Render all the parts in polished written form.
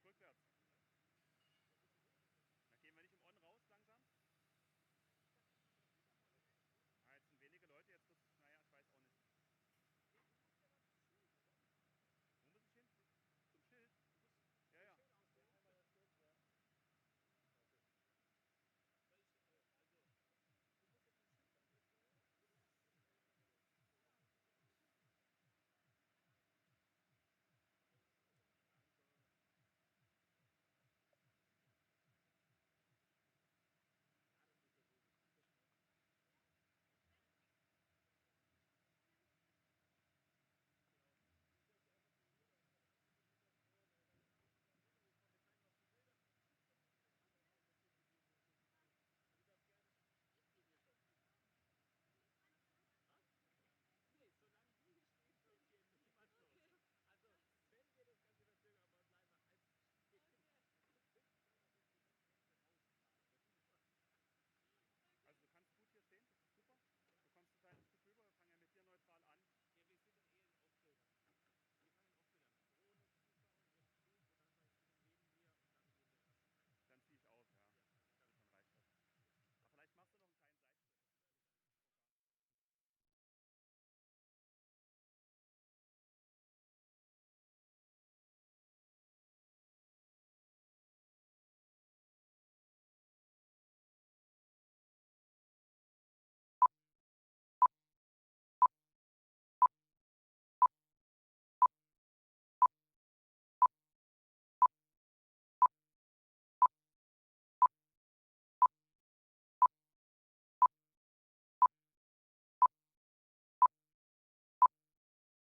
rückwärts. Da gehen wir nicht im On raus langsam. Ah, jetzt sind wenige Leute, jetzt wird's, naja, ich weiß auch nicht. Wo muss ich hin? Zum Schild? Ja, ja. Also du kannst gut hier stehen, das ist super. Du kommst ein kleines Stück rüber, wir fangen ja mit dir neutral an. Ja, wir sind dann eher in Ausbildern. Wir fangen Ausbildern. Ohne Zuschauer, ohne Flug und dann sage ich neben mir und dann gehen wir erst rein. Dann ziehe ich auf, ja. Ja, Dann reicht das.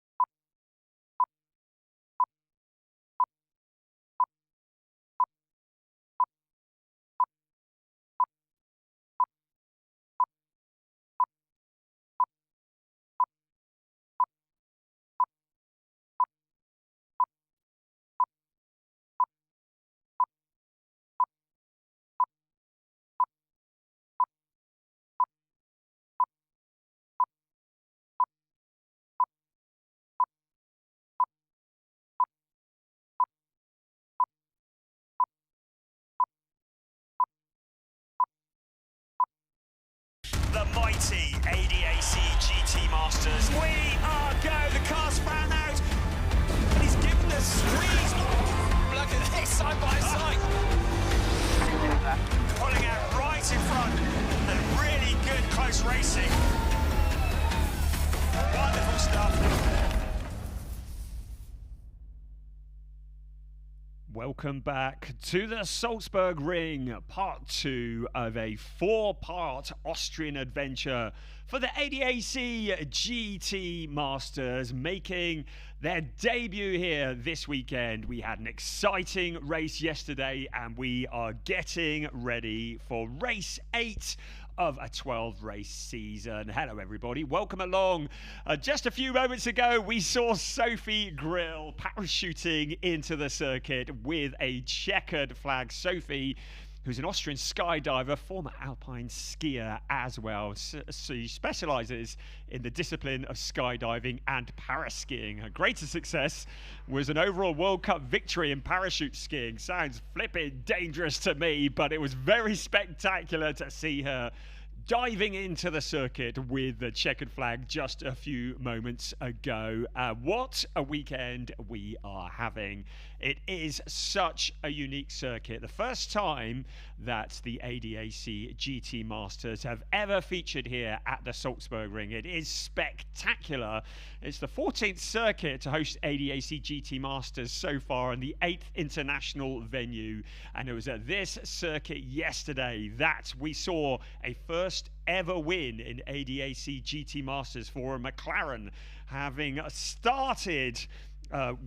Aber vielleicht machst du noch einen kleinen Seitenstep. The mighty ADAC GT Masters. We are go. The car's fan out. And he's given the squeeze. Look at this, side by side. Pulling out right in front. And really good close racing. Wonderful stuff. Welcome back to the Salzburgring, part 2 of a 4-part Austrian adventure for the ADAC GT Masters, making their debut here this weekend. We had an exciting race yesterday and we are getting ready for race 8 of a 12-race season. Hello everybody, welcome along. Just a few moments ago we saw Sophie Grill parachuting into the circuit with a checkered flag. Sophie, who's an Austrian skydiver, former alpine skier as well. She specialises in the discipline of skydiving and paraskiing. Her greatest success was an overall World Cup victory in parachute skiing. Sounds flipping dangerous to me, but it was very spectacular to see her diving into the circuit with the checkered flag just a few moments ago. What a weekend we are having. It is such a unique circuit. The first time that the ADAC GT Masters have ever featured here at the Salzburgring. It is spectacular. It's the 14th circuit to host ADAC GT Masters so far and the 8th international venue. And it was at this circuit yesterday that we saw a first ever win in ADAC GT Masters for a McLaren, having started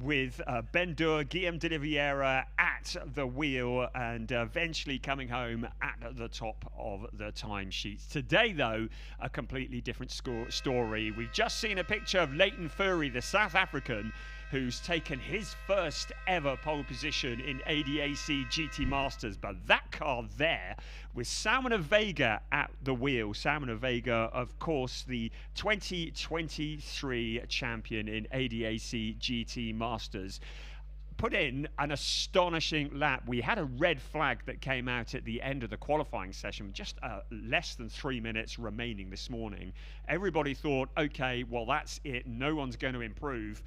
with Ben Dur, Guillaume de Oliveira at the wheel and eventually coming home at the top of the timesheets. Today, though, a completely different story. We've just seen a picture of Leighton Fury, the South African, who's taken his first ever pole position in ADAC GT Masters. But that car there with Salmon Vega at the wheel. Salmon Vega, of course, the 2023 champion in ADAC GT Masters. put in an astonishing lap. We had a red flag that came out at the end of the qualifying session, just less than 3 minutes remaining this morning. Everybody thought, okay, well, that's it. No one's going to improve.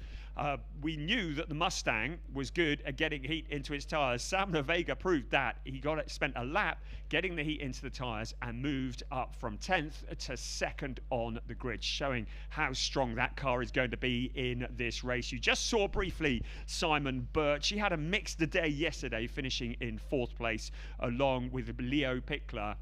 We knew that the Mustang was good at getting heat into its tyres. Sam Vega proved that. He spent a lap getting the heat into the tyres and moved up from 10th to 2nd on the grid, showing how strong that car is going to be in this race. You just saw briefly Simon Birch. He had a mixed day yesterday, finishing in 4th place along with Leo Pickler.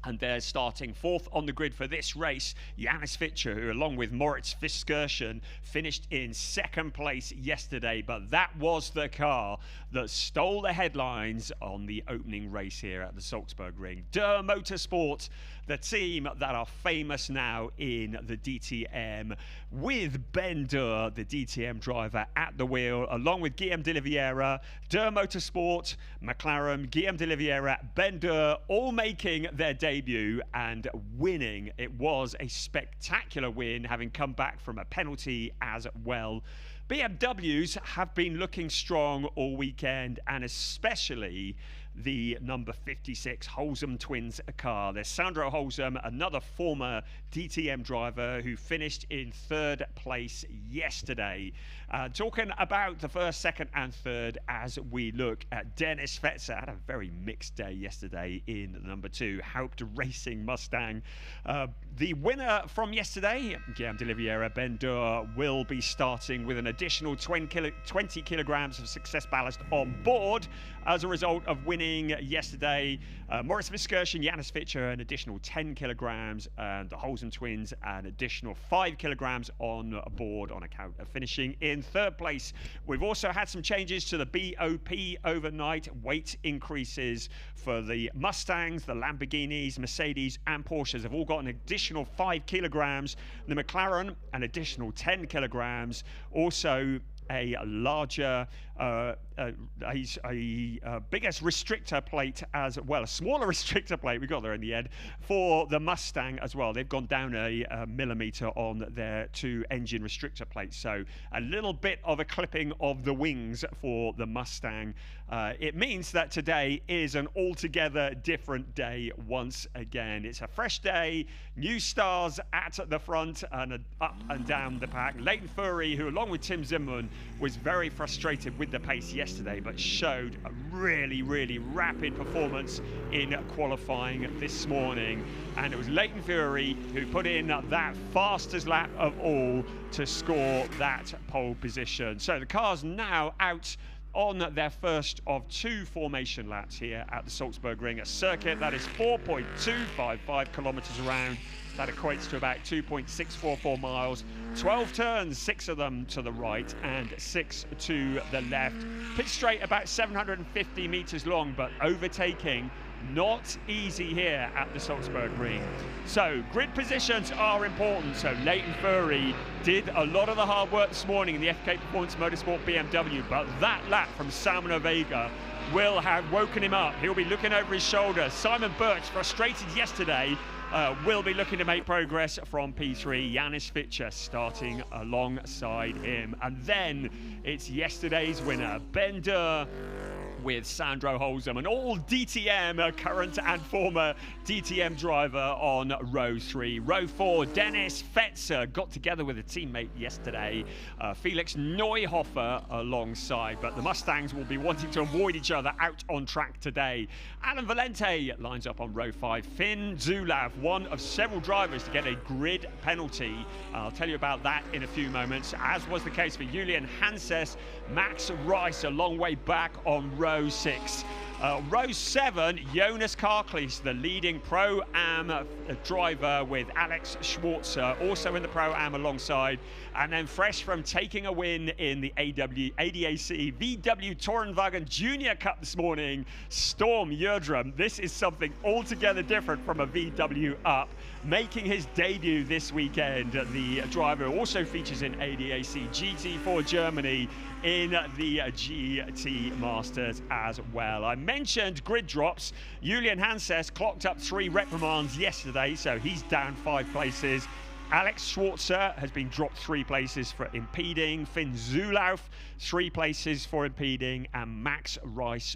And they're starting 4th on the grid for this race. Janis Fitcher, who along with Moritz Fiskerschen finished in 2nd place yesterday, but that was the car that stole the headlines on the opening race here at the Salzburgring. ADAC Motorsport, the team that are famous now in the DTM, with Ben Durr, the DTM driver, at the wheel, along with Guillaume de Oliveira, ADAC Motorsport, McLaren, Guillaume de Oliveira, Ben Durr, all making their debut and winning. It was a spectacular win, having come back from a penalty as well. BMWs have been looking strong all weekend, and especially the number 56 Holzem twins car. There's Sandro Holzem, another former DTM driver who finished in 3rd place yesterday. Talking about the 1st, 2nd and 3rd as we look at Dennis Fetzer. Had a very mixed day yesterday in the number 2 Haupt Racing Mustang. The winner from yesterday, Guillaume de Oliveira, Ben Durr, will be starting with an additional 20 kilograms of success ballast on board as a result of winning yesterday. Moritz Fiskerschen, Janis Fitcher, an additional 10 kilograms, and the Holzem twins, an additional 5 kilograms on board on account of finishing in 3rd place. We've also had some changes to the BOP overnight. Weight increases for the Mustangs, the Lamborghinis, Mercedes and Porsches have all got an additional 5 kilograms. The McLaren, an additional 10 kilograms. Also a larger, biggest restrictor plate as well, a smaller restrictor plate, we got there in the end, for the Mustang as well. They've gone down a millimeter on their 2 engine restrictor plates, so a little bit of a clipping of the wings for the Mustang. It means that today is an altogether different day once again. It's a fresh day, new stars at the front and up and down the pack. Leighton Fury, who along with Tim Zimmerman was very frustrated with the pace yesterday, but showed a really, really rapid performance in qualifying this morning. And it was Leighton Fury who put in that fastest lap of all to score that pole position. So the car's now out on their first of 2 formation laps here at the Salzburgring, a circuit that is 4.255 kilometers around. That equates to about 2.644 miles, 12 turns, 6 of them to the right and 6 to the left. Pit straight about 750 meters long, but overtaking not easy here at the Salzburgring. So grid positions are important. So Leighton Fury did a lot of the hard work this morning in the FK Performance Motorsport BMW, but that lap from Simon Vega will have woken him up. He'll be looking over his shoulder. Simon Birch, frustrated yesterday, will be looking to make progress from P3. Janis Fitcher starting alongside him. And then it's yesterday's winner, Ben Durr, with Sandro Holzem, an all DTM, a current and former DTM driver on row 3. Row 4, Dennis Fetzer got together with a teammate yesterday, Felix Neuhofer alongside, but the Mustangs will be wanting to avoid each other out on track today. Alan Valente lines up on row 5. Finn Zulav, one of several drivers to get a grid penalty. I'll tell you about that in a few moments, as was the case for Julian Hanses. Max Rice a long way back on row 6. Row 7, Jonas Karklees, the leading Pro-Am driver, with Alex Schwarzer also in the Pro-Am alongside. And then fresh from taking a win in the ADAC VW Tourenwagen Junior Cup this morning, Storm Yerdrum. This is something altogether different from a VW Up, making his debut this weekend. The driver also features in ADAC GT for Germany in the GT Masters as well. I mentioned grid drops. Julian Hanses clocked up 3 reprimands yesterday, so he's down 5 places. Alex Schwarzer has been dropped 3 places for impeding. Finn Zulauf 3 places for impeding, and Max Rice,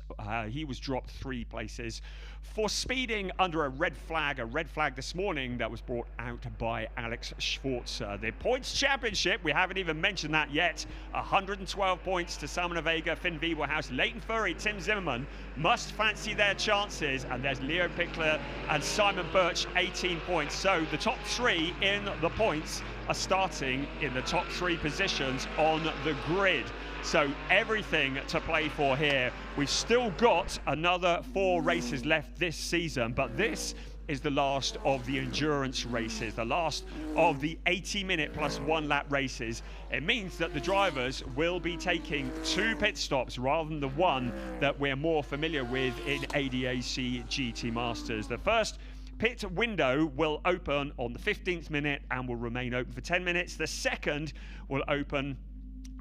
he was dropped 3 places for speeding under a red flag this morning that was brought out by Alex Schwarzer. The points championship, we haven't even mentioned that yet. 112 points to Salman Vega, Finn Wiebelhaus, Leighton Furry, Tim Zimmerman must fancy their chances, and there's Leo Pickler and Simon Birch, 18 points. So the top 3 in the points are starting in the top 3 positions on the grid. So everything to play for here. We've still got another 4 races left this season, but this is the last of the endurance races, the last of the 80-minute plus 1 lap races. It means that the drivers will be taking 2 pit stops rather than the 1 that we're more familiar with in ADAC GT Masters. The first pit window will open on the 15th minute and will remain open for 10 minutes. The second will open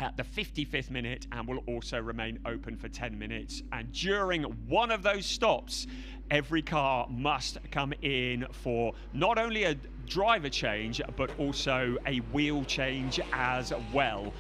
at the 55th minute and will also remain open for 10 minutes. And during one of those stops, every car must come in for not only a driver change, but also a wheel change as well.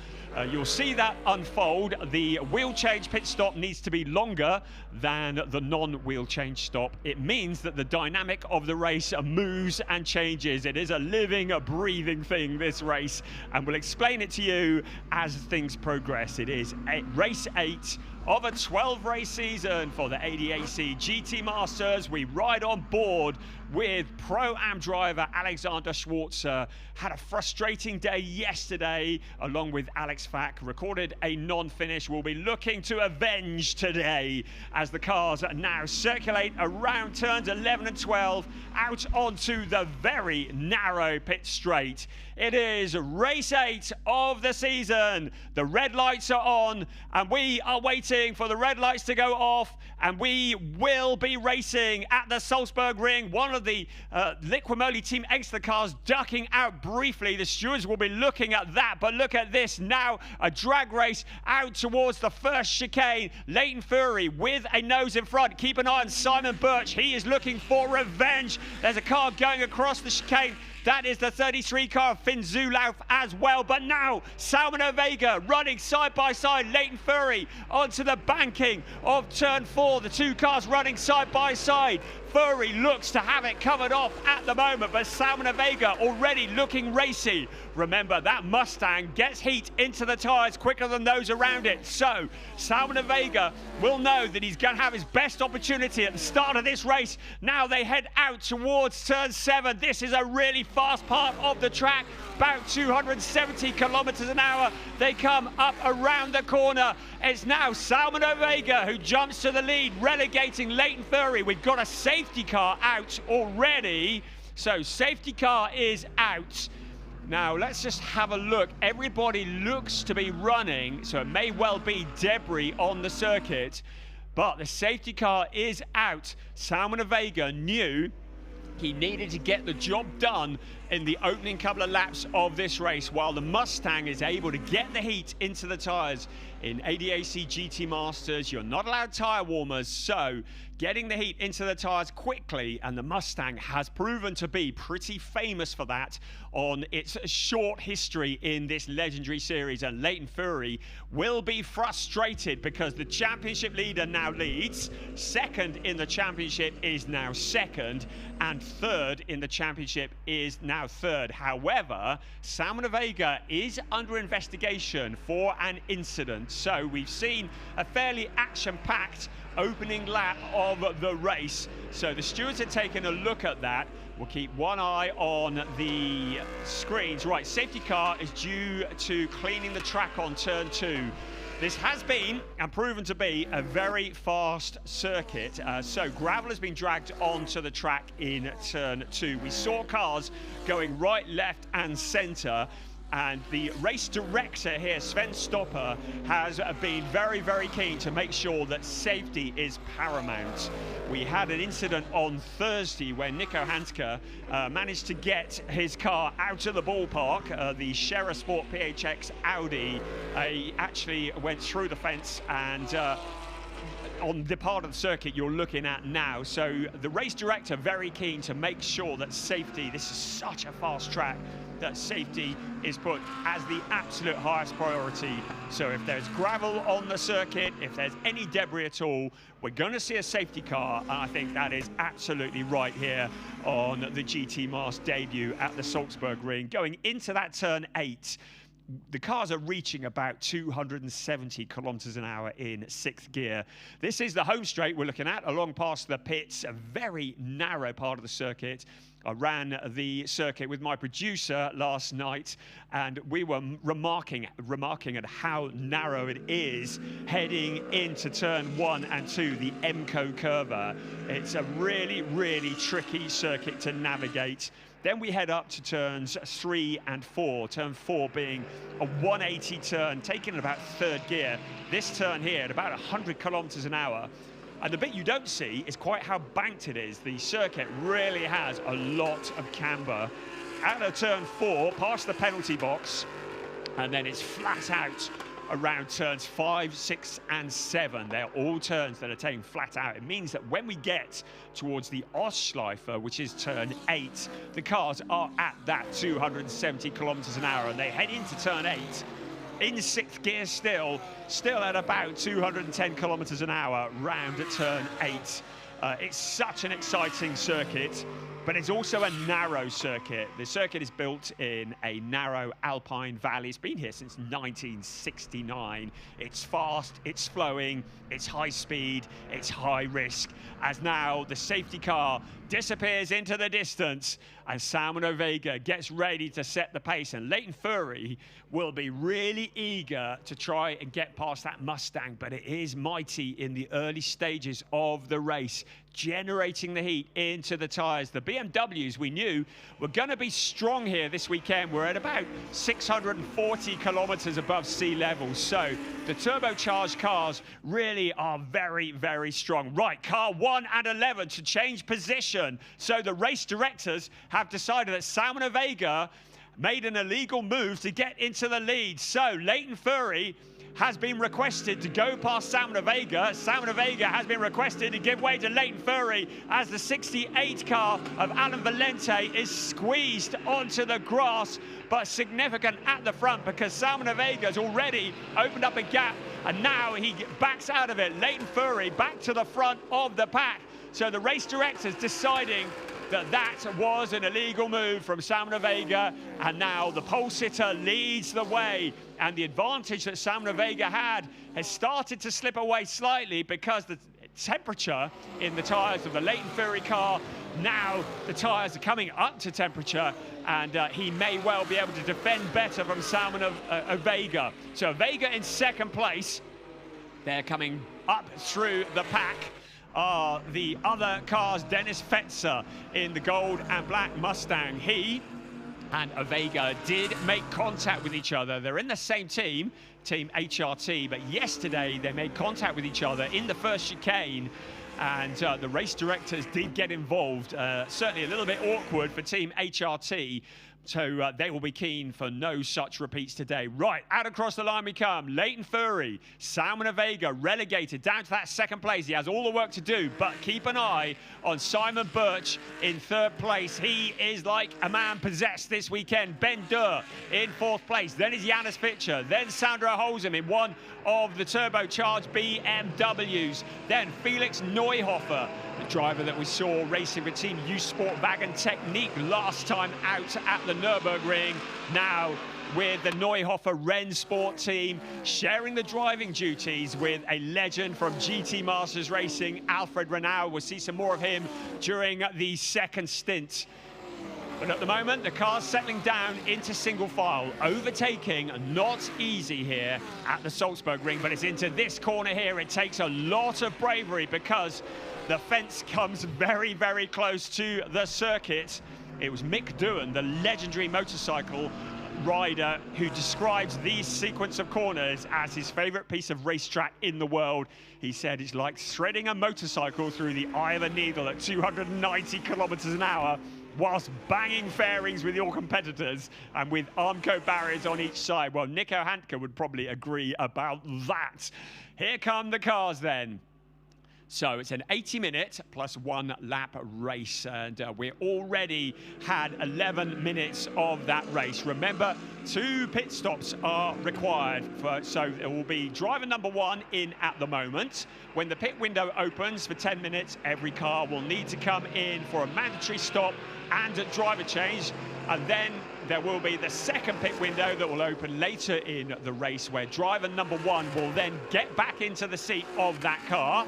You'll see that unfold. The wheel change pit stop needs to be longer than the non-wheel change stop. It means that the dynamic of the race moves and changes. It is a living, breathing thing, this race, and we'll explain it to you as things progress. It is race 8 of a 12-race season for the ADAC GT Masters. We ride on board with Pro-Am driver Alexander Schwarzer. Had a frustrating day yesterday, along with Alex Fack. Recorded a non-finish. We'll be looking to avenge today as the cars now circulate around turns 11 and 12 out onto the very narrow pit straight. It is race 8 of the season. The red lights are on, and we are waiting for the red lights to go off, and we will be racing at the Salzburgring. One of the Liquimoly Team Exeter cars ducking out briefly. The stewards will be looking at that, but look at this now, a drag race out towards the first chicane. Leighton Fury with a nose in front. Keep an eye on Simon Birch. He is looking for revenge. There's a car going across the chicane. That is the 33 car of Finn Zulauf as well. But now, Salman Vega running side by side. Leighton Fury onto the banking of turn 4. The 2 cars running side by side. Fury looks to have it covered off at the moment, but Salman Vega already looking racy. Remember, that Mustang gets heat into the tyres quicker than those around it. So Salman Vega will know that he's going to have his best opportunity at the start of this race. Now they head out towards turn 7. This is a really fast part of the track, about 270 kilometers an hour. They come up around the corner. It's now Salman Vega who jumps to the lead, relegating Leighton Fury. We've got a safety car out already. So safety car is out. Now let's just have a look. Everybody looks to be running, so it may well be debris on the circuit, but the safety car is out. Salman Vega knew he needed to get the job done in the opening couple of laps of this race, while the Mustang is able to get the heat into the tyres. In ADAC GT Masters, you're not allowed tyre warmers, so getting the heat into the tyres quickly, and the Mustang has proven to be pretty famous for that on its short history in this legendary series. And Leighton Fury will be frustrated because the championship leader now leads, second in the championship is now second, and third in the championship is now third. However, Salman Vega is under investigation for an incident. So we've seen a fairly action-packed opening lap of the race. So the stewards are taking a look at that. We'll keep one eye on the screens. Right, safety car is due to cleaning the track on turn 2. This has been and proven to be a very fast circuit. So gravel has been dragged onto the track in turn 2. We saw cars going right, left and centre. And the race director here, Sven Stopper, has been very, very keen to make sure that safety is paramount. We had an incident on Thursday where Nico Hanske managed to get his car out of the ballpark. The Scherer Sport PHX Audi actually went through the fence and on the part of the circuit you're looking at now. So the race director very keen to make sure that safety, this is such a fast track, that safety is put as the absolute highest priority. So if there's gravel on the circuit, if there's any debris at all, we're going to see a safety car, and I think that is absolutely right here on the GT Masters debut at the Salzburgring. Going into that turn 8, the cars are reaching about 270 kilometers an hour in 6th gear. This is the home straight we're looking at, along past the pits, a very narrow part of the circuit. I ran the circuit with my producer last night, and we were remarking at how narrow it is heading into turn 1 and 2, the MCO curva. It's a really, really tricky circuit to navigate. Then we head up to turns 3 and 4, turn 4 being a 180 turn, taken in about 3rd gear. This turn here at about 100 kilometers an hour. And the bit you don't see is quite how banked it is. The circuit really has a lot of camber. Out of turn 4, past the penalty box, and then it's flat out around turns 5, 6, and 7. They're all turns that are taken flat out. It means that when we get towards the Ostschleife, which is turn 8, the cars are at that 270 kilometers an hour, and they head into turn 8 in 6th gear still at about 210 kilometers an hour round at turn 8. It's such an exciting circuit, but it's also a narrow circuit. The circuit is built in a narrow alpine valley. It's been here since 1969. It's fast, it's flowing, it's high speed, it's high risk. As now the safety car disappears into the distance and Salmon Vega gets ready to set the pace, and Leighton Fury will be really eager to try and get past that Mustang, but it is mighty in the early stages of the race, generating the heat into the tyres. The BMWs we knew were going to be strong here this weekend. We're at about 640 kilometers above sea level, so the turbocharged cars really are very, very strong. Right, car 1 and 11 to change position. So the race directors have decided that Salmon Vega made an illegal move to get into the lead. So Leighton Fury has been requested to go past Salmon Vega. Salmon Vega has been requested to give way to Leighton Fury as the 68 car of Alan Valente is squeezed onto the grass, but significant at the front because Salmon Vega has already opened up a gap, and now he backs out of it. Leighton Fury back to the front of the pack. So the race directors deciding that that was an illegal move from Salmon Vega, and now the pole sitter leads the way, and the advantage that Salmon Vega had has started to slip away slightly because the temperature in the tyres of the Leighton Fury car, now the tyres are coming up to temperature, and he may well be able to defend better from Salmon Vega. So Vega in 2nd place. They're coming up through the pack. The other cars, Dennis Fetzer in the gold and black Mustang. He and Vega did make contact with each other. They're in the same team, Team HRT, but yesterday they made contact with each other in the first chicane, and the race directors did get involved. Certainly a little bit awkward for Team HRT. So they will be keen for no such repeats today. Right, out across the line we come. Leighton Fury, Salmon Vega relegated down to that 2nd place. He has all the work to do, but keep an eye on Simon Birch in 3rd place. He is like a man possessed this weekend. Ben Durr in 4th place. Then is Janis Fischer. Then Sandro Holzem in one of the turbocharged BMWs. Then Felix Neuhofer, the driver that we saw racing with Team U Sportwagen Technique last time out at the Nürburgring, now with the Neuhofer Rennsport team, sharing the driving duties with a legend from GT Masters Racing, Alfred Renau. We'll see some more of him during the 2nd stint. But at the moment, the car's settling down into single file. Overtaking, not easy here at the Salzburgring, but it's into this corner here. It takes a lot of bravery because the fence comes very, very close to the circuit. It was Mick Doohan, the legendary motorcycle rider, who describes these sequence of corners as his favorite piece of racetrack in the world. He said it's like threading a motorcycle through the eye of a needle at 290 kilometers an hour whilst banging fairings with your competitors and with Armco barriers on each side. Well, Nico Handke would probably agree about that. Here come the cars then. So it's an 80-minute plus 1 lap race, and we already had 11 minutes of that race. Remember, 2 pit stops are required, so it will be driver number 1 in at the moment. When the pit window opens for 10 minutes, every car will need to come in for a mandatory stop and a driver change, and then there will be the second pit window that will open later in the race, where driver number 1 will then get back into the seat of that car.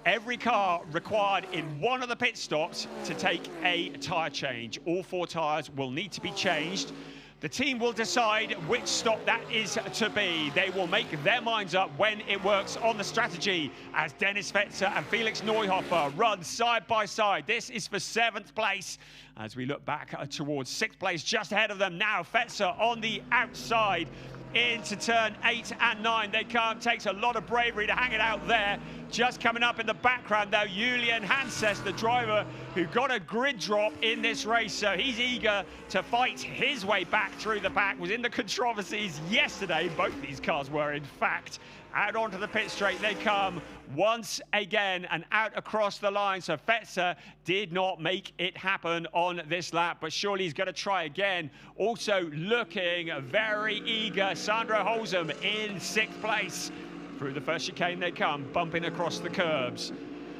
Every car required in one of the pit stops to take a tyre change. All 4 tyres will need to be changed. The team will decide which stop that is to be. They will make their minds up when it works on the strategy, as Dennis Fetzer and Felix Neuhofer run side by side. This is for 7th place. As we look back towards 6th place, just ahead of them now, Fetzer on the outside into turn 8 and 9. They come, takes a lot of bravery to hang it out there. Just coming up in the background though, Julian Hanses, the driver who got a grid drop in this race, so he's eager to fight his way back through the pack. Was in the controversies yesterday. Both these cars were, in fact. Out onto the pit straight they come once again and out across the line. So Fetzer did not make it happen on this lap, but surely he's going to try again. Also looking very eager, Sandro Holzem in 6th place. Through the first chicane they come, bumping across the curbs.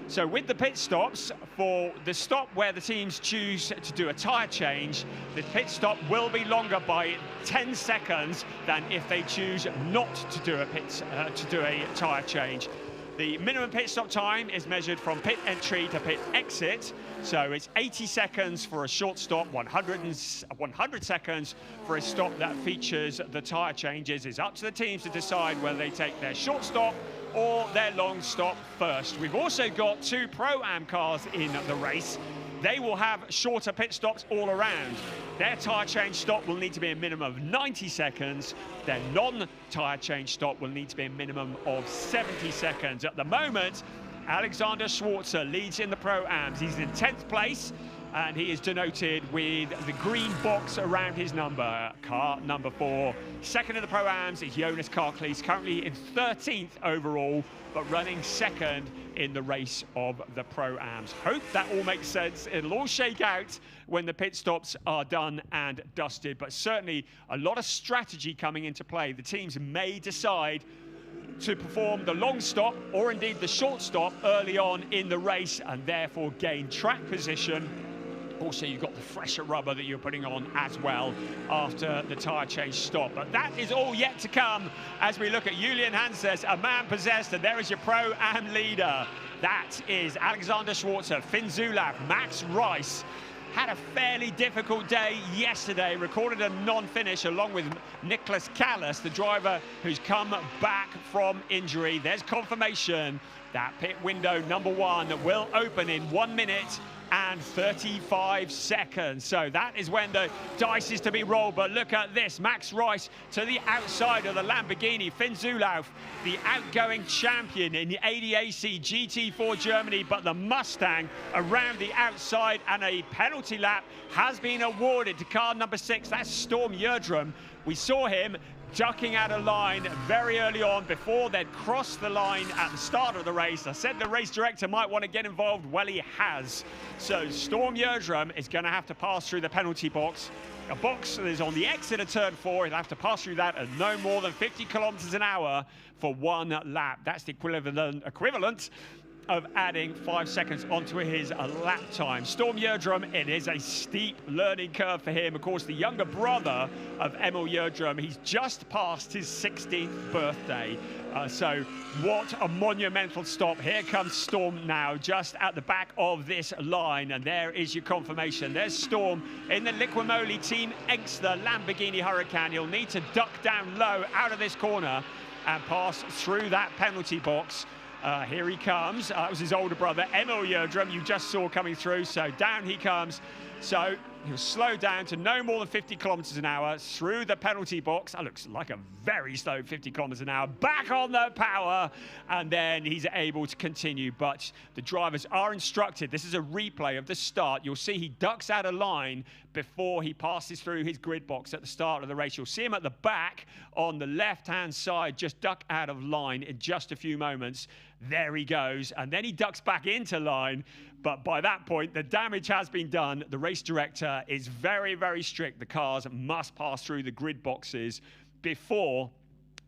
So with the pit stops, for the stop where the teams choose to do a tyre change, the pit stop will be longer by 10 seconds than if they choose not to do a tyre change. The minimum pit stop time is measured from pit entry to pit exit. So it's 80 seconds for a short stop, 100 seconds for a stop that features the tyre changes. It's up to the teams to decide whether they take their short stop or their long stop first. We've also got 2 Pro-Am cars in the race. They will have shorter pit stops all around. Their tyre change stop will need to be a minimum of 90 seconds. Their non-tyre change stop will need to be a minimum of 70 seconds. At the moment, Alexander Schwarzer leads in the Pro-Ams. He's in 10th place, and he is denoted with the green box around his number, car number 4. Second in the Pro-Ams is Jonas Karkle. He's currently in 13th overall, but running 2nd in the race of the Pro-Ams. Hope that all makes sense. It'll all shake out when the pit stops are done and dusted, but certainly a lot of strategy coming into play. The teams may decide to perform the long stop or indeed the short stop early on in the race and therefore gain track position. Also, you've got the fresher rubber that you're putting on as well after the tyre change stop. But that is all yet to come as we look at Julian Hanses, a man possessed, and there is your Pro-Am leader. That is Alexander Schwarzer, Finn Zulaf, Max Rice. Had a fairly difficult day yesterday, recorded a non-finish along with Nicholas Callas, the driver who's come back from injury. There's confirmation that pit window number 1 will open in 1 minute and 35 seconds. So that is when the dice is to be rolled. But look at this, Max Rice to the outside of the Lamborghini. Finn Zulauf, the outgoing champion in the ADAC GT4 Germany, but the Mustang around the outside, and a penalty lap has been awarded to car number 6. That's Storm Jördrum. We saw him ducking out of line very early on before they'd crossed the line at the start of the race. I said the race director might want to get involved. Well, he has. So Storm Jördrum is going to have to pass through the penalty box. A box that is on the exit of turn 4. He'll have to pass through that at no more than 50 kilometers an hour for 1 lap. That's the equivalent of adding 5 seconds onto his lap time. Storm Jördrum, it is a steep learning curve for him. Of course, the younger brother of Emil Jördrum, he's just passed his 16th birthday. So what a monumental stop. Here comes Storm now, just at the back of this line, and there is your confirmation. There's Storm in the Liquimoli Team Engster Lamborghini Huracan. He'll need to duck down low out of this corner and pass through that penalty box. Here he comes. That was his older brother, Emil Jördrum, you just saw coming through. So down he comes. So he'll slow down to no more than 50 kilometers an hour through the penalty box. That looks like a very slow 50 kilometers an hour. Back on the power, and then he's able to continue. But the drivers are instructed. This is a replay of the start. You'll see he ducks out of line before he passes through his grid box at the start of the race. You'll see him at the back on the left-hand side, just duck out of line in just a few moments. There he goes, and then he ducks back into line. But by that point, the damage has been done. The race director is very, very strict. The cars must pass through the grid boxes before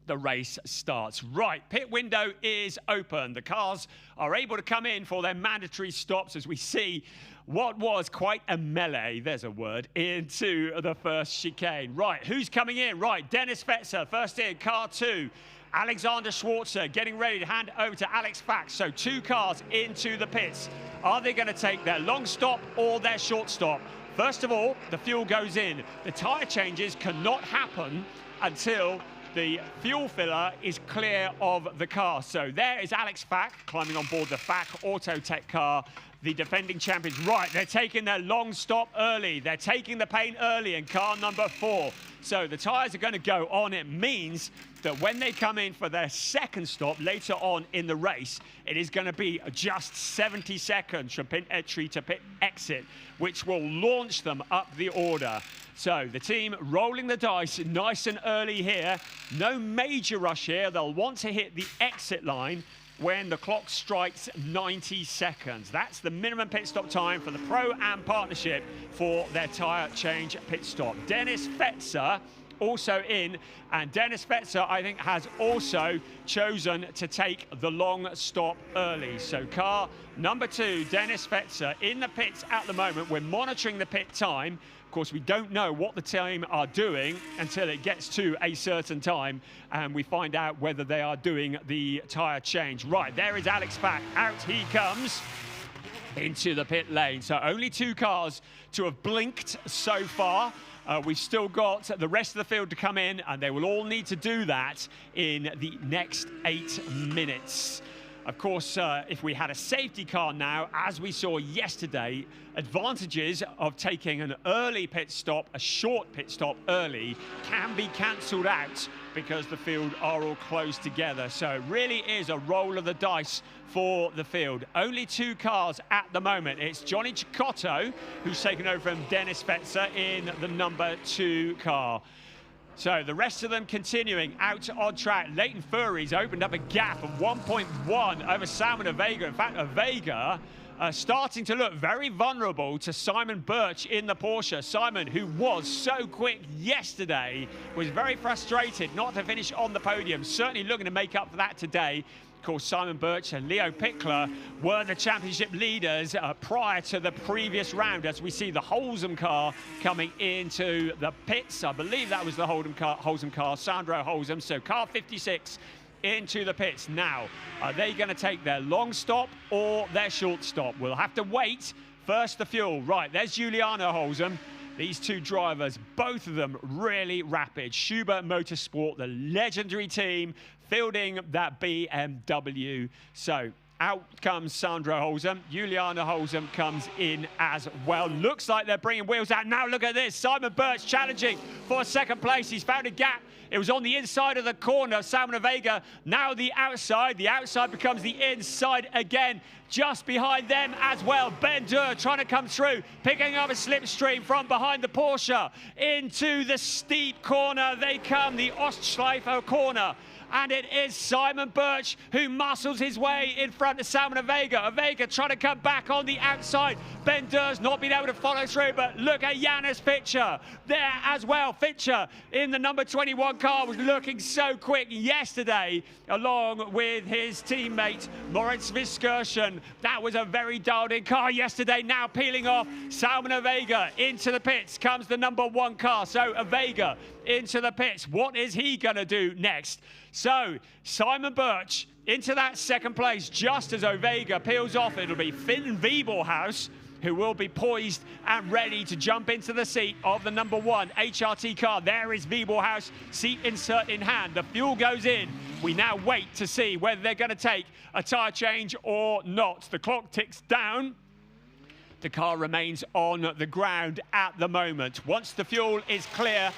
the race starts. Right, pit window is open. The cars are able to come in for their mandatory stops as we see what was quite a melee, there's a word, into the first chicane. Right, who's coming in? Right, Dennis Fetzer, first in, car 2. Alexander Schwarzer getting ready to hand over to Alex Fax. So 2 cars into the pits. Are they going to take their long stop or their short stop? First of all, the fuel goes in. The tyre changes cannot happen until the fuel filler is clear of the car. So there is Alex Fack climbing on board the Fack Autotech car, the defending champions. Right, they're taking their long stop early. They're taking the paint early in car number 4. So the tyres are going to go on. It means that when they come in for their second stop later on in the race, it is going to be just 70 seconds from pit entry to pit exit, which will launch them up the order. So the team rolling the dice nice and early here. No major rush here. They'll want to hit the exit line when the clock strikes 90 seconds. That's the minimum pit stop time for the Pro-Am partnership for their tyre change pit stop. Dennis Fetzer also in, and Dennis Fetzer, I think, has also chosen to take the long stop early. So car number 2, Dennis Fetzer, in the pits at the moment. We're monitoring the pit time. Of course, we don't know what the team are doing until it gets to a certain time, and we find out whether they are doing the tyre change. Right, there is Alex Fack. Out he comes into the pit lane. So only 2 cars to have blinked so far. We've still got the rest of the field to come in, and they will all need to do that in the next 8 minutes. Of course, if we had a safety car now, as we saw yesterday, advantages of taking an early pit stop, a short pit stop early, can be cancelled out because the field are all close together. So it really is a roll of the dice for the field. Only 2 cars at the moment. It's Johnny Cicotto, who's taken over from Dennis Fetzer in the number 2 car. So the rest of them continuing out on track. Leighton Furry's opened up a gap of 1.1 over Salmon Vega. In fact, Vega starting to look very vulnerable to Simon Birch in the Porsche. Simon, who was so quick yesterday, was very frustrated not to finish on the podium. Certainly looking to make up for that today. Of course, Simon Birch and Leo Pickler were the championship leaders prior to the previous round, as we see the Holzem car coming into the pits. I believe that was the Holzem car, Sandro Holzem. So car 56 into the pits. Now, are they going to take their long stop or their short stop? We'll have to wait. First, the fuel. Right, there's Juliano Holzem. These 2 drivers, both of them really rapid. Schubert Motorsport, the legendary team, fielding that BMW. So out comes Sandro Holzem. Juliano Holzem comes in as well. Looks like they're bringing wheels out. Now look at this. Simon Birch challenging for second place. He's found a gap. It was on the inside of the corner, Salmon Vega. Now the outside. The outside becomes the inside again. Just behind them as well. Ben Durr trying to come through, picking up a slipstream from behind the Porsche. Into the steep corner they come, the Ostschleifer corner. And it is Simon Birch who muscles his way in front of Salmon Vega. Vega trying to come back on the outside. Ben Durr's not been able to follow through, but look at Janus Fitcher there as well. Fitcher in the number 21 car was looking so quick yesterday, along with his teammate Moritz Viskersen. That was a very dialed-in car yesterday. Now peeling off, Salmon Vega into the pits comes the number 1 car. So Vega into the pits. What is he going to do next? So Simon Birch into that second place just as Vega peels off. It'll be Finn Wiebelhaus who will be poised and ready to jump into the seat of the number 1 HRT car. There is Wiebelhaus, seat insert in hand. The fuel goes in. We now wait to see whether they're going to take a tyre change or not. The clock ticks down. The car remains on the ground at the moment. Once the fuel is clear,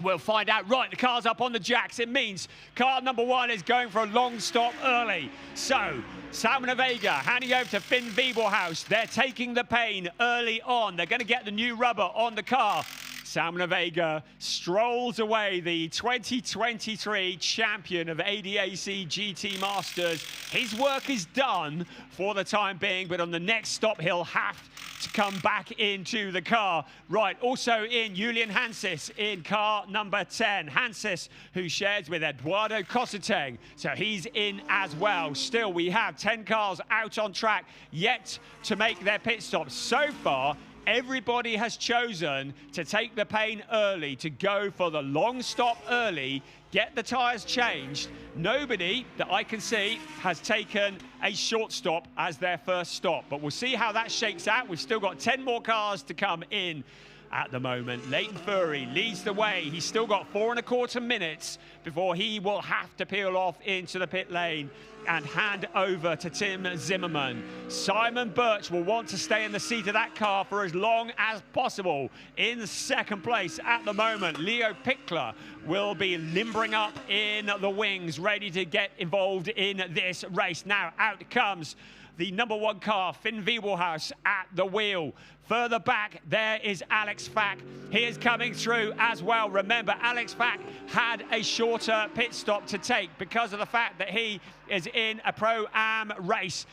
we'll find out. Right, the car's up on the jacks. It means car number 1 is going for a long stop early. So, Salmon Vega handing over to Finn Wiebelhaus. They're taking the pain early on. They're going to get the new rubber on the car. Salmon Vega strolls away, the 2023 champion of ADAC GT Masters. His work is done for the time being, but on the next stop, he'll have to come back into the car. Right, also in Julian Hansis in car number 10. Hansis, who shares with Eduardo Cosseteng, so he's in as well. Still, we have 10 cars out on track, yet to make their pit stops. So far, everybody has chosen to take the pain early, to go for the long stop early, get the tyres changed. Nobody that I can see has taken a short stop as their first stop, but we'll see how that shakes out. We've still got 10 more cars to come in at the moment. Leighton Fury leads the way. He's still got 4¼ minutes before he will have to peel off into the pit lane and hand over to Tim Zimmerman. Simon Birch will want to stay in the seat of that car for as long as possible. In second place at the moment, Leo Pickler will be limbering up in the wings, ready to get involved in this race. Now out comes the number 1 car, Finn Wiebelhaus at the wheel. Further back, there is Alex Fack. He is coming through as well. Remember, Alex Fack had a shorter pit stop to take because of the fact that he is in a Pro-Am race,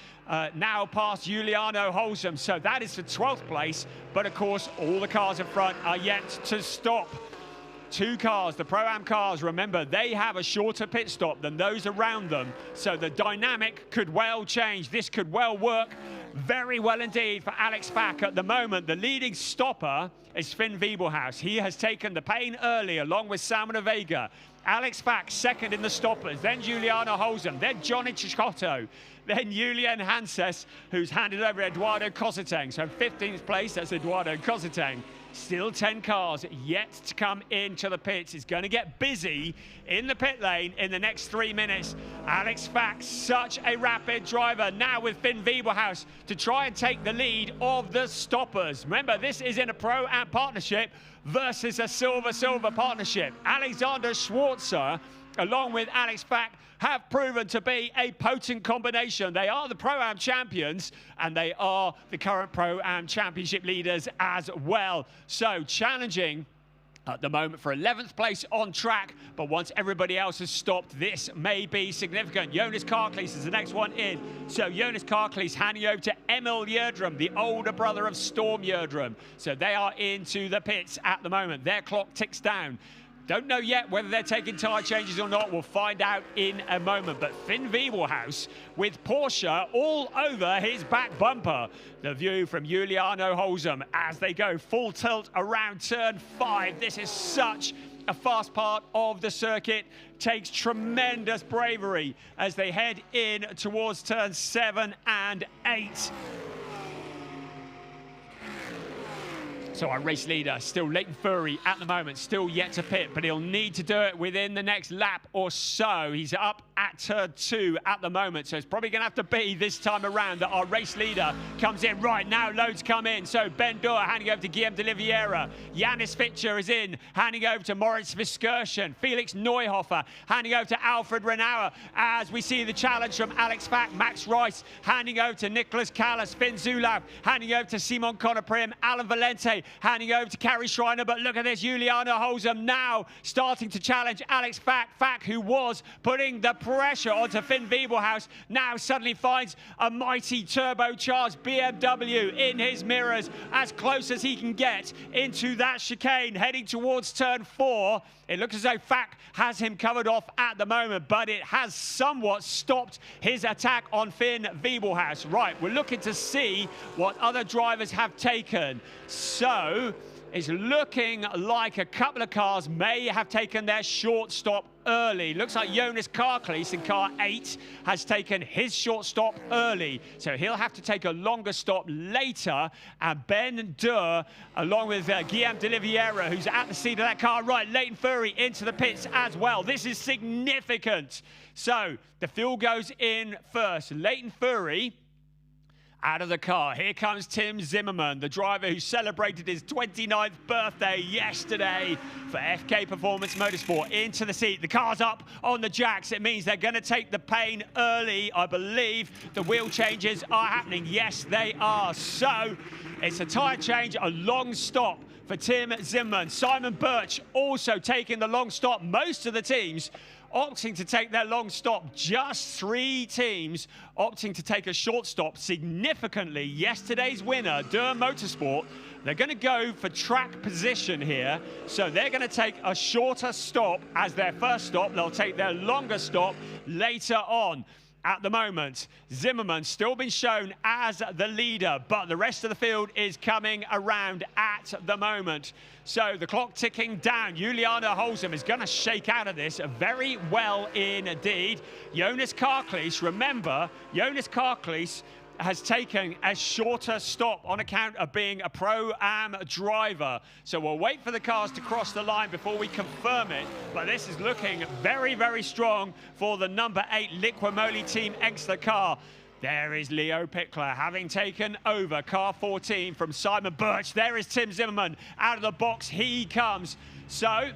now past Giuliano Holsam. So that is for 12th place. But of course, all the cars in front are yet to stop. 2 cars, the Pro-Am cars, remember, they have a shorter pit stop than those around them. So the dynamic could well change. This could well work very well indeed for Alex Fack. At the moment, the leading stopper is Finn Wiebelhaus. He has taken the pain early along with Salmon Vega. Alex Fack second in the stoppers, then Giuliano Holsam, then Johnny Cicotto, then Julian Hanses, who's handed over Eduardo Cosseteng. So 15th place, that's Eduardo Cosseteng. Still 10 cars yet to come into the pits. It's going to get busy in the pit lane in the next 3 minutes. Alex Fack, such a rapid driver, now with Finn Wiebelhaus to try and take the lead of the stoppers. Remember, this is in a Pro-Am partnership versus a silver-silver partnership. Alexander Schwarzer, along with Alex Fack, have proven to be a potent combination. They are the Pro-Am champions, and they are the current Pro-Am championship leaders as well. So challenging at the moment for 11th place on track, but once everybody else has stopped, this may be significant. Jonas Karklees is the next one in. So Jonas Karklees handing over to Emil Jerdrum, the older brother of Storm Jerdrum. So they are into the pits at the moment. Their clock ticks down. Don't know yet whether they're taking tyre changes or not. We'll find out in a moment. But Finn Wiebelhaus with Porsche all over his back bumper. The view from Giuliano Holsam as they go full tilt around turn 5. This is such a fast part of the circuit. Takes tremendous bravery as they head in towards turn 7 and 8. So our race leader, still Leighton Fury at the moment, still yet to pit, but he'll need to do it within the next lap or so. He's up at turn 2 at the moment, so it's probably going to have to be this time around that our race leader comes in. Right now, loads come in. So Ben Dor handing over to Guillaume de Oliveira. Yanis Fitcher is in, handing over to Moritz Viskerschen. Felix Neuhofer handing over to Alfred Renauer as we see the challenge from Alex Fack. Max Rice handing over to Nicholas Callas. Finn Zulav handing over to Simon Conoprim. Alan Valente handing over to Carrie Schreiner, but look at this, Giuliano Holsam now starting to challenge Alex Fack. Fack, who was putting the pressure onto Finn Wiebelhaus, now suddenly finds a mighty turbocharged BMW in his mirrors, as close as he can get into that chicane, heading towards turn 4. It looks as though Fack has him covered off at the moment, but it has somewhat stopped his attack on Finn Wiebelhaus. Right, we're looking to see what other drivers have taken. So it's looking like a couple of cars may have taken their short stop early. Looks like Jonas Karklees in car 8 has taken his short stop early, so he'll have to take a longer stop later. And Ben Dor, along with Guillaume de Oliveira, who's at the seat of that car. Right, Leighton Fury into the pits as well. This is significant. So the fuel goes in first. Leighton Fury out of the car. Here comes Tim Zimmerman, the driver who celebrated his 29th birthday yesterday for FK Performance Motorsport, into the seat. The car's up on the jacks. It means they're going to take the pain early. I believe the wheel changes are happening. Yes, they are. So it's a tyre change, a long stop for Tim Zimmerman. Simon Birch also taking the long stop. Most of the teams opting to take their long stop. Just 3 teams opting to take a short stop. Significantly, yesterday's winner, ADAC Motorsport, they're going to go for track position here. So they're going to take a shorter stop as their first stop. They'll take their longer stop later on. At the moment, Zimmerman still been shown as the leader, but the rest of the field is coming around at the moment. So the clock ticking down. Juliana Holzem is going to shake out of this very well indeed. Jonas Karklees, remember, Jonas Karklees has taken a shorter stop on account of being a Pro-Am driver. So we'll wait for the cars to cross the line before we confirm it. But this is looking very, very strong for the number 8 Liquimoli Team Exeter car. There is Leo Pickler having taken over car 14 from Simon Birch. There is Tim Zimmerman out of the box. He comes. So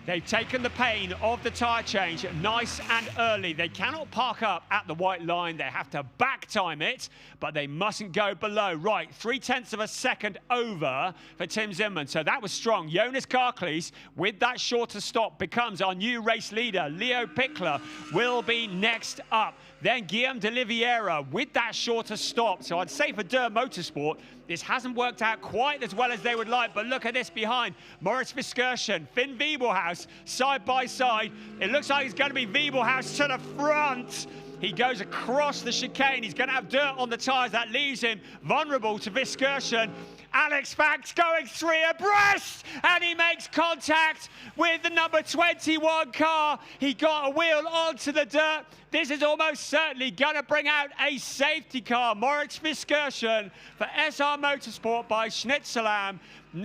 they've taken the pain of the tyre change nice and early. They cannot park up at the white line. They have to back time it, but they mustn't go below. Right, 0.3 of a second over for Tim Zimmerman. So that was strong. Jonas Karklees, with that shorter stop, becomes our new race leader. Leo Pickler will be next up. Then Guillaume de Oliveira with that shorter stop. So I'd say for ADAC Motorsport, this hasn't worked out quite as well as they would like, but look at this behind. Moritz Viskersen, Finn Wiebelhaus, side by side. It looks like it's going to be Wiebelhaus to the front. He goes across the chicane. He's going to have dirt on the tyres. That leaves him vulnerable to Viskersen. Alex Fax going 3 abreast, and he makes contact with the number 21 car. He got a wheel onto the dirt. This is almost certainly going to bring out a safety car. Moritz Viskersen for SR Motorsport by Schnitzelam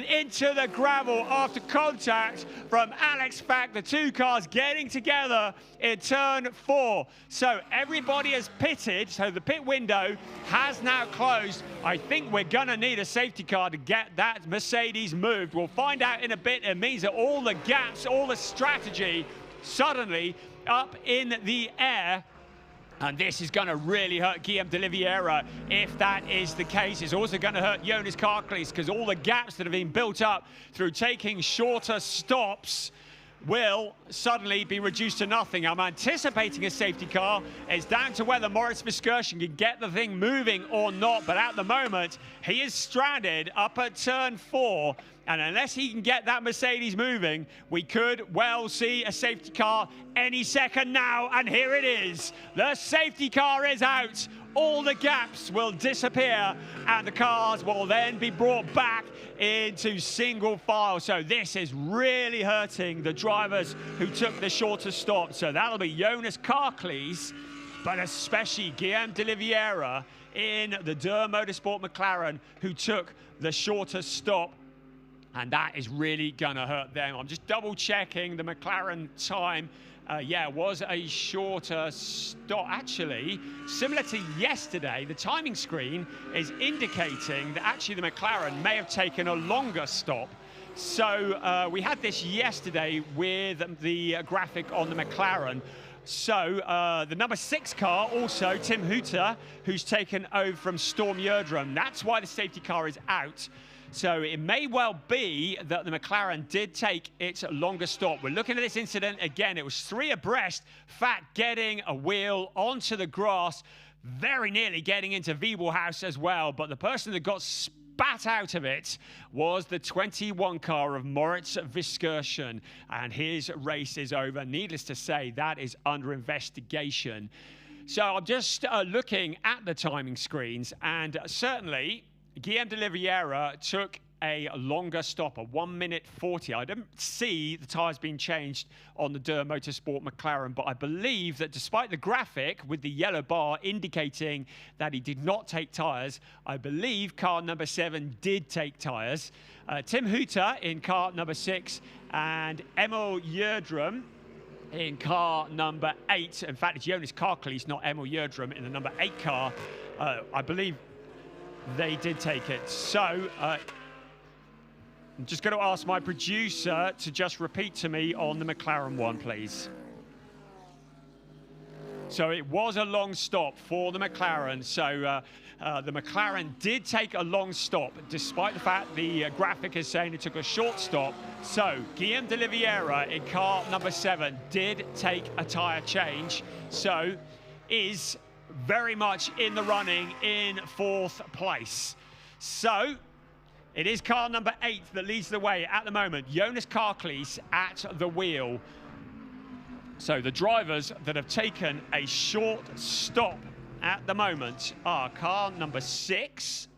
into the gravel after contact from Alex Fack. The 2 cars getting together in turn 4. So everybody has pitted, so the pit window has now closed. I think we're going to need a safety car to get that Mercedes moved. We'll find out in a bit. It means that all the gaps, all the strategy suddenly up in the air. And this is going to really hurt Guillaume de Oliveira if that is the case. It's also going to hurt Jonas Karklees because all the gaps that have been built up through taking shorter stops will suddenly be reduced to nothing. I'm anticipating a safety car. It's down to whether Moritz Viskersen can get the thing moving or not. But at the moment, he is stranded up at turn 4. And unless he can get that Mercedes moving, we could well see a safety car any second now. And here it is. The safety car is out. All the gaps will disappear and the cars will then be brought back into single file. So this is really hurting the drivers who took the shorter stop. So that'll be Jonas Karklees, but especially Guillaume de Oliveira in the ADAC Motorsport McLaren who took the shorter stop. And that is really going to hurt them. I'm just double checking the McLaren time. Yeah, it was a shorter stop. Actually, similar to yesterday, the timing screen is indicating that actually the McLaren may have taken a longer stop. So we had this yesterday with the graphic on the McLaren. So the number 6 car, also Tim Hutter, who's taken over from Storm Yerdrum. That's why the safety car is out. So it may well be that the McLaren did take its longer stop. We're looking at this incident again. It was 3 abreast. Fat getting a wheel onto the grass, very nearly getting into Wiebelhaus as well. But the person that got spat out of it was the 21 car of Moritz Viskersen. And his race is over. Needless to say, that is under investigation. So I'm just looking at the timing screens, and certainly Guillaume de Oliveira took a longer stop, a 1:40. I didn't see the tyres being changed on the ADAC Motorsport McLaren, but I believe that despite the graphic with the yellow bar indicating that he did not take tyres, I believe car number 7 did take tyres. Tim Hutter in car number 6 and Emil Yerdrum in car number 8. In fact, it's Jonas Karklees, not Emil Yerdrum, in the number 8 car. I believe they did take it. So, I'm just going to ask my producer to just repeat to me on the McLaren one, please. So it was a long stop for the McLaren. So the McLaren did take a long stop, despite the fact the graphic is saying it took a short stop. So Guillaume de Oliveira in car number 7 did take a tyre change. So is very much in the running in 4th place. So it is car number 8 that leads the way at the moment. Jonas Karklees at the wheel. So the drivers that have taken a short stop at the moment are car number 6,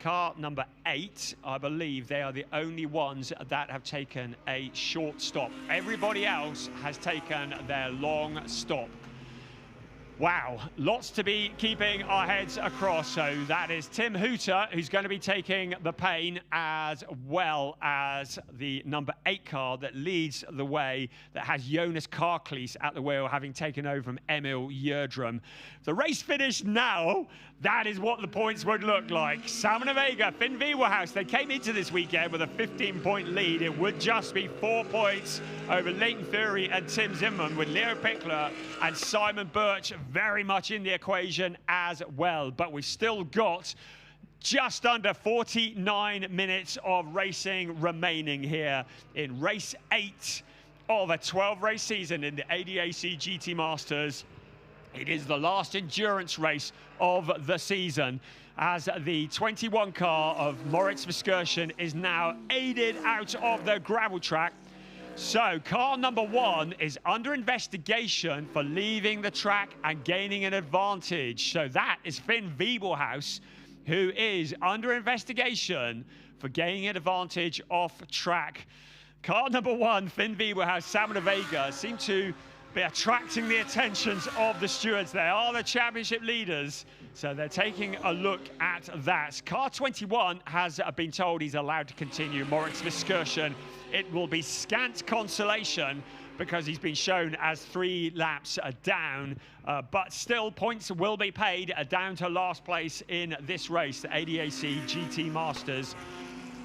car number 8. I believe they are the only ones that have taken a short stop. Everybody else has taken their long stop. Wow, lots to be keeping our heads across. So that is Tim Hooter, who's going to be taking the pain, as well as the number 8 car that leads the way, that has Jonas Karklees at the wheel, having taken over from Emil Gjerdrum. The race finished now. That is what the points would look like. Salmon Vega, Finn Wiebelhaus, they came into this weekend with a 15-point lead. It would just be 4 points over Leighton Fury and Tim Zimmermann, with Leo Pickler and Simon Birch very much in the equation as well. But we've still got just under 49 minutes of racing remaining here in race 8 of a 12-race season in the ADAC GT Masters. It is the last endurance race of the season, as the 21 car of Moritz Verskirchen is now aided out of the gravel track. So car number 1 is under investigation for leaving the track and gaining an advantage. So that is Finn Wiebelhaus, who is under investigation for gaining an advantage off track. Car number 1, Finn Wiebelhaus, Salmon Vega, seem to be attracting the attentions of the stewards. They are the championship leaders, so they're taking a look at that. Car 21 has been told he's allowed to continue. Moritz Verskirchen, it will be scant consolation because he's been shown as 3 laps down, but still points will be paid down to last place in this race, the ADAC GT Masters.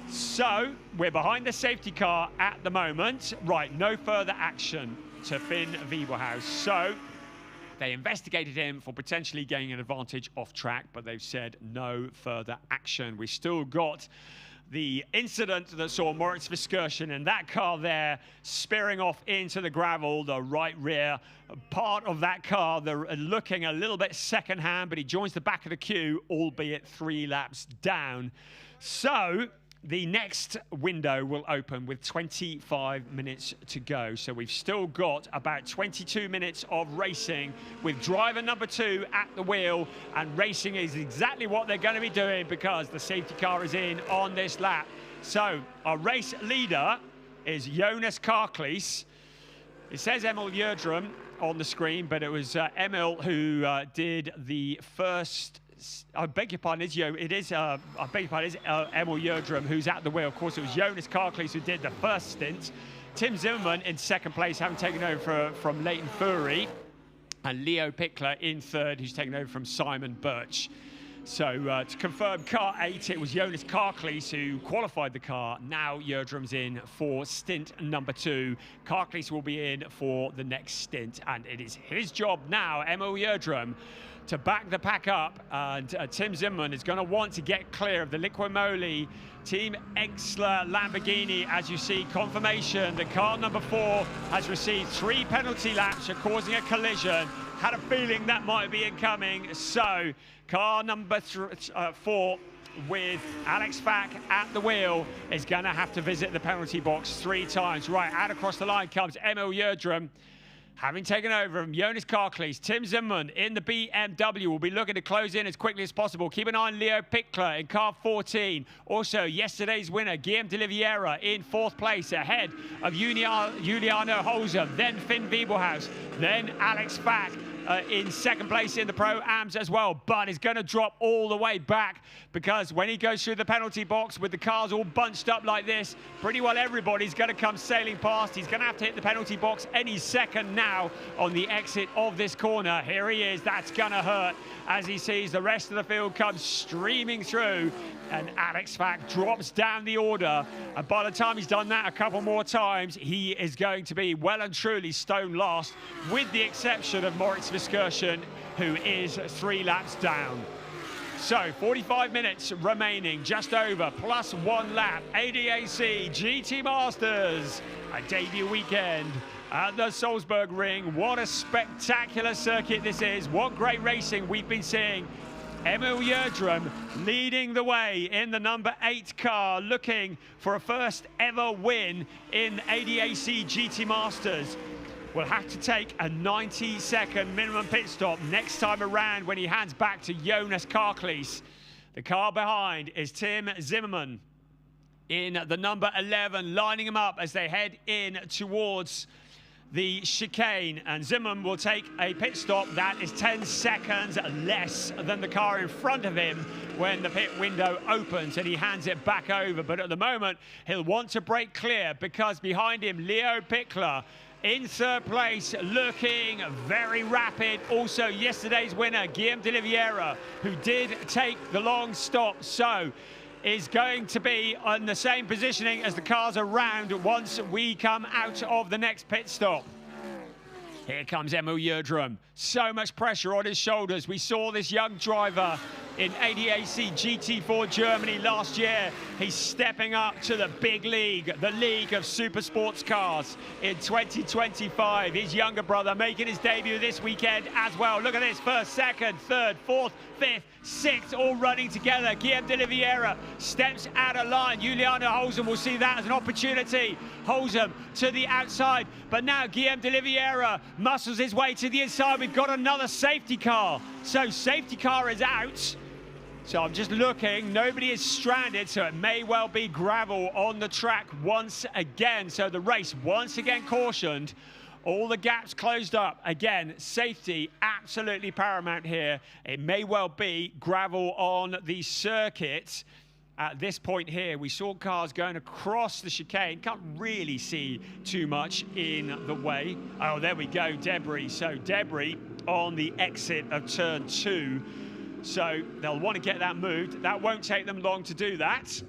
So we're behind the safety car at the moment. Right, no further action to Finn Wiebelhaus. So they investigated him for potentially gaining an advantage off track, but they've said no further action. We still got the incident that saw Moritz Verskirchen in that car there spearing off into the gravel, the right rear part of that car. They're looking a little bit second-hand, but he joins the back of the queue, albeit 3 laps down. So the next window will open with 25 minutes to go. So we've still got about 22 minutes of racing with driver number 2 at the wheel, and racing is exactly what they're going to be doing because the safety car is in on this lap. So our race leader is Jonas Karklees. It says Emil Gjerdrum on the screen, but it was Emil who did the first. I beg your pardon, it is Emil Gjerdrum who's at the wheel. Of course, it was Jonas Karklees who did the first stint. Tim Zimmermann in 2nd place, having taken over from Leighton Fury, and Leo Pickler in 3rd, who's taken over from Simon Birch. So to confirm car 8, it was Jonas Karklees who qualified the car. Now Gjerdrum's in for stint number 2. Karklees will be in for the next stint, and it is his job now, Emil Gjerdrum, to back the pack up, and Tim Zimmermann is going to want to get clear of the Liquimoli Team Exler Lamborghini. As you see, confirmation that car number 4 has received 3 penalty laps for causing a collision. Had a feeling that might be incoming. So car number 4 with Alex Fack at the wheel is going to have to visit the penalty box 3 times. Right, out across the line comes Emil Gjerdrum, having taken over from Jonas Karklees. Tim Zimmermann in the BMW will be looking to close in as quickly as possible. Keep an eye on Leo Pickler in car 14. Also, yesterday's winner, Guillaume de Oliveira, in 4th place, ahead of Juliano Holzer, then Finn Wiebelhaus, then Alex Fack in 2nd place in the Pro-Ams as well, but is going to drop all the way back because when he goes through the penalty box with the cars all bunched up like this, pretty well everybody's going to come sailing past. He's going to have to hit the penalty box any second now. now on the exit of this corner. Here he is. That's going to hurt as he sees the rest of the field come streaming through. And Alex Fack drops down the order. And by the time he's done that a couple more times, he is going to be well and truly stone last, with the exception of Moritz Viskursen, who is 3 laps down. So 45 minutes remaining, just over, plus 1 lap. ADAC GT Masters, a debut weekend at the Salzburgring. What a spectacular circuit this is. What great racing we've been seeing. Emil Yerdrum leading the way in the number 8 car, looking for a first ever win in ADAC GT Masters. Will have to take a 90-second minimum pit stop next time around when he hands back to Jonas Karklees. The car behind is Tim Zimmermann in the number 11, lining him up as they head in towards the chicane, and Zimmermann will take a pit stop that is 10 seconds less than the car in front of him when the pit window opens and he hands it back over. But at the moment, he'll want to break clear because behind him, Leo Pickler in 3rd place, looking very rapid. Also, yesterday's winner, Guillaume de Oliveira, who did take the long stop, so is going to be on the same positioning as the cars around once we come out of the next pit stop. Here comes Emil Yerdrum. So much pressure on his shoulders. We saw this young driver in ADAC GT4 Germany last year. He's stepping up to the big league, the league of super sports cars in 2025. His younger brother making his debut this weekend as well. Look at this, 1st, 2nd, 3rd, 4th, 5th, 6th, all running together. Guillaume de Oliveira steps out of line. Juliano Holzem will see that as an opportunity. Holzem to the outside, but now Guillaume de Oliveira muscles his way to the inside. We've got another safety car. So safety car is out. So I'm just looking, nobody is stranded, so it may well be gravel on the track once again. So the race once again cautioned. All the gaps closed up. Again, safety absolutely paramount here. It may well be gravel on the circuit. At this point here, we saw cars going across the chicane. Can't really see too much in the way. Oh, there we go, debris. So debris on the exit of turn 2. So they'll want to get that moved. That won't take them long to do that.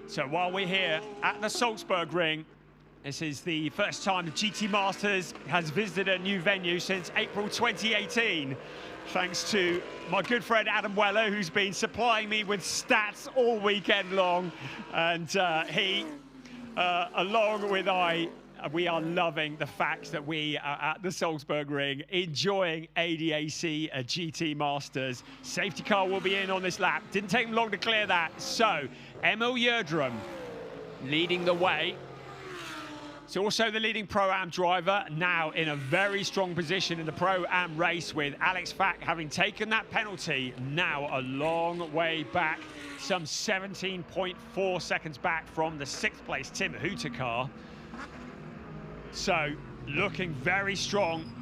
So while we're here at the Salzburgring, this is the first time the GT Masters has visited a new venue since April 2018. Thanks to my good friend Adam Weller, who's been supplying me with stats all weekend long. And he, along with we are loving the fact that we are at the Salzburgring, enjoying ADAC GT Masters. Safety car will be in on this lap. Didn't take them long to clear that. So, Emil Yerdrum leading the way. It's also the leading Pro-Am driver, now in a very strong position in the Pro-Am race, with Alex Fack having taken that penalty, now a long way back, some 17.4 seconds back from the 6th place Tim Hooter car. So, looking very strong,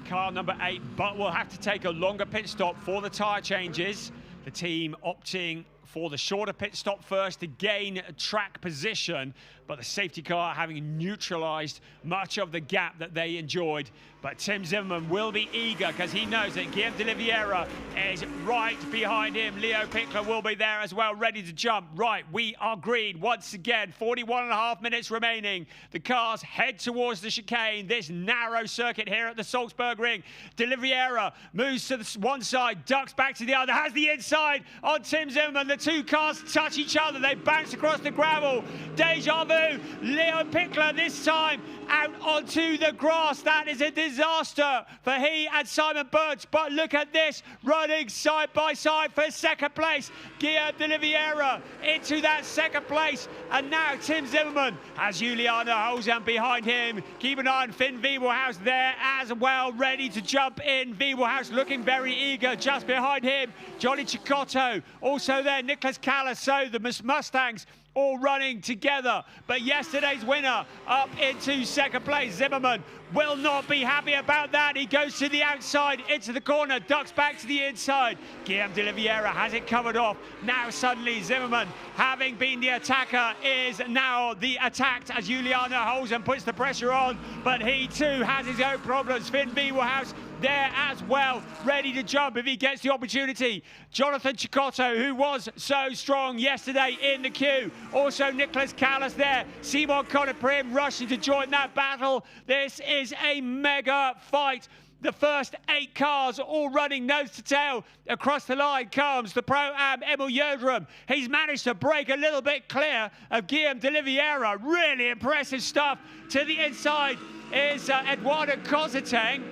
car number 8, but will have to take a longer pit stop for the tyre changes. The team opting for the shorter pit stop first to gain track position, but the safety car having neutralized much of the gap that they enjoyed. But Tim Zimmermann will be eager because he knows that Guillaume de Oliveira is right behind him. Leo Pickler will be there as well, ready to jump. Right, we are green once again. 41.5 minutes remaining. The cars head towards the chicane, this narrow circuit here at the Salzburgring. De Oliveira moves to the one side, ducks back to the other, has the inside on Tim Zimmermann. The two cars touch each other. They bounce across the gravel. Deja vu. Leo Pickler this time out onto the grass. That is a disaster for he and Simon Birch. But look at this, running side by side for 2nd place. Guillaume de Oliveira into that 2nd place. And now Tim Zimmermann has Juliano Holzem behind him. Keep an eye on Finn Wiebelhaus there as well, ready to jump in. Wiebelhaus looking very eager just behind him. Johnny Cicotto also there. Nicholas Callas. So the Mustangs all running together. But yesterday's winner up into second place. Zimmerman will not be happy about that. He goes to the outside, into the corner, ducks back to the inside. Guillaume de Oliveira has it covered off. Now suddenly Zimmerman, having been the attacker, is now the attacked as Juliano holds and puts the pressure on. But he too has his own problems. Finn Beemelhouse there as well, ready to jump if he gets the opportunity. Jonathan Cicotto, who was so strong yesterday in the queue. Also Nicholas Callas there. Simon Conoprim rushing to join that battle. This is a mega fight. The first 8 cars all running nose to tail. Across the line comes the Pro-Am Emil Jödrum. He's managed to break a little bit clear of Guillaume de Oliveira. Really impressive stuff. To the inside is Eduardo Kozateng.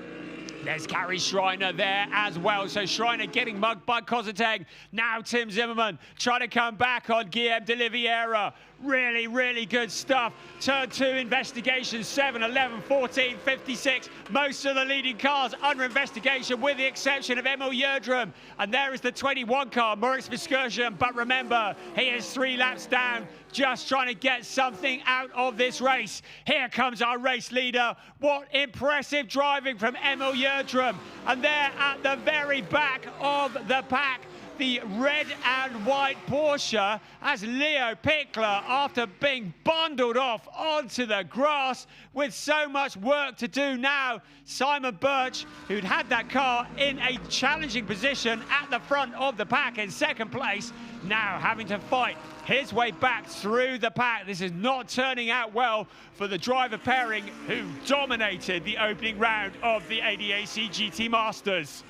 There's Gary Schreiner there as well. So Schreiner getting mugged by Kozateng. Now Tim Zimmerman trying to come back on Guillaume de Oliveira. Really, really good stuff. Turn 2 investigation, 7, 11, 14, 56. Most of the leading cars under investigation with the exception of Emil Jödrum. And there is the 21 car, Moritz Verskirchen. But remember, he is 3 laps down, just trying to get something out of this race. Here comes our race leader. What impressive driving from Emil Jödrum. And there at the very back of the pack, the red and white Porsche as Leo Pickler, after being bundled off onto the grass with so much work to do now. Simon Birch, who'd had that car in a challenging position at the front of the pack in second place, now having to fight his way back through the pack. This is not turning out well for the driver pairing who dominated the opening round of the ADAC GT Masters.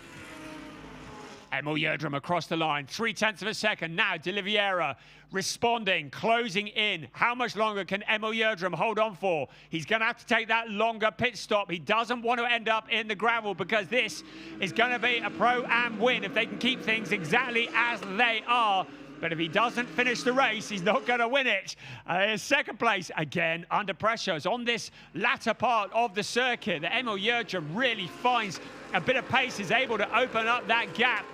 Emil Jödrum across the line, 0.3 of a second. Now de Oliveira responding, closing in. How much longer can Emil Jödrum hold on for? He's going to have to take that longer pit stop. He doesn't want to end up in the gravel because this is going to be a Pro-Am win if they can keep things exactly as they are. But if he doesn't finish the race, he's not going to win it. Second place, again, under pressure. It's on this latter part of the circuit that Emil Jödrum really finds a bit of pace, is able to open up that gap.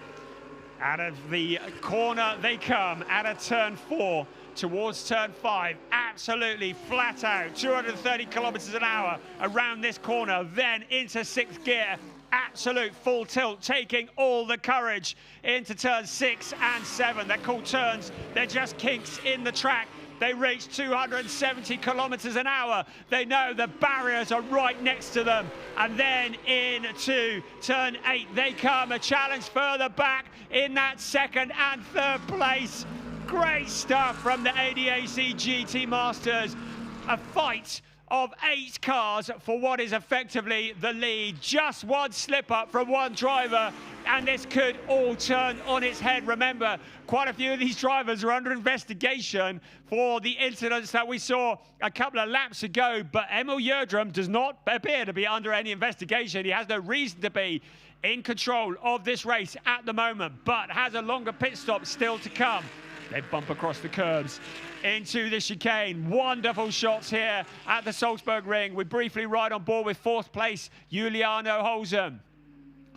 Out of the corner they come, out of turn 4 towards turn 5. Absolutely flat out, 230 kilometers an hour around this corner, then into 6th gear. Absolute full tilt, taking all the courage into turns 6 and 7. They're called turns, they're just kinks in the track. They reach 270 kilometers an hour. They know the barriers are right next to them. And then into turn 8 they come. A challenge further back in that second and third place. Great stuff from the ADAC GT Masters. A fight of 8 cars for what is effectively the lead. Just one slip up from one driver, and this could all turn on its head. Remember, quite a few of these drivers are under investigation for the incidents that we saw a couple of laps ago, but Emil Jödrum does not appear to be under any investigation. He has no reason to be in control of this race at the moment, but has a longer pit stop still to come. They bump across the curbs into the chicane. Wonderful shots here at the Salzburgring. We briefly ride on board with 4th place, Juliano Holzem.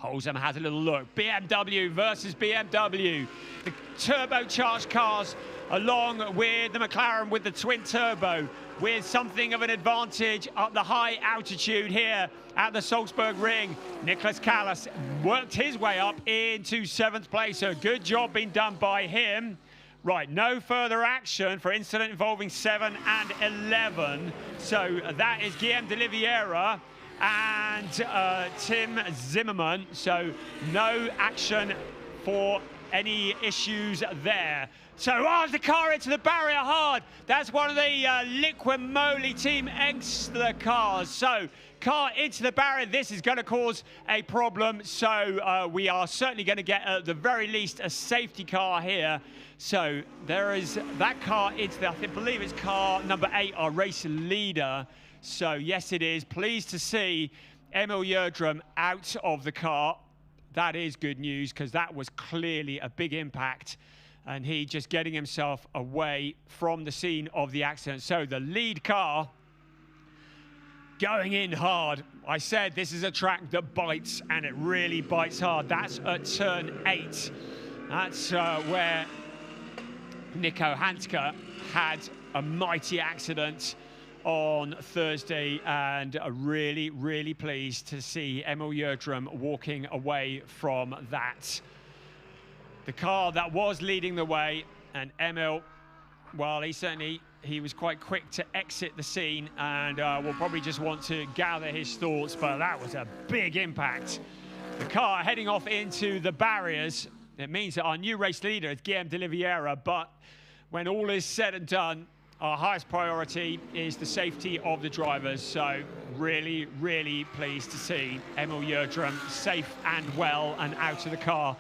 Holzem has a little look. BMW versus BMW. The turbocharged cars along with the McLaren with the twin turbo, with something of an advantage up the high altitude here at the Salzburgring. Nicholas Callas worked his way up into 7th place, so good job being done by him. Right, no further action for incident involving 7 and 11. So that is Guillaume de Oliveira and Tim Zimmerman. So no action for any issues there. So, the car into the barrier hard. That's one of the Liqui Moly Team Engstler cars. So, car into the barrier. This is going to cause a problem. So, we are certainly going to get, at the very least, a safety car here. So, there is that car into the, I believe it's car number 8, our race leader. So, yes, it is. Pleased to see Emil Jödrum out of the car. That is good news, because that was clearly a big impact. And he just getting himself away from the scene of the accident. So the lead car going in hard. I said this is a track that bites, and it really bites hard. That's at turn 8. That's where Nico Hanska had a mighty accident on Thursday, and really, really pleased to see Emil Yerdrum walking away from that. The car that was leading the way, and Emil, well, he was quite quick to exit the scene, and will probably just want to gather his thoughts, but that was a big impact. The car heading off into the barriers. It means that our new race leader is Guillaume de Oliveira, but when all is said and done, our highest priority is the safety of the drivers. So really, really pleased to see Emil Yerdrum safe and well and out of the car.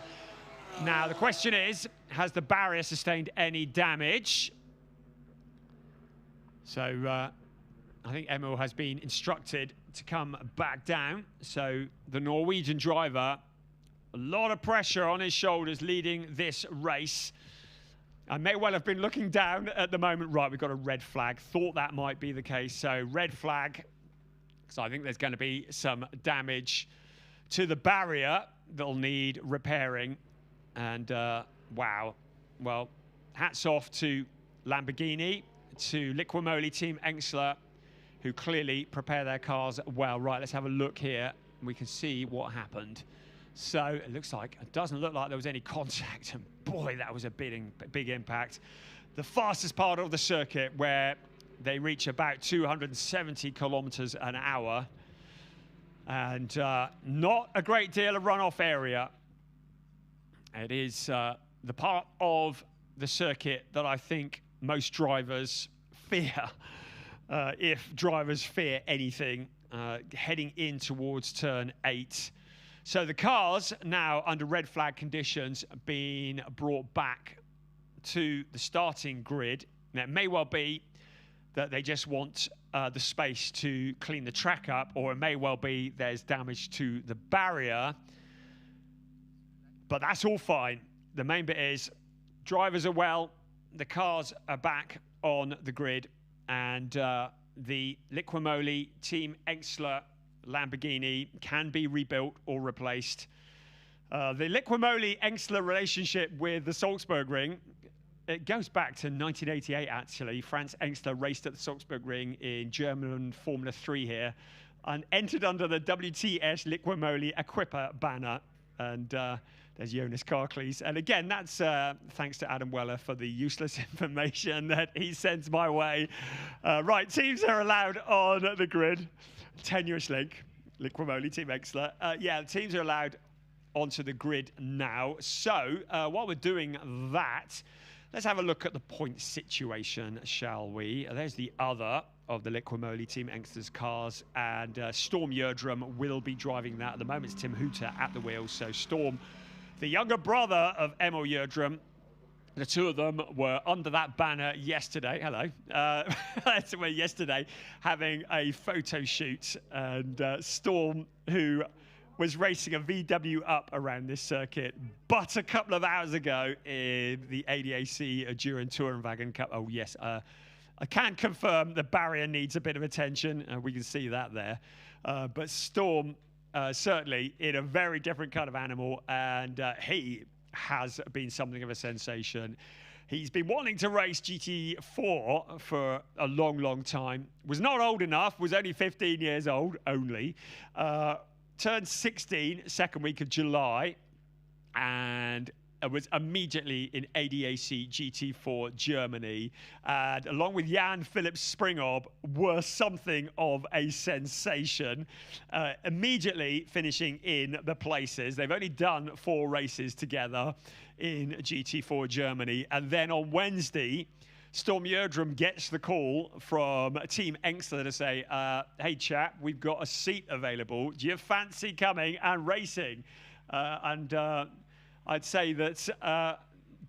Now, the question is, has the barrier sustained any damage? So I think Emil has been instructed to come back down. So the Norwegian driver, a lot of pressure on his shoulders leading this race. I may well have been looking down at the moment. Right, we've got a red flag. Thought that might be the case. So red flag. So I think there's going to be some damage to the barrier that'll need repairing. And wow. Well, hats off to Lamborghini, to Liquimoli Team Engstler, who clearly prepare their cars well. Right, let's have a look here. We can see what happened. So it doesn't look like there was any contact, and boy, that was a big impact. The fastest part of the circuit, where they reach about 270 kilometers an hour, and not a great deal of runoff area. It is the part of the circuit that I think most drivers fear, if drivers fear anything, heading in towards turn 8. So the cars now under red flag conditions being brought back to the starting grid. Now, it may well be that they just want the space to clean the track up, or it may well be there's damage to the barrier. But that's all fine. The main bit is drivers are well, the cars are back on the grid, and the Liquimoli Team Engstler Lamborghini can be rebuilt or replaced. The Liquimoli Engstler relationship with the Salzburgring, it goes back to 1988 actually. Franz Engstler raced at the Salzburgring in German Formula 3 here and entered under the WTS Liquimoli Equipa banner. And there's Jonas Karklees. And again, that's thanks to Adam Weller for the useless information that he sends my way. Right, teams are allowed on the grid. Tenuous link, Liquimoli Team Engstler. Yeah, the teams are allowed onto the grid now. So while we're doing that, let's have a look at the point situation, shall we? There's the other of the Liquimoli Team Engstler's cars, and Storm Yerdrum will be driving that. At the moment, it's Tim Hooter at the wheel. So Storm, the younger brother of Emil Yerdrum, the two of them were under that banner yesterday. Hello. Yesterday, having a photo shoot. And Storm, who was racing a VW up around this circuit, but a couple of hours ago in the ADAC Duran Tourenwagen Cup. Oh, yes. I can confirm the barrier needs a bit of attention. We can see that there. But Storm, certainly in a very different kind of animal. And he has been something of a sensation. He's been wanting to race GT4 for a long, long time. Was not old enough, was only 15 years old, only. Turned 16, second week of July, and was immediately in ADAC GT4 Germany. And along with Jan Philipp Springhob, were something of a sensation. Immediately finishing in the places. They've only done 4 races together in GT4 Germany. And then on Wednesday, Storm Yerdrum gets the call from Team Engstler to say, hey chap, we've got a seat available. Do you fancy coming and racing? I'd say that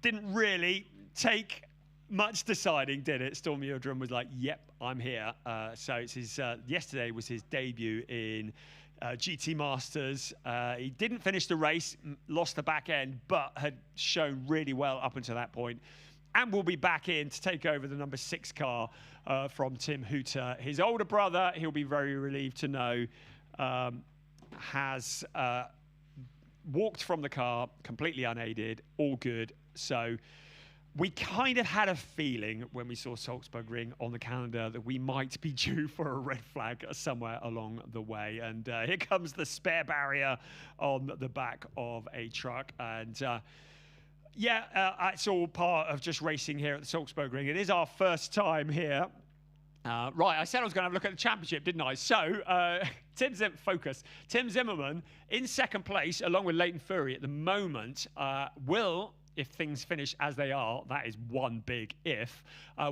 didn't really take much deciding, did it? Storm Yerdrum was like, yep, I'm here. So it's his, yesterday was his debut in GT Masters. He didn't finish the race, lost the back end, but had shown really well up until that point. And will be back in to take over the number 6 car from Tim Hooter. His older brother, he'll be very relieved to know, has walked from the car completely unaided, all good. So We kind of had a feeling when we saw Salzburgring on the calendar that we might be due for a red flag somewhere along the way. And here comes the spare barrier on the back of a truck. And it's all part of just racing here at the Salzburgring. It is our first time here. Right, I said I was going to have a look at the championship, didn't I? So, Tim Zimmerman in second place, along with Leighton Fury at the moment, will, if things finish as they are, that is one big if,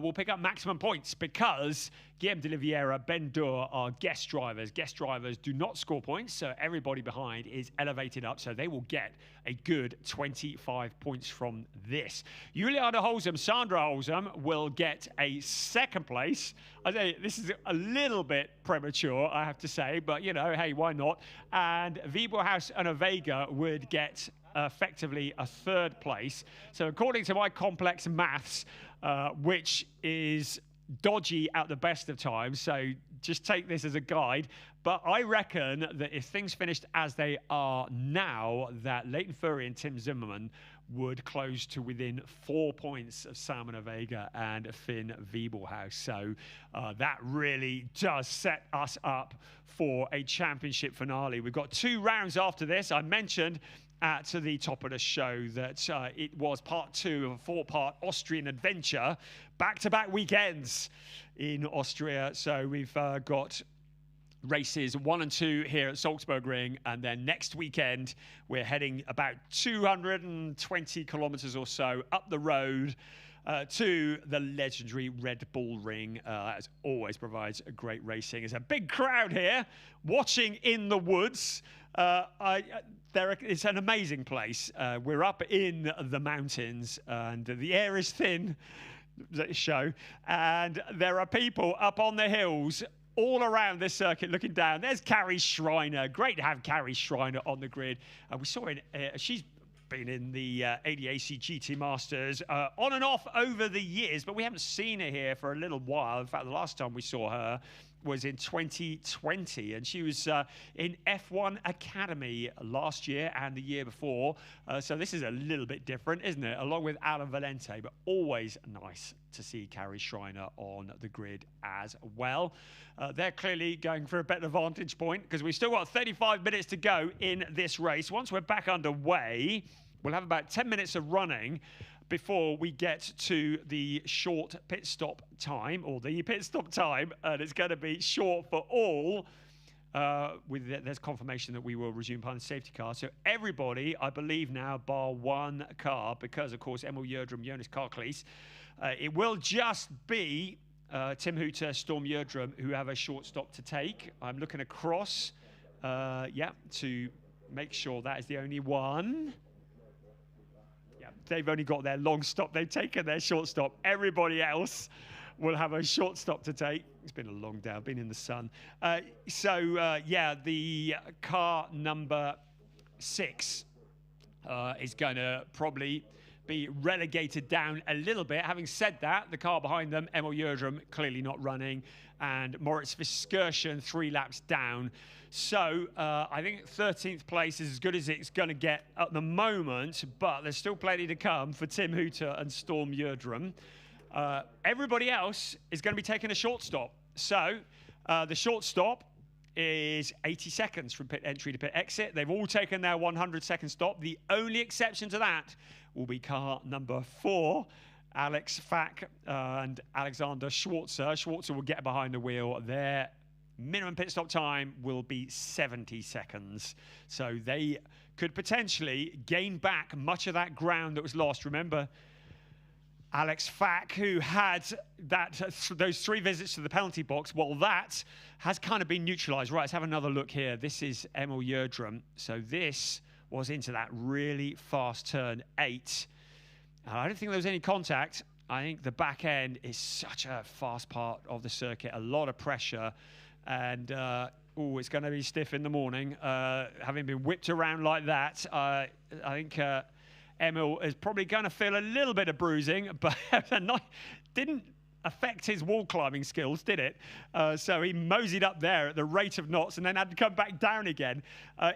will pick up maximum points because Guillaume de Oliveira, Ben Dur are guest drivers. Guest drivers do not score points, so everybody behind is elevated up, so they will get a good 25 points from this. Juliana Holzem, Sandra Holzem will get a second place. I say this is a little bit premature, I have to say, but you know, hey, why not? And Wiebelhaus and Avega would get effectively a third place. So according to my complex maths, which is dodgy at the best of times, so just take this as a guide, but I reckon that if things finished as they are now, that Leighton Fury and Tim Zimmerman would close to within 4 points of Salmon Avega and Finn Wiebelhaus. So that really does set us up for a championship finale. We've got 2 rounds after this. I mentioned at the top of the show that it was part 2 of a 4-part Austrian adventure, back-to-back weekends in Austria. So we've got races 1 and 2 here at Salzburgring, and then next weekend we're heading about 220 kilometers or so up the road to the legendary Red Bull Ring. As always, provides a great racing. There's a big crowd here watching in the woods. It's an amazing place. We're up in the mountains and the air is thin, show, and there are people up on the hills all around this circuit looking down. There's Carrie Schreiner. Great to have Carrie Schreiner on the grid. We saw she's been in the ADAC GT Masters on and off over the years, but we haven't seen her here for a little while. In fact, the last time we saw her was in 2020, and she was in F1 Academy last year and the year before. So this is a little bit different, isn't it? Along with Alan Valente, but always nice to see Carrie Schreiner on the grid as well. They're clearly going for a better vantage point because we've still got 35 minutes to go in this race. Once we're back underway, we'll have about 10 minutes of running before we get to the short pit stop time, and it's going to be short for all. There's confirmation that we will resume behind the safety car. So everybody, I believe now, bar one car, because of course Emil Yerdrum, Jonas Karklees, it will just be Tim Hooter, Storm Yerdrum who have a short stop to take. I'm looking across, to make sure that is the only one. They've only got their long stop. They've taken their short stop. Everybody else will have a short stop to take. It's been a long day. I've been in the sun. The car number 6 is going to probably be relegated down a little bit. Having said that, the car behind them, Emil Yerdrum, clearly not running, and Moritz Viskerschen 3 laps down. So I think 13th place is as good as it's going to get at the moment, but there's still plenty to come for Tim Hooter and Storm Yerdrum. Everybody else is going to be taking a short stop. So the short stop is 80 seconds from pit entry to pit exit. They've all taken their 100-second stop. The only exception to that will be car number 4, Alex Fack and Alexander Schwarzer. Schwarzer will get behind the wheel. Their minimum pit stop time will be 70 seconds. So they could potentially gain back much of that ground that was lost. Remember, Alex Fack, who had those 3 visits to the penalty box, well, that has kind of been neutralised. Right, let's have another look here. This is Emil Yerdrum. So this was into that really fast turn 8. I don't think there was any contact. I think the back end is such a fast part of the circuit, a lot of pressure, and it's going to be stiff in the morning. Having been whipped around like that, I think Emil is probably going to feel a little bit of bruising, but didn't affect his wall climbing skills, did it? So he moseyed up there at the rate of knots and then had to come back down again.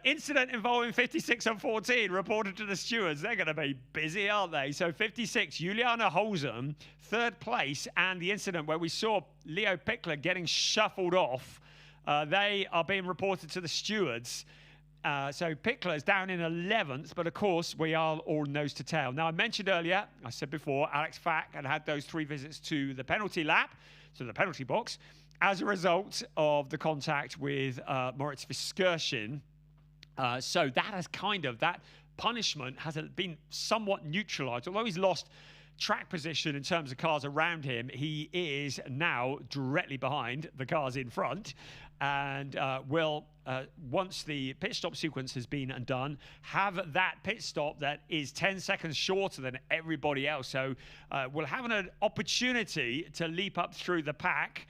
Incident involving 56 and 14 reported to the stewards. They're going to be busy, aren't they? So 56, Juliana Holzem, third place, and the incident where we saw Leo Pickler getting shuffled off. They are being reported to the stewards. So Pickler is down in 11th, but of course we are all nose to tail. Now I mentioned earlier, I said before, Alex Fack had those 3 visits to the penalty lap, to the penalty box, as a result of the contact with Moritz Viskersin. So that has that punishment has been somewhat neutralised. Although he's lost track position in terms of cars around him, he is now directly behind the cars in front, and will, once the pit stop sequence has been undone, have that pit stop that is 10 seconds shorter than everybody else. So we'll have an opportunity to leap up through the pack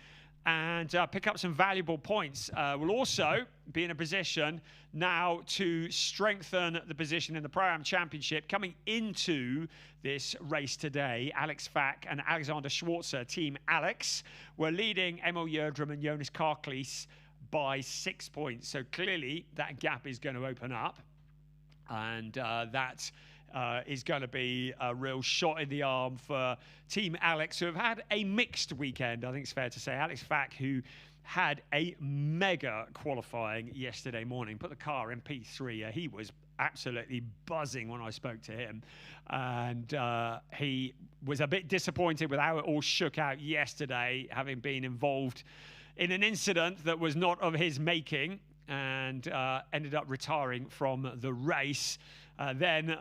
and pick up some valuable points. We'll also be in a position now to strengthen the position in the Pro-Am Championship coming into this race today. Alex Fack and Alexander Schwarzer, Team Alex, were leading Emil Yerdrum and Jonas Karklees by 6 points. So clearly that gap is going to open up, and that is going to be a real shot in the arm for Team Alex, who have had a mixed weekend, I think it's fair to say. Alex Fack, who had a mega qualifying yesterday morning, put the car in P3. He was absolutely buzzing when I spoke to him, and he was a bit disappointed with how it all shook out yesterday, having been involved in an incident that was not of his making, and ended up retiring from the race, then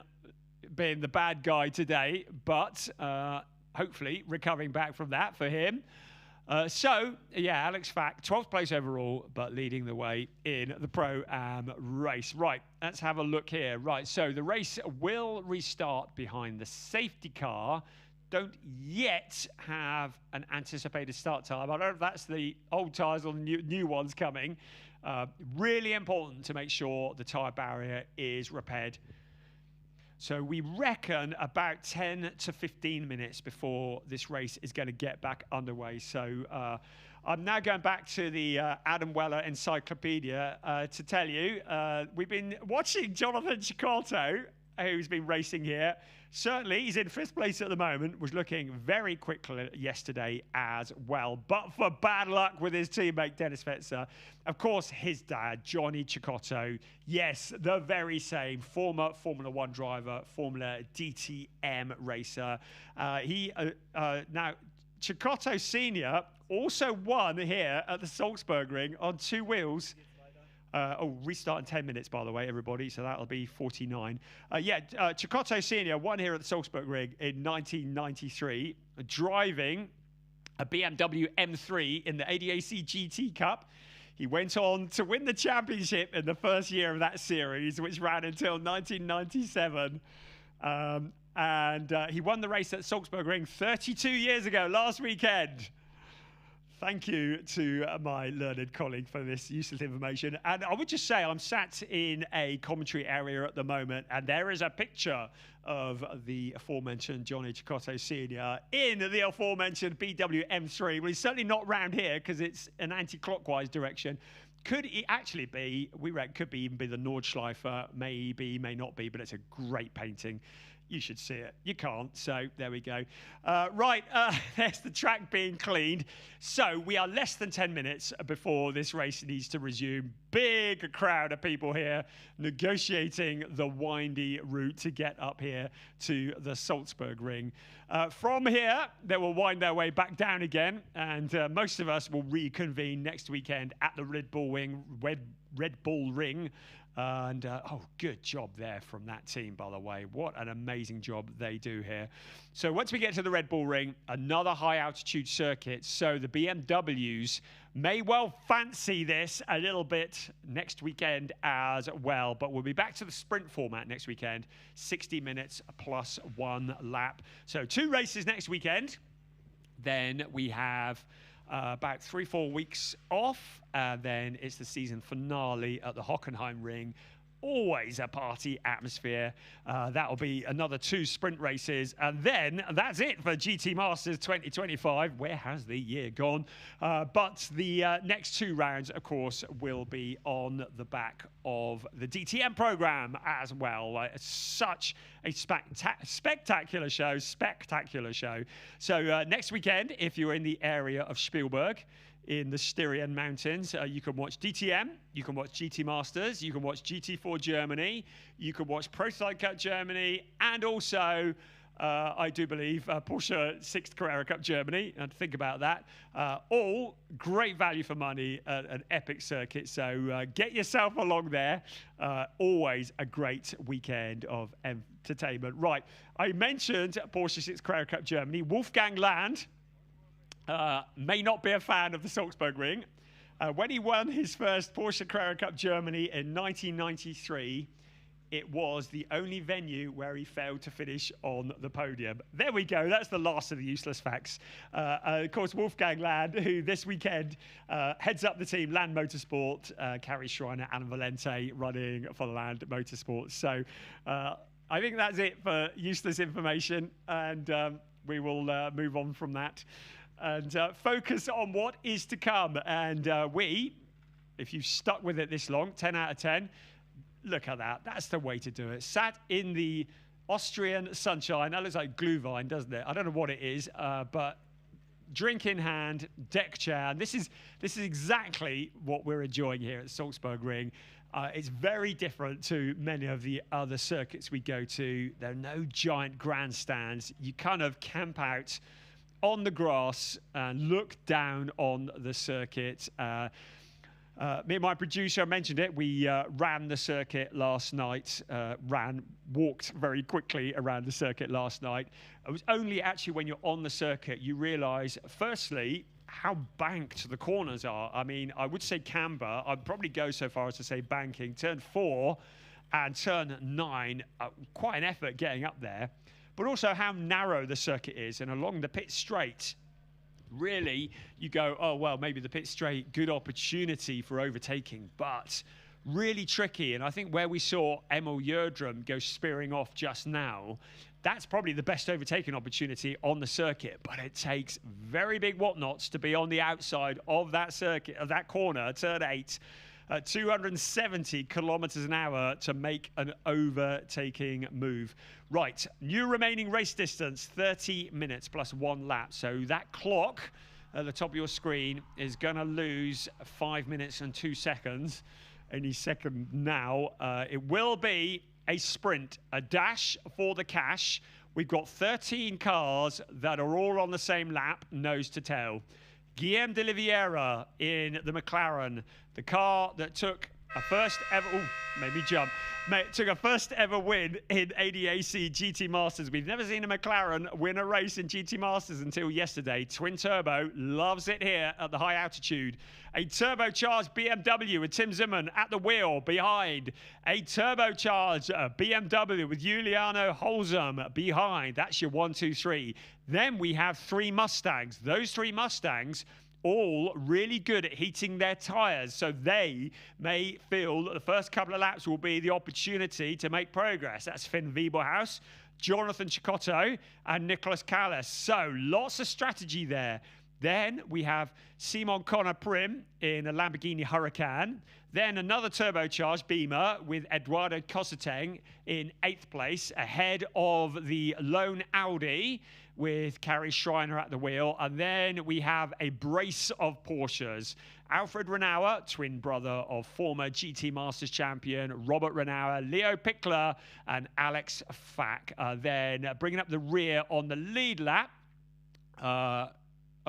being the bad guy today, but hopefully recovering back from that for him. So, yeah, Alex Fack, 12th place overall, but leading the way in the Pro-Am race. Right, let's have a look here. Right, so the race will restart behind the safety car. Don't yet have an anticipated start time. I don't know if that's the old tyres or the new ones coming. Really important to make sure the tyre barrier is repaired. So we reckon about 10 to 15 minutes before this race is going to get back underway. So I'm now going back to the Adam Weller Encyclopedia to tell you, we've been watching Jonathan Cecotto, who's been racing here. Certainly, he's in 5th place at the moment, was looking very quickly yesterday as well. But for bad luck with his teammate, Dennis Fetzer, of course, his dad, Johnny Cecotto, yes, the very same former Formula 1 driver, Formula DTM racer. Now, Cecotto Sr. also won here at the Salzburgring on 2 wheels. Restart in 10 minutes, by the way, everybody, so that'll be 49. Cecotto Sr. won here at the Salzburgring in 1993, driving a BMW M3 in the ADAC GT Cup. He went on to win the championship in the first year of that series, which ran until 1997. And he won the race at Salzburgring 32 years ago, last weekend. Thank you to my learned colleague for this useless information. And I would just say I'm sat in a commentary area at the moment, and there is a picture of the aforementioned Johnny Cecotto Sr. in the aforementioned BMW M3. Well, he's certainly not round here because it's an anti-clockwise direction. Could it actually be, we reckon, could be even be the Nordschleifer, maybe, may not be, but it's a great painting. You should see it. You can't, so there we go. There's the track being cleaned. So we are less than 10 minutes before this race needs to resume. Big crowd of people here negotiating the windy route to get up here to the Salzburgring. From here, they will wind their way back down again, and most of us will reconvene next weekend at the Red Bull Ring. And, good job there from that team, by the way. What an amazing job they do here. So once we get to the Red Bull Ring, another high-altitude circuit. So the BMWs may well fancy this a little bit next weekend as well. But we'll be back to the sprint format next weekend, 60 minutes plus 1 lap. So 2 races next weekend. Then we have about 3-4 weeks off, and then it's the season finale at the Hockenheim Ring. always a party atmosphere. That'll be another 2 sprint races, and then that's it for GT Masters 2025. Where has the year gone? But the next 2 rounds, of course, will be on the back of the DTM program as well. Such a spectacular show, So next weekend, if you're in the area of Spielberg, in the Styrian Mountains, you can watch DTM, you can watch GT Masters, you can watch GT4 Germany, you can watch Prototype Cup Germany, and also, I do believe, Porsche 6th Carrera Cup Germany, and think about that. All great value for money, an epic circuit, so get yourself along there. Always a great weekend of entertainment. Right, I mentioned Porsche 6th Carrera Cup Germany. Wolfgang Land may not be a fan of the Salzburgring. When he won his first Porsche Carrera Cup Germany in 1993, it was the only venue where he failed to finish on the podium. There we go. That's the last of the useless facts. Of course, Wolfgang Land, who this weekend heads up the team Land Motorsport, Carrie Schreiner and Valente running for Land Motorsport. So I think that's it for useless information, and we will move on from that and focus on what is to come. And if you've stuck with it this long, 10 out of 10, look at that. That's the way to do it. Sat in the Austrian sunshine. That looks like Glühwein, doesn't it? I don't know what it is, but drink in hand, deck chair. And this is exactly what we're enjoying here at Salzburgring. It's very different to many of the other circuits we go to. There are no giant grandstands. You kind of camp out on the grass and look down on the circuit. Me and my producer mentioned it. We ran the circuit last night, walked very quickly around the circuit last night. It was only actually when you're on the circuit you realize, firstly, how banked the corners are. I mean, I would say camber. I'd probably go so far as to say banking. Turn 4 and turn 9, quite an effort getting up there. But also how narrow the circuit is, and along the pit straight, really, you go, oh, well, maybe the pit straight, good opportunity for overtaking, but really tricky. And I think where we saw Emil Yerdrum go spearing off just now, that's probably the best overtaking opportunity on the circuit, but it takes very big whatnots to be on the outside of that circuit, of that corner, turn 8, 270 kilometers an hour to make an overtaking move. Right, new remaining race distance, 30 minutes plus 1 lap. So that clock at the top of your screen is going to lose 5 minutes and 2 seconds any second now. It will be a sprint, a dash for the cash. We've got 13 cars that are all on the same lap, nose to tail. Guillaume de Oliveira in the McLaren, the car that took a first ever, made me jump, took a first ever win in ADAC GT Masters. We've never seen a McLaren win a race in GT Masters until yesterday. Twin turbo, loves it here at the high altitude. A turbocharged BMW with Tim Zimmermann at the wheel behind. A turbocharged BMW with Giuliano Holzum behind. That's your 1, 2, 3. Then we have 3 Mustangs. Those 3 Mustangs all really good at heating their tyres, so they may feel that the first couple of laps will be the opportunity to make progress. That's Finn Wiebelhaus, Jonathan Cicotto, and Nicholas Callas. So lots of strategy there. Then we have Simon Connor Prim in a Lamborghini Huracan. Then another turbocharged Beamer with Eduardo Cosseteng in 8th place, ahead of the lone Audi with Carrie Schreiner at the wheel. And then we have a brace of Porsches. Alfred Renauer, twin brother of former GT Masters champion Robert Renauer, Leo Pickler, and Alex Fack. Then bringing up the rear on the lead lap.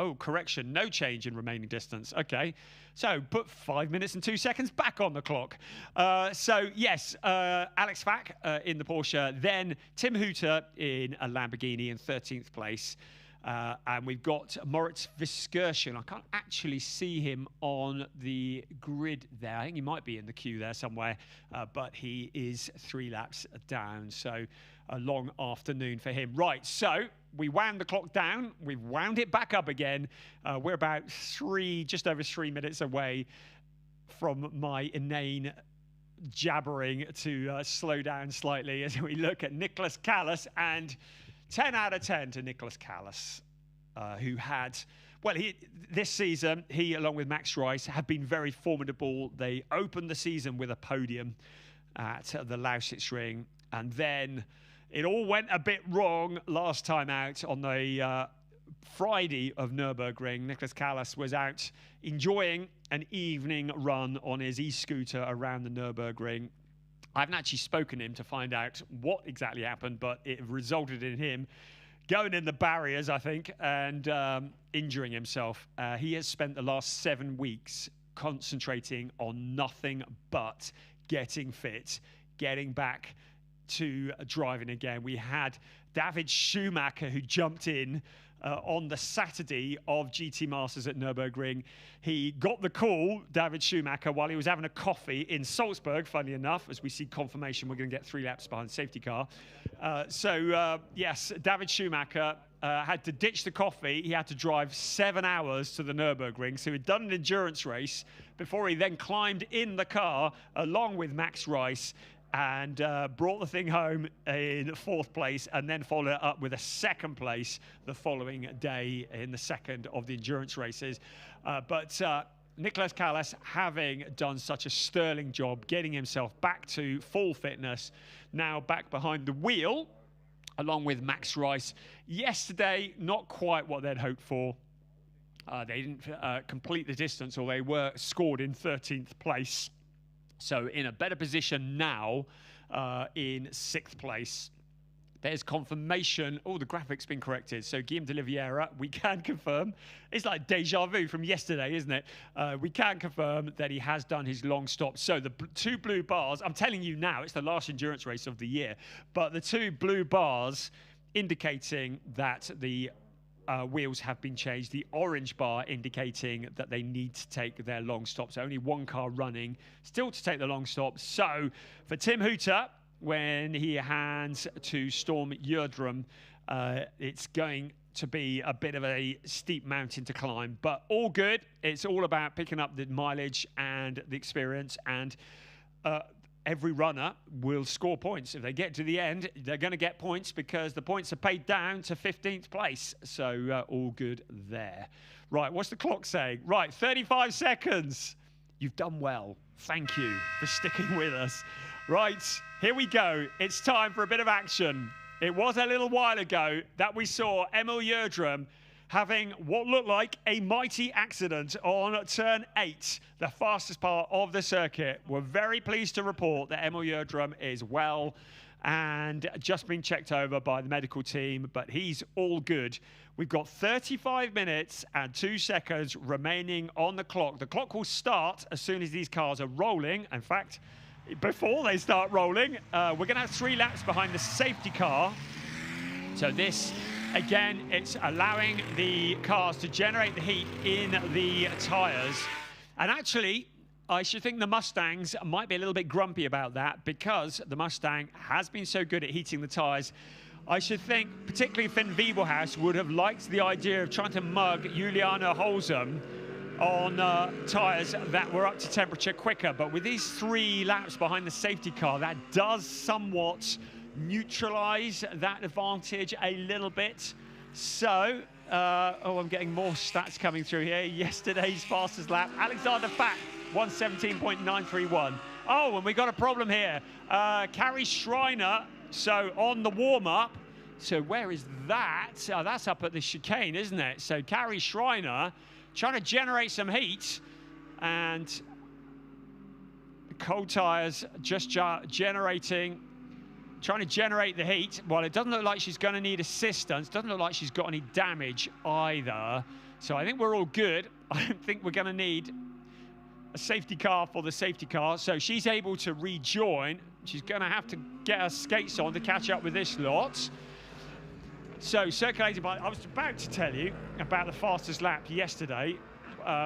Oh, correction, no change in remaining distance. Okay, so put 5 minutes and 2 seconds back on the clock. So yes, Alex Fack in the Porsche, then Tim Hooter in a Lamborghini in 13th place. And we've got Moritz Viskerschen. I can't actually see him on the grid there. I think he might be in the queue there somewhere, but he is 3 laps down. So a long afternoon for him. Right, so we wound the clock down. We've wound it back up again. We're about just over 3 minutes away from my inane jabbering to slow down slightly as we look at Nicholas Callas, and 10 out of 10 to Nicholas Callas, who had, well, this season, he, along with Max Rice, have been very formidable. They opened the season with a podium at the Lausitz Ring, and then it all went a bit wrong last time out on the Friday of Nürburgring. Nicholas Callas was out enjoying an evening run on his e-scooter around the Nürburgring. I haven't actually spoken to him to find out what exactly happened, but it resulted in him going in the barriers, I think, and injuring himself. He has spent the last 7 weeks concentrating on nothing but getting fit, getting back to driving again. We had David Schumacher, who jumped in on the Saturday of GT Masters at Nürburgring. He got the call, David Schumacher, while he was having a coffee in Salzburg, funny enough, as we see confirmation we're going to get 3 laps behind the safety car. Yes, David Schumacher had to ditch the coffee. He had to drive 7 hours to the Nürburgring. So he'd done an endurance race before he then climbed in the car along with Max Rice and brought the thing home in 4th place, and then followed it up with a 2nd place the following day in the 2nd of the endurance races. But Nicholas Callas, having done such a sterling job getting himself back to full fitness, now back behind the wheel along with Max Rice. Yesterday, not quite what they'd hoped for. They didn't complete the distance, or they were scored in 13th place. So in a better position now, in 6th place. There's confirmation. Oh, the graphic's been corrected. So Guillaume de Oliveira, we can confirm. It's like deja vu from yesterday, isn't it? We can confirm that he has done his long stop. So the 2 blue bars, I'm telling you now, it's the last endurance race of the year, but the 2 blue bars indicating that the wheels have been changed. The orange bar indicating that they need to take their long stops. Only 1 car running still to take the long stop. So for Tim Hooter, when he hands to Storm Jördrum, it's going to be a bit of a steep mountain to climb, but all good. It's all about picking up the mileage and the experience, and every runner will score points. If they get to the end, they're going to get points because the points are paid down to 15th place. So all good there. Right, what's the clock saying? Right, 35 seconds. You've done well. Thank you for sticking with us. Right, here we go. It's time for a bit of action. It was a little while ago that we saw Emil Jördrum having what looked like a mighty accident on turn 8, the fastest part of the circuit. We're very pleased to report that Emil Jördrum is well and just been checked over by the medical team, but he's all good. We've got 35 minutes and 2 seconds remaining on the clock. The clock will start as soon as these cars are rolling. In fact, before they start rolling, we're going to have 3 laps behind the safety car. So this, again, it's allowing the cars to generate the heat in the tyres. And actually, I should think the Mustangs might be a little bit grumpy about that, because the Mustang has been so good at heating the tyres. I should think, particularly Finn Wiebelhaus, would have liked the idea of trying to mug Juliana Holzem on tyres that were up to temperature quicker. But with these 3 laps behind the safety car, that does somewhat neutralize that advantage a little bit. So, oh, I'm getting more stats coming through here. Yesterday's fastest lap, Alexander Fack, 117.931. Oh, and we got a problem here. Carrie Schreiner, so on the warm-up. So where is that? Oh, that's up at the chicane, isn't it? So Carrie Schreiner trying to generate some heat, and the cold tyres just generating, trying to generate the heat. Well, it doesn't look like she's going to need assistance. Doesn't look like she's got any damage either. So I think we're all good. I don't think we're going to need a safety car for the safety car. So she's able to rejoin. She's going to have to get her skates on to catch up with this lot. So circulated by, I was about to tell you about the fastest lap yesterday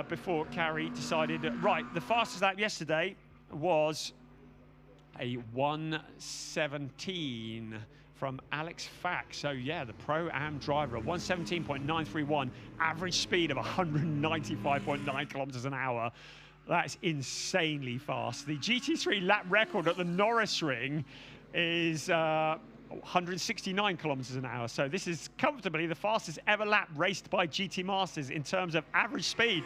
before Carrie decided, right, the fastest lap yesterday was a 1:17 from Alex Fack. So yeah, the Pro-Am driver, a 1:17.931, average speed of 195.9 kilometers an hour. That's insanely fast. The GT3 lap record at the Norris Ring is 169 kilometers an hour. So this is comfortably the fastest ever lap raced by GT Masters in terms of average speed.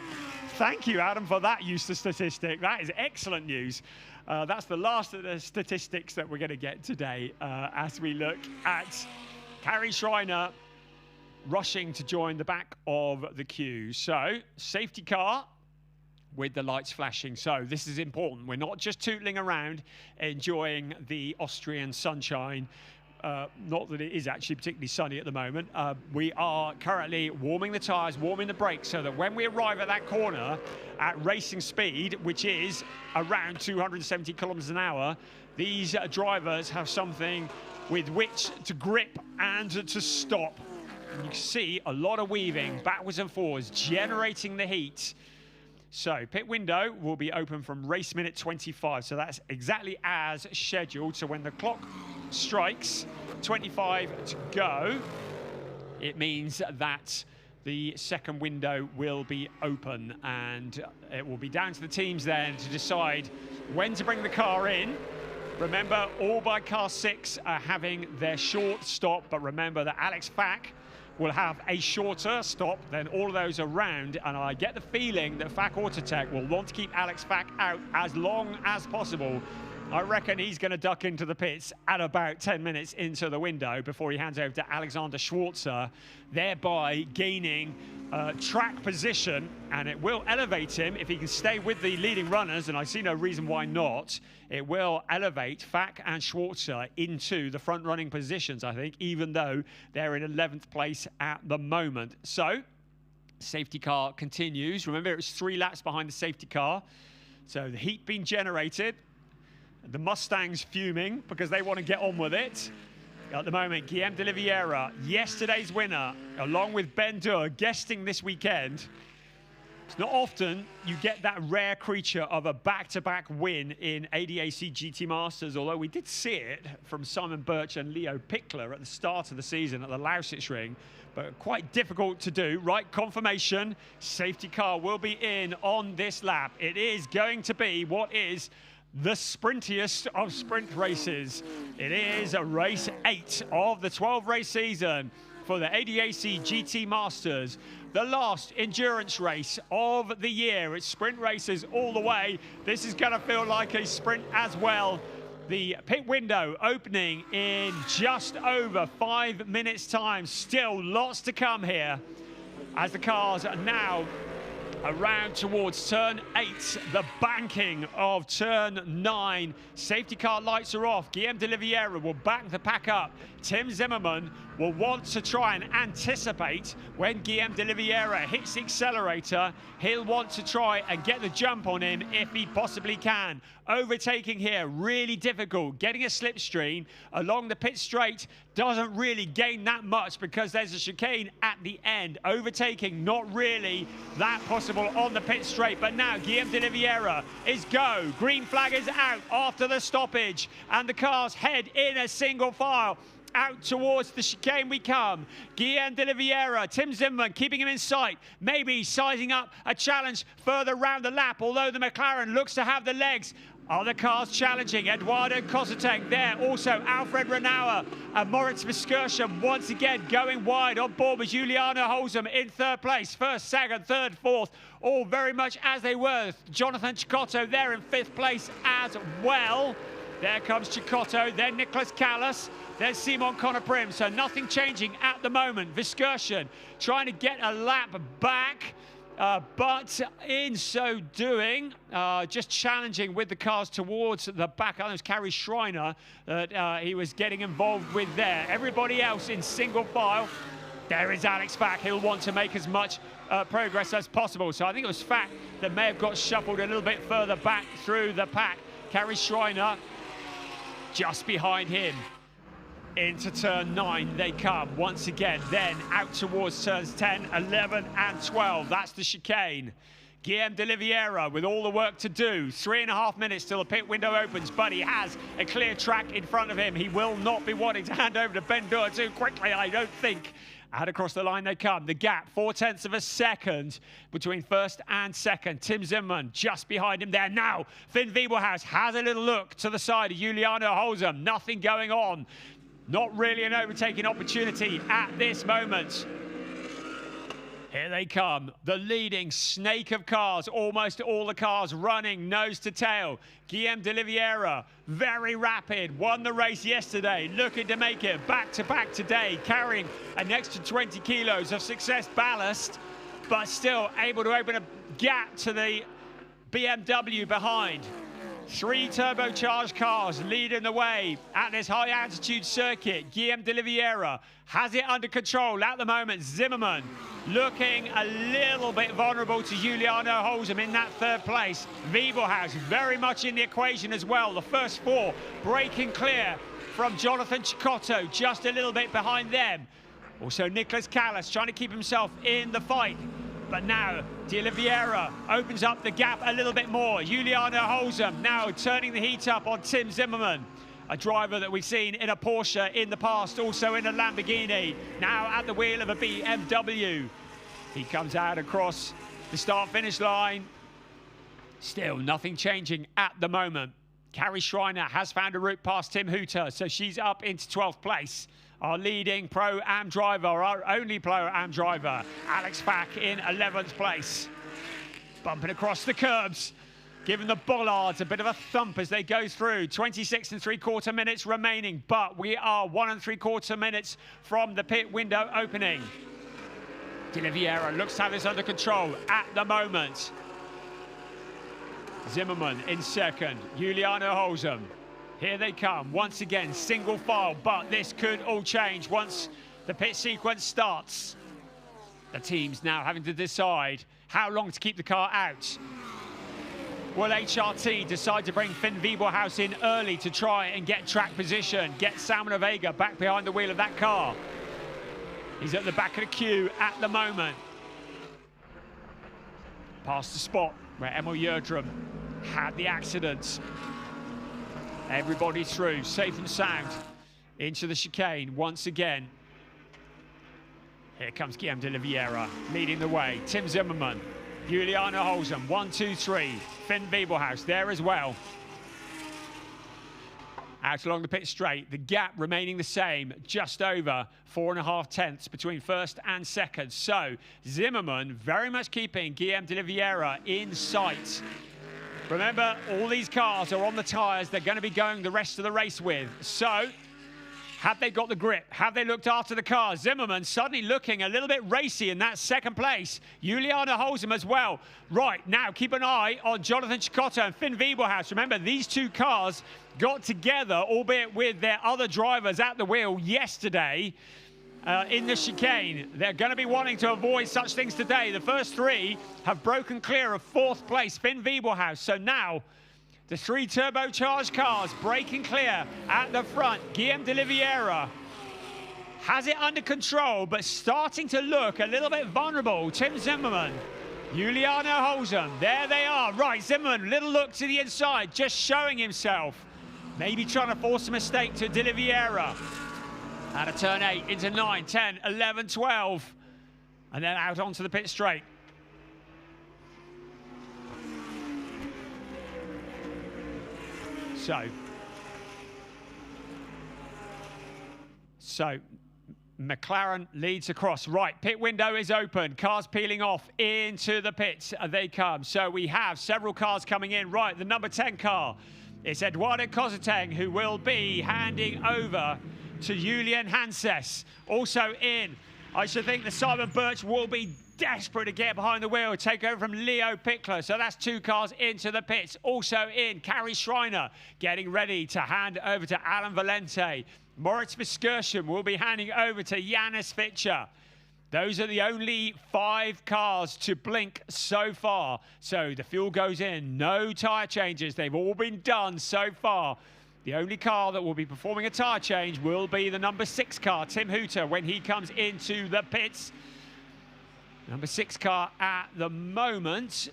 Thank you, Adam, for that use of statistic. That is excellent news. That's the last of the statistics that we're going to get today as we look at Carrie Schreiner rushing to join the back of the queue. So, safety car with the lights flashing. So this is important. We're not just tootling around enjoying the Austrian sunshine. Not that it is actually particularly sunny at the moment. We are currently warming the tyres, warming the brakes, so that when we arrive at that corner at racing speed, which is around 270 kilometers an hour, these drivers have something with which to grip and to stop. And you can see a lot of weaving backwards and forwards, generating the heat. So pit window will be open from race minute 25. So that's exactly as scheduled. So when the clock strikes 25 to go, it means that the second window will be open, and it will be down to the teams then to decide when to bring the car in. Remember, all by car 6 are having their short stop, but remember that Alex Fack will have a shorter stop than all of those around, and I get the feeling that Fack Autotech will want to keep Alex Fack out as long as possible. I reckon he's going to duck into the pits at about 10 minutes into the window before he hands over to Alexander Schwarzer, thereby gaining track position, and it will elevate him if he can stay with the leading runners, and I see no reason why not. It will elevate Fack and Schwarzer into the front-running positions, I think, even though they're in 11th place at the moment. So, safety car continues. Remember, it was 3 laps behind the safety car. So the heat being generated. The Mustangs fuming because they want to get on with it. At the moment, Guillaume de Oliveira, yesterday's winner, along with Ben Durr, guesting this weekend. It's not often you get that rare creature of a back-to-back win in ADAC GT Masters, although we did see it from Simon Birch and Leo Pickler at the start of the season at the Lausitz Ring, but quite difficult to do. Right confirmation, safety car will be in on this lap. It is going to be what is the sprintiest of sprint races. It is a race 8 of the 12-race season for the ADAC GT Masters, the last endurance race of the year. It's sprint races all the way. This is going to feel like a sprint as well. The pit window opening in just over 5 minutes' time. Still lots to come here as the cars are now around towards turn 8, the banking of turn 9. Safety car lights are off. Guillaume de Oliveira will back the pack up. Tim Zimmerman will want to try and anticipate when Guillaume de Oliveira hits the accelerator. He'll want to try and get the jump on him if he possibly can. Overtaking here, really difficult. Getting a slipstream along the pit straight doesn't really gain that much because there's a chicane at the end. Overtaking, not really that possible on the pit straight. But now Guillaume de Oliveira is go. Green flag is out after the stoppage, and the cars head in a single file. Out towards the chicane we come. Guillaume de Oliveira, Tim Zimmerman keeping him in sight. Maybe sizing up a challenge further round the lap, although the McLaren looks to have the legs. Other cars challenging. Eduardo Kozatek there. Also Alfred Renauer and Moritz Viskurschen once again going wide on board with Juliano Holzem in 3rd place. 1st, 2nd, 3rd, 4th. All very much as they were. Jonathan Cicotto there in 5th place as well. There comes Cicotto, then Nicholas Callas, then Simon Conner-Prim. So nothing changing at the moment. Viskurschen trying to get a lap back. But in so doing, just challenging with the cars towards the back. I think it was Carrie Schreiner that he was getting involved with there. Everybody else in single file. There is Alex Fack. He'll want to make as much progress as possible. So I think it was Fack that may have got shuffled a little bit further back through the pack. Carrie Schreiner just behind him. Into turn 9 they come once again, then out towards turns 10, 11 and 12. That's the chicane. Guillaume de Oliveira with all the work to do. 3.5 minutes till the pit window opens, but he has a clear track in front of him. He will not be wanting to hand over to Ben Durr too quickly, I don't think. Out across the line they come. The gap, 0.4 of a second between first and second. Tim Zimmermann just behind him there. Now, Finn Wiebelhaus has a little look to the side of Juliano Holzem. Nothing going on. Not really an overtaking opportunity at this moment. Here they come, the leading snake of cars, almost all the cars running nose to tail. Guillaume de Oliveira, very rapid, won the race yesterday, looking to make it back-to-back today, carrying an extra 20 kilos of success ballast, but still able to open a gap to the BMW behind. 3 turbocharged cars leading the way at this high-altitude circuit. Guillaume de Oliveira has it under control at the moment. Zimmermann looking a little bit vulnerable to Juliano Holzem in that third place. Wiebelhaus very much in the equation as well. The first 4 breaking clear from Jonathan Cecotto, just a little bit behind them. Also Nicolas Callas trying to keep himself in the fight. But now, de Oliveira opens up the gap a little bit more. Juliano Holzem now turning the heat up on Tim Zimmermann, a driver that we've seen in a Porsche in the past, also in a Lamborghini, now at the wheel of a BMW. He comes out across the start-finish line. Still nothing changing at the moment. Carrie Schreiner has found a route past Tim Hooter, so she's up into 12th place. Our leading Pro-Am driver, our only Pro-Am driver, Alex Fack in 11th place. Bumping across the curbs, giving the bollards a bit of a thump as they go through. 26 3/4 minutes remaining, but we are 1 3/4 minutes from the pit window opening. De Oliveira looks to have this under control at the moment. Zimmermann in second, Juliano Holzem. Here they come, once again, single file, but this could all change once the pit sequence starts. The team's now having to decide how long to keep the car out. Will HRT decide to bring Finn Wiebelhaus in early to try and get track position, get Salman Vega back behind the wheel of that car? He's at the back of the queue at the moment. Past the spot where Emil Yerdrum had the accident. Everybody through, safe and sound, into the chicane once again. Here comes Guillaume de Oliveira, leading the way. Tim Zimmermann, Juliano Holzem, 1, 2, 3. Finn Wiebelhaus there as well. Out along the pit straight, the gap remaining the same, just over 4.5 tenths between first and second. So Zimmermann very much keeping Guillaume de Oliveira in sight. Remember, all these cars are on the tyres they're going to be going the rest of the race with. So, have they got the grip? Have they looked after the car? Zimmermann suddenly looking a little bit racy in that second place. Juliano Holzem as well. Right, now keep an eye on Jonathan Cecotto and Finn Wiebelhaus. Remember, these 2 cars got together, albeit with their other drivers at the wheel yesterday. In the chicane. They're going to be wanting to avoid such things today. The first 3 have broken clear of 4th place, Finn Wiebelhaus. So now, the 3 turbocharged cars breaking clear at the front. Guillaume de Oliveira has it under control, but starting to look a little bit vulnerable. Tim Zimmermann, Juliano Holzem, there they are. Right, Zimmermann, little look to the inside, just showing himself. Maybe trying to force a mistake to de Oliveira. Out of turn 8 into 9, 10, 11, 12. And then out onto the pit straight. So McLaren leads across. Right, pit window is open. Cars peeling off into the pits. They come. So we have several cars coming in. Right, the number 10 car. It's Eduardo Kozateng who will be handing over to Julian Hanses. Also in, I should think the Simon Birch will be desperate to get behind the wheel, take over from Leo Pickler. So that's 2 cars into the pits. Also in, Carrie Schreiner getting ready to hand over to Alan Valente. Moritz Viskersham will be handing over to Janis Fitcher. Those are the only 5 cars to blink so far. So the fuel goes in, no tyre changes. They've all been done so far. The only car that will be performing a tyre change will be the number 6 car, Tim Hooter, when he comes into the pits. Number 6 car at the moment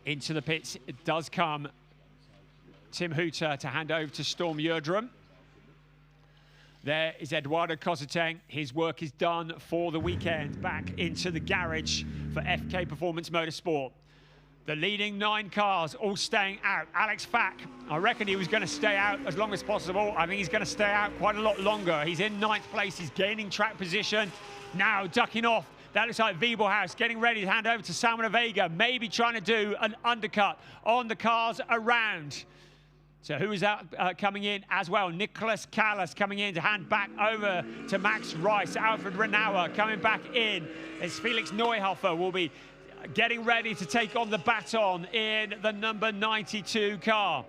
into the pits. It does come Tim Hooter to hand over to Storm Yerdrum. There is Eduardo Cositeng. His work is done for the weekend. Back into the garage for FK Performance Motorsport. The leading 9 cars all staying out. Alex Fack, I reckon he was going to stay out as long as possible. I think he's going to stay out quite a lot longer. He's in 9th place. He's gaining track position. Now ducking off. That looks like Wiebelhaus getting ready to hand over to Salmon Vega, maybe trying to do an undercut on the cars around. So who is that coming in as well? Nicholas Callas coming in to hand back over to Max Rice. Alfred Renauer coming back in as Felix Neuhofer will be getting ready to take on the baton in the number 92 car.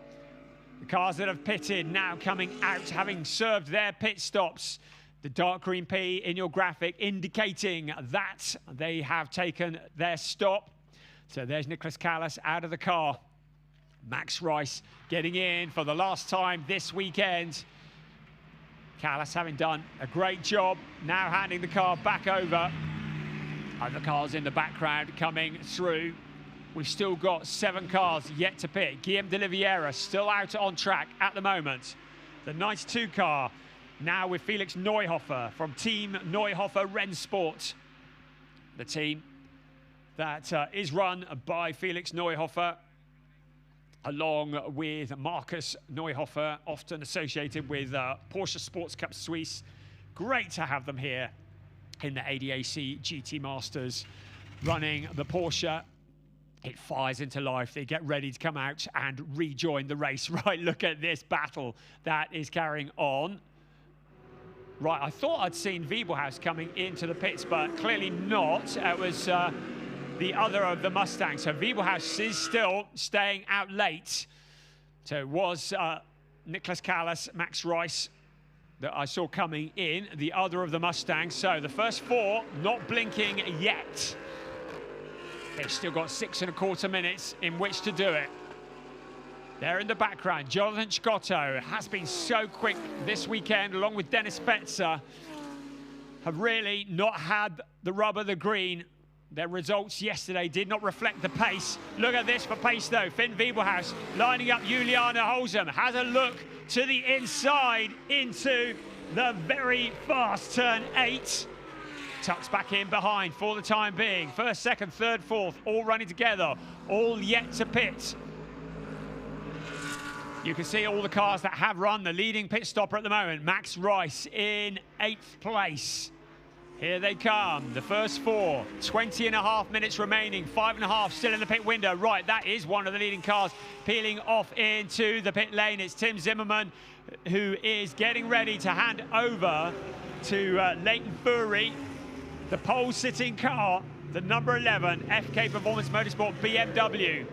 The cars that have pitted now coming out, having served their pit stops. The dark green P in your graphic indicating that they have taken their stop. So there's Nicholas Callas out of the car. Max Rice getting in for the last time this weekend. Callas having done a great job, now handing the car back over. Other cars in the background coming through. We've still got 7 cars yet to pit. Guillaume de Oliveira still out on track at the moment. The 92 car now with Felix Neuhofer from Team Neuhofer Rennsport. The team that is run by Felix Neuhofer, along with Markus Neuhofer, often associated with Porsche Sports Cup Suisse. Great to have them here in the ADAC GT Masters, running the Porsche. It fires into life. They get ready to come out and rejoin the race. Right, look at this battle that is carrying on. Right, I thought I'd seen Wiebelhaus coming into the pits, but clearly not. It was the other of the Mustangs. So Wiebelhaus is still staying out late. So it was Nicholas Callas, Max Rice that I saw coming in, the other of the Mustangs. So the first 4 not blinking yet. They've still got 6¼ minutes in which to do it. There in the background, Jonathan Scotto has been so quick this weekend, along with Dennis Fetzer, have really not had the rub of the green. Their results yesterday did not reflect the pace. Look at this for pace though. Finn Wiebelhaus lining up Juliana Holzem. Has a look to the inside into the very fast turn 8. Tucks back in behind for the time being. First, second, third, fourth, all running together. All yet to pit. You can see all the cars that have run. The leading pit stopper at the moment, Max Rice in 8th place. Here they come, the first 4, 20½ minutes remaining, 5½ still in the pit window. Right, that is one of the leading cars peeling off into the pit lane. It's Tim Zimmerman who is getting ready to hand over to Leighton Fury, the pole-sitting car, the number 11 FK Performance Motorsport BMW.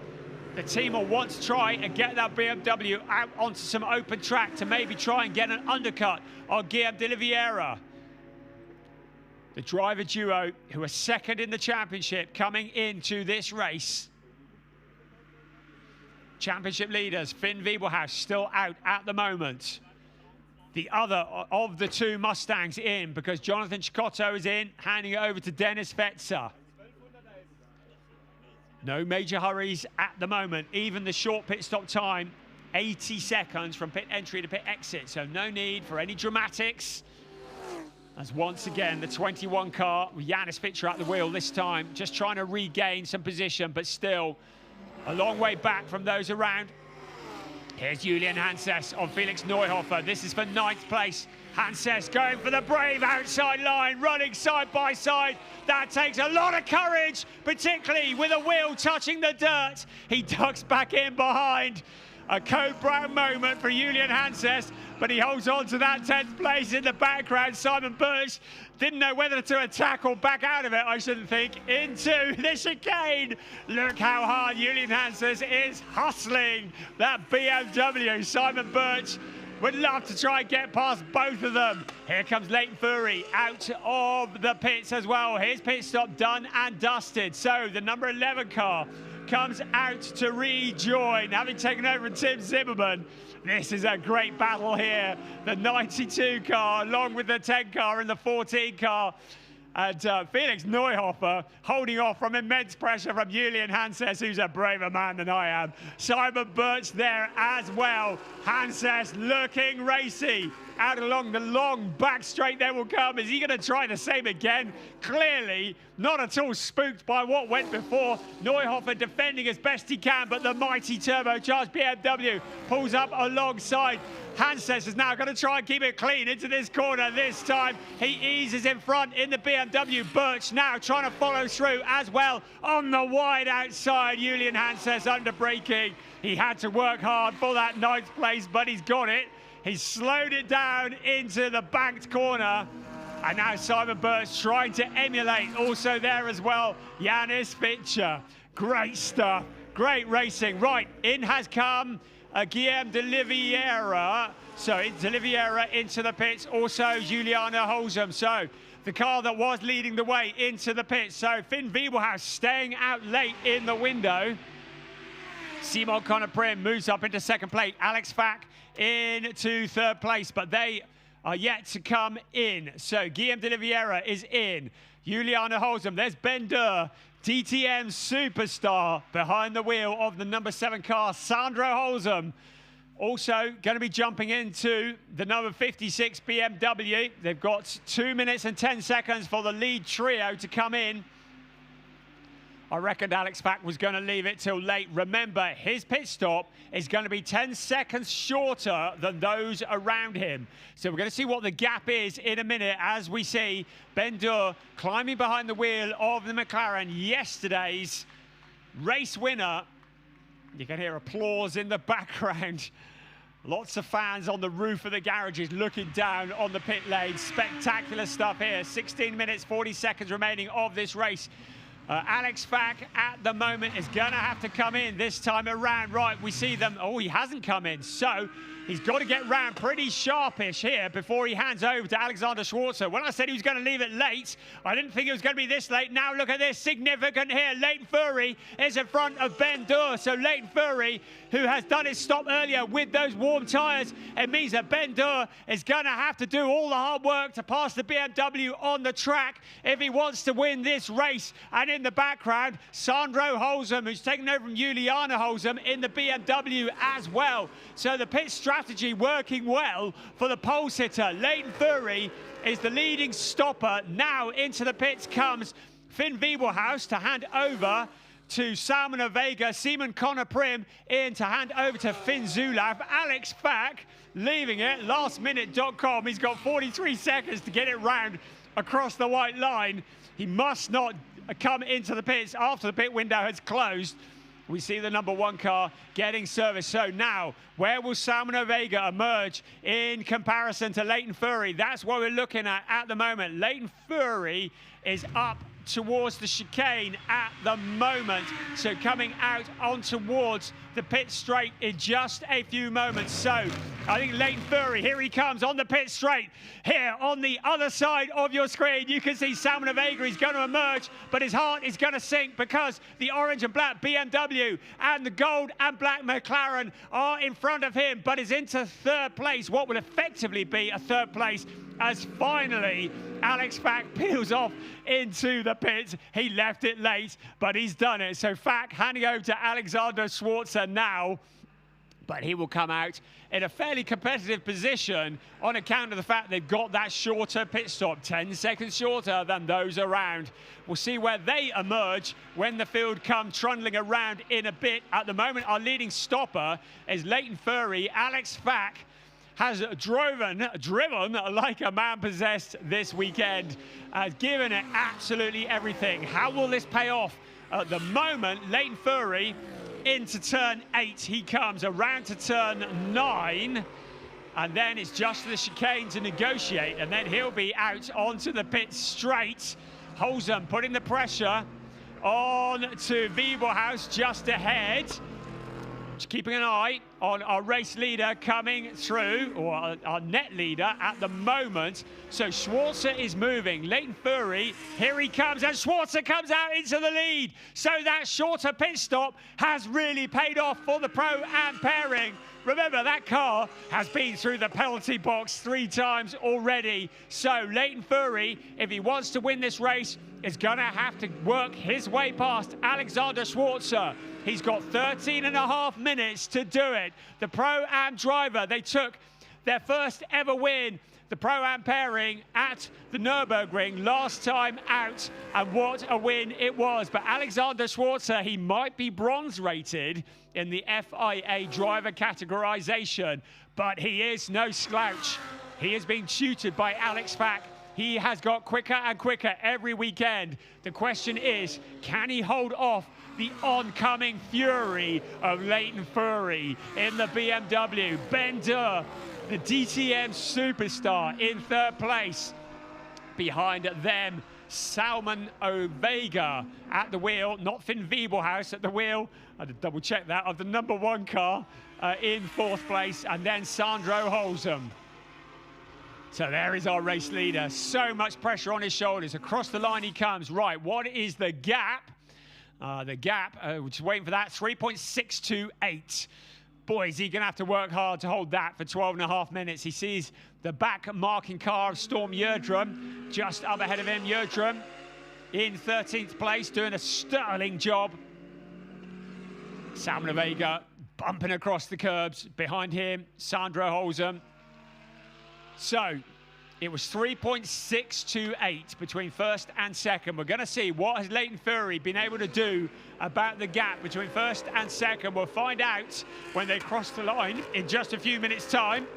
The team will want to try and get that BMW out onto some open track to maybe try and get an undercut on Guillaume de Oliveira. The driver duo who are second in the championship coming into this race. Championship leaders, Finn Wiebelhaus still out at the moment. The other of the 2 Mustangs in because Jonathan Scotto is in, handing it over to Dennis Fetzer. No major hurries at the moment. Even the short pit stop time, 80 seconds from pit entry to pit exit. So no need for any dramatics. As once again, the 21 car with Janis Fitcher at the wheel this time, just trying to regain some position, but still a long way back from those around. Here's Julian Hanses on Felix Neuhofer. This is for 9th place. Hanses going for the brave outside line, running side by side. That takes a lot of courage, particularly with a wheel touching the dirt. He ducks back in behind. A Code Brown moment for Julian Hanses, but he holds on to that 10th place in the background. Simon Birch didn't know whether to attack or back out of it, I shouldn't think, into the chicane. Look how hard Julian Hanses is hustling that BMW. Simon Birch would love to try and get past both of them. Here comes Leighton Fury out of the pits as well. His pit stop done and dusted. So the number 11 car comes out to rejoin, having taken over Tim Zimmerman. This is a great battle here. The 92 car along with the 10 car and the 14 car. And Felix Neuhofer holding off from immense pressure from Julian Hanses, who's a braver man than I am. Simon Birch there as well. Hanses looking racy out along the long back straight there will come. Is he going to try the same again? Clearly not at all spooked by what went before. Neuhofer defending as best he can, but the mighty turbocharged BMW pulls up alongside. Hanses is now going to try and keep it clean into this corner. This time he eases in front in the BMW. Birch now trying to follow through as well on the wide outside. Julian Hanses under braking. He had to work hard for that 9th place, but he's got it. He's slowed it down into the banked corner. And now Simon Birch trying to emulate. Also there as well, Yanis Fitcher. Great stuff. Great racing. Right, in has come Guillaume de Oliveira. So de Oliveira into the pits. Also Juliana Holzem. So the car that was leading the way into the pits. So Finn Wiebelhaus staying out late in the window. Simon Conner-Prim moves up into 2nd place. Alex Fack into 3rd place, but they are yet to come in. So Guillaume de Oliveira is in. Juliana Holzem. There's Ben Durr, DTM superstar, behind the wheel of the number 7 car, Sandro Holzem. Also going to be jumping into the number 56 BMW. They've got 2 minutes and 10 seconds for the lead trio to come in. I reckoned Alex Fack was going to leave it till late. Remember, his pit stop is going to be 10 seconds shorter than those around him. So we're going to see what the gap is in a minute as we see Ben Durr climbing behind the wheel of the McLaren, yesterday's race winner. You can hear applause in the background. Lots of fans on the roof of the garages looking down on the pit lane. Spectacular stuff here. 16 minutes, 40 seconds remaining of this race. Alex Fack at the moment is going to have to come in this time around. Right, we see them. Oh, he hasn't come in. So he's got to get round pretty sharpish here before he hands over to Alexander Schwarzer. When I said he was going to leave it late, I didn't think it was going to be this late. Now look at this, significant here. Leighton Furry is in front of Ben Durr. So Leighton Furry, who has done his stop earlier with those warm tyres, it means that Ben Durr is going to have to do all the hard work to pass the BMW on the track if he wants to win this race. And in the background, Sandro Holzem, who's taken over from Juliana Holzem in the BMW as well. So the pit strategy working well for the pole sitter. Leighton Furry is the leading stopper. Now into the pits comes Finn Wiebelhaus to hand over to Salman Vega. Simon Conner-Prim in to hand over to Finn Zulaf. Alex Fack leaving it. Lastminute.com. He's got 43 seconds to get it round across the white line. He must not come into the pits after the pit window has closed. We see the number 1 car getting service. So now, where will Salman Vega emerge in comparison to Leighton Furry? That's what we're looking at the moment. Leighton Furry is up towards the chicane at the moment. So coming out on towards the pit straight in just a few moments. So I think Leighton Furry, here he comes on the pit straight. Here on the other side of your screen, you can see Salman Vega is going to emerge, but his heart is going to sink because the orange and black BMW and the gold and black McLaren are in front of him, but is into 3rd place, what will effectively be a 3rd place, as finally Alex Fack peels off into the pits. He left it late, but he's done it. So Fack handing over to Alexander Schwarzer now, but he will come out in a fairly competitive position on account of the fact they've got that shorter pit stop, 10 seconds shorter than those around. We'll see where they emerge when the field come trundling around in a bit. At the moment, our leading stopper is Leighton Furry. Alex Fack has driven like a man possessed this weekend, has given it absolutely everything. How will this pay off? At the moment, Leighton Furry into turn 8. He comes around to turn 9, and then it's just the chicane to negotiate, and then he'll be out onto the pit straight. Holzem putting the pressure on to Wiebelhaus just ahead. Just keeping an eye on our race leader coming through, or our net leader at the moment. So Schwarzer is moving. Leighton Furry, here he comes, and Schwarzer comes out into the lead. So that shorter pit stop has really paid off for the Pro-Am pairing. Remember, that car has been through the penalty box 3 times already. So Leighton Furry, if he wants to win this race, is going to have to work his way past Alexander Schwarzer. He's got 13.5 minutes to do it. The Pro-Am driver, they took their first ever win, the Pro-Am pairing at the Nürburgring last time out, and what a win it was. But Alexander Schwarzer, he might be bronze rated in the FIA driver categorization, but he is no slouch. He has been tutored by Alex Pack. He has got quicker and quicker every weekend. The question is, can he hold off the oncoming fury of Leighton Fury in the BMW? Ben Durr, the DTM superstar, in third place. Behind them, Salman Ovega at the wheel, not Finn Wiebelhaus at the wheel. I had to double check that, of the #1 car in fourth place, and then Sandro Holzem. So there is our race leader. So much pressure on his shoulders. Across the line he comes. Right, what is the gap? The gap, we're just waiting for that, 3.628. Boy, is he going to have to work hard to hold that for 12.5 minutes. He sees the back marking car of Storm Gjerdrum just up ahead of him. Gjerdrum in 13th place, doing a sterling job. Salman Vega bumping across the curbs. Behind him, Sandro Holzem. So it was 3.628 between first and second. We're going to see what has Leighton Fury been able to do about the gap between first and second. We'll find out when they cross the line in just a few minutes' time.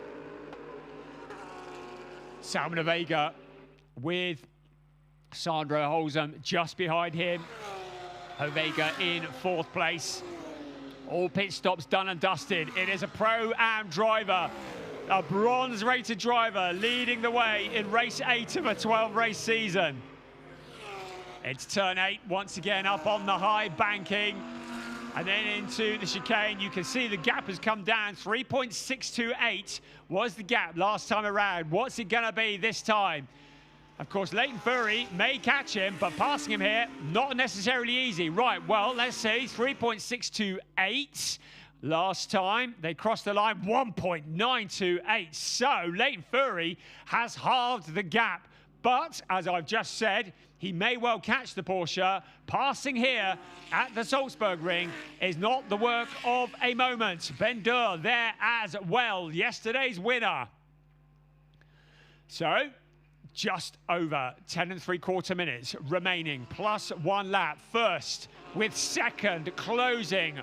Salman Vega with Sandro Holzem just behind him. Ovega in fourth place. All pit stops done and dusted. It is a Pro-Am driver, a bronze-rated driver, leading the way in race 8 of a 12-race season. It's turn 8, once again up on the high banking, and then into the chicane. You can see the gap has come down. 3.628 was the gap last time around. What's it going to be this time? Of course, Leighton Fury may catch him, but passing him here, not necessarily easy. Right, well, let's see, 3.628. Last time they crossed the line, 1.928. So Leighton Fury has halved the gap. But as I've just said, he may well catch the Porsche. Passing here at the Salzburgring is not the work of a moment. Ben Durr there as well, yesterday's winner. So just over 10 3/4 minutes remaining, plus 1 lap. First with second closing.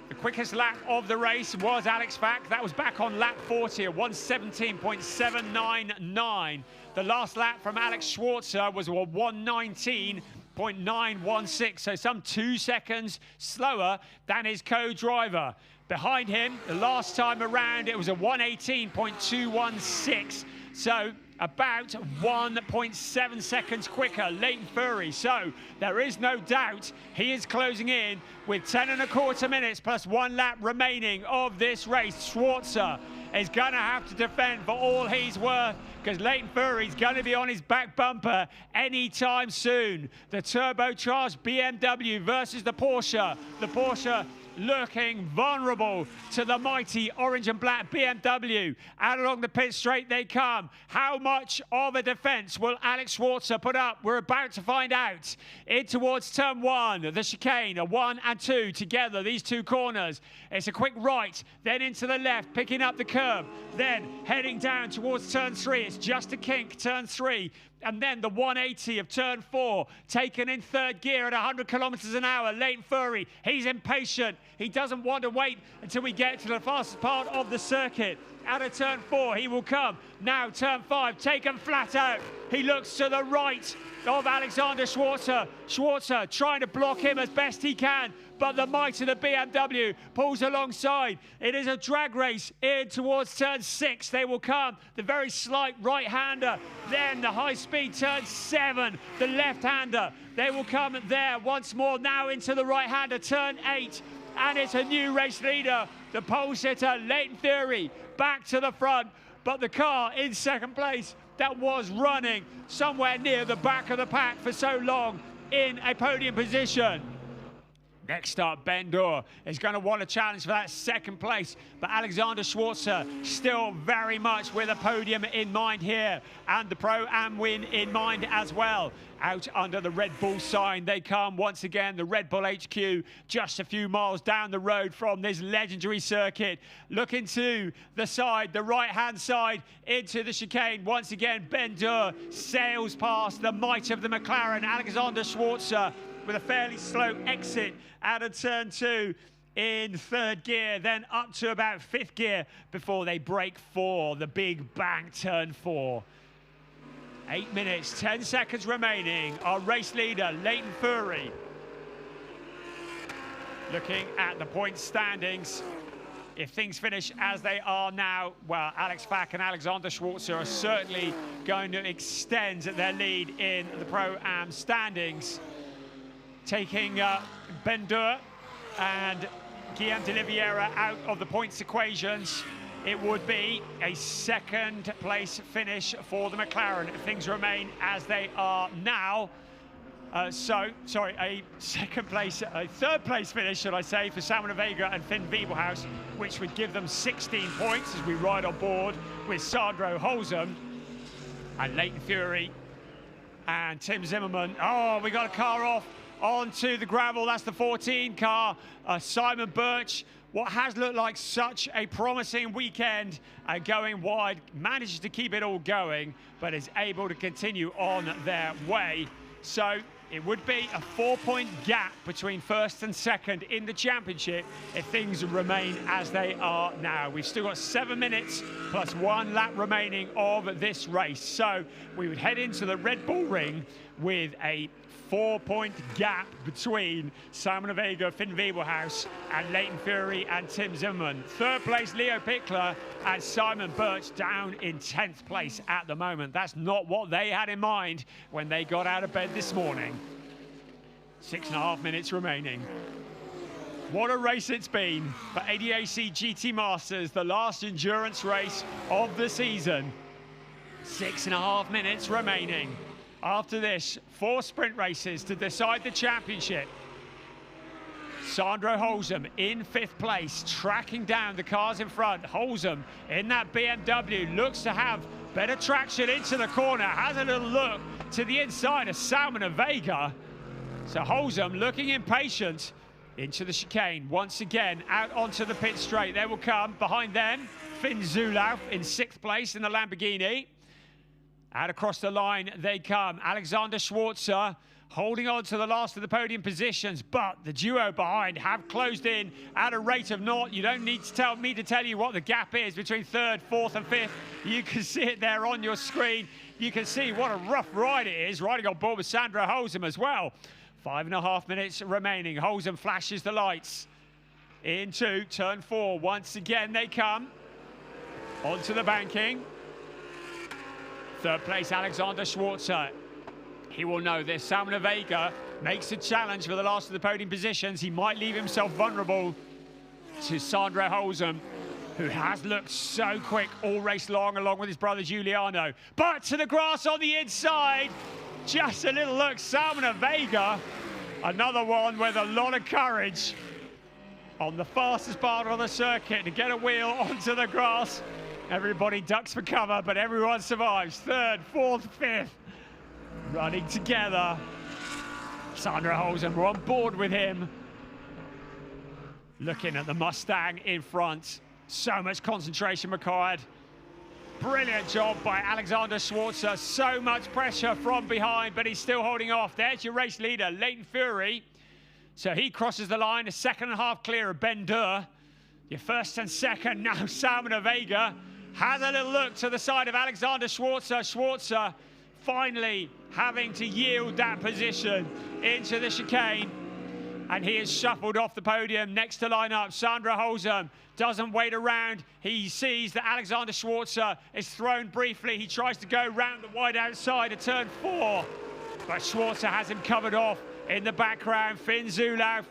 The quickest lap of the race was Alex Pack. That was back on lap 40 at 1:17.799. The last lap from Alex Schwarzer was a 1:19.916, so some 2 seconds slower than his co-driver. Behind him, the last time around, it was a 1:18.216. So about 1.7 seconds quicker, Leighton Fury. So there is no doubt he is closing in with 10 1/4 minutes plus 1 lap remaining of this race. Schwarzer is going to have to defend for all he's worth, because Leighton Fury is going to be on his back bumper anytime soon. The turbocharged BMW versus the Porsche. The Porsche looking vulnerable to the mighty orange and black BMW. Out along the pit straight they come. How much of a defense will Alex Schwarzer put up? We're about to find out. In towards turn 1, the chicane, a 1 and 2 together, these two corners. It's a quick right, then into the left, picking up the curb, then heading down towards turn 3. It's just a kink, turn 3. And then the 180 of turn 4, taken in third gear at 100 kilometers an hour. Leighton Fury, he's impatient. He doesn't want to wait until we get to the fastest part of the circuit. Out of turn 4, he will come. Now turn 5, taken flat out. He looks to the right of Alexander Schwarzer. Schwarzer trying to block him as best he can, but the might of the BMW pulls alongside. It is a drag race in towards turn 6. They will come. The very slight right-hander. Then the high-speed turn 7. The left-hander. They will come there once more. Now into the right-hander, turn 8. And it's a new race leader. The pole sitter, Leighton Fury, back to the front. But the car in second place that was running somewhere near the back of the pack for so long in a podium position. Next up, Ben Dur is going to want a challenge for that second place, but Alexander Schwarzer still very much with a podium in mind here, and the Pro-Am win in mind as well. Out under the Red Bull sign they come once again, the Red Bull HQ, just a few miles down the road from this legendary circuit. Looking to the side, the right-hand side, into the chicane. Once again, Ben Dur sails past the might of the McLaren, Alexander Schwarzer, with a fairly slow exit out of turn 2 in 3rd gear, then up to about 5th gear before they break for the big bang turn 4. 8 minutes, 10 seconds remaining. Our race leader, Leighton Fury, looking at the point standings. If things finish as they are now, well, Alex Fack and Alexander Schwarzer are certainly going to extend their lead in the Pro-Am standings. Taking Ben Dur and Guillaume de Oliveira out of the points equations, it would be a 2nd place finish for the McLaren if things remain as they are now. A 3rd place finish, should I say, for Salmon Vega and Finn Wiebelhaus, which would give them 16 points as we ride on board with Sandro Holzem and Leighton Fury and Tim Zimmerman. Oh, we got a car off onto the gravel. That's the 14 car. Simon Birch, what has looked like such a promising weekend, going wide, manages to keep it all going, but is able to continue on their way. So it would be a 4-point gap between 1st and 2nd in the championship if things remain as they are now. We've still got 7 minutes plus 1 lap remaining of this race. So we would head into the Red Bull Ring with a 4-point gap between Simon Vega, Finn Wiebelhaus, and Leighton Fury and Tim Zimmerman. 3rd place, Leo Pickler and Simon Birch down in 10th place at the moment. That's not what they had in mind when they got out of bed this morning. 6.5 minutes remaining. What a race it's been for ADAC GT Masters, the last endurance race of the season. 6.5 minutes remaining. After this, 4 sprint races to decide the championship. Sandro Holzem in 5th place, tracking down the cars in front. Holzem in that BMW looks to have better traction into the corner, has a little look to the inside of Salmon and Vega. So Holzem looking impatient into the chicane. Once again, out onto the pit straight. They will come behind them. Finn Zulauf in 6th place in the Lamborghini. Out across the line they come. Alexander Schwarzer holding on to the last of the podium positions, but the duo behind have closed in at a rate of naught. You don't need to tell me to tell you what the gap is between 3rd, 4th and 5th. You can see it there on your screen. You can see what a rough ride it is, riding on board with Sandro Holzem as well. 5.5 minutes remaining. Holzem flashes the lights into turn 4. Once again they come onto the banking. 3rd place, Alexander Schwarzer. He will know this. Salmon Vega makes a challenge for the last of the podium positions. He might leave himself vulnerable to Sandro Holzem, who has looked so quick all race long, along with his brother Giuliano. But to the grass on the inside, just a little look. Salmon Vega, another one with a lot of courage on the fastest part of the circuit to get a wheel onto the grass. Everybody ducks for cover, but everyone survives. 3rd, 4th, 5th, running together. Sandro Holzem, we're on board with him. Looking at the Mustang in front. So much concentration required. Brilliant job by Alexander Schwarzer. So much pressure from behind, but he's still holding off. There's your race leader, Leighton Fury. So he crosses the line, a 2.5 clear of Ben Dur. Your 1st and 2nd, now Salmon Vega. Has a little look to the side of Alexander Schwarzer. Schwarzer finally having to yield that position into the chicane. And he is shuffled off the podium next to line up. Sandro Holzem doesn't wait around. He sees that Alexander Schwarzer is thrown briefly. He tries to go round the wide outside of turn 4. But Schwarzer has him covered off in the background. Finn Zulauf,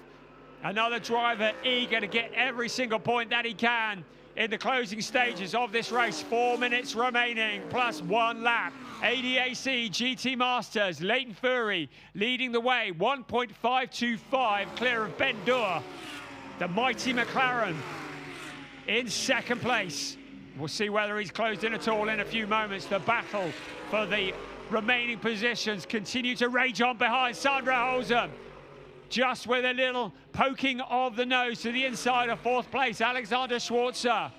another driver eager to get every single point that he can in the closing stages of this race. 4 minutes remaining, plus 1 lap. ADAC GT Masters, Leighton Fury leading the way, 1.525 clear of Ben Dura. The mighty McLaren in second place. We'll see whether he's closed in at all in a few moments. The battle for the remaining positions continue to rage on behind. Sandra Holzem just with a little poking of the nose to the inside of 4th place. Alexander Schwarzer.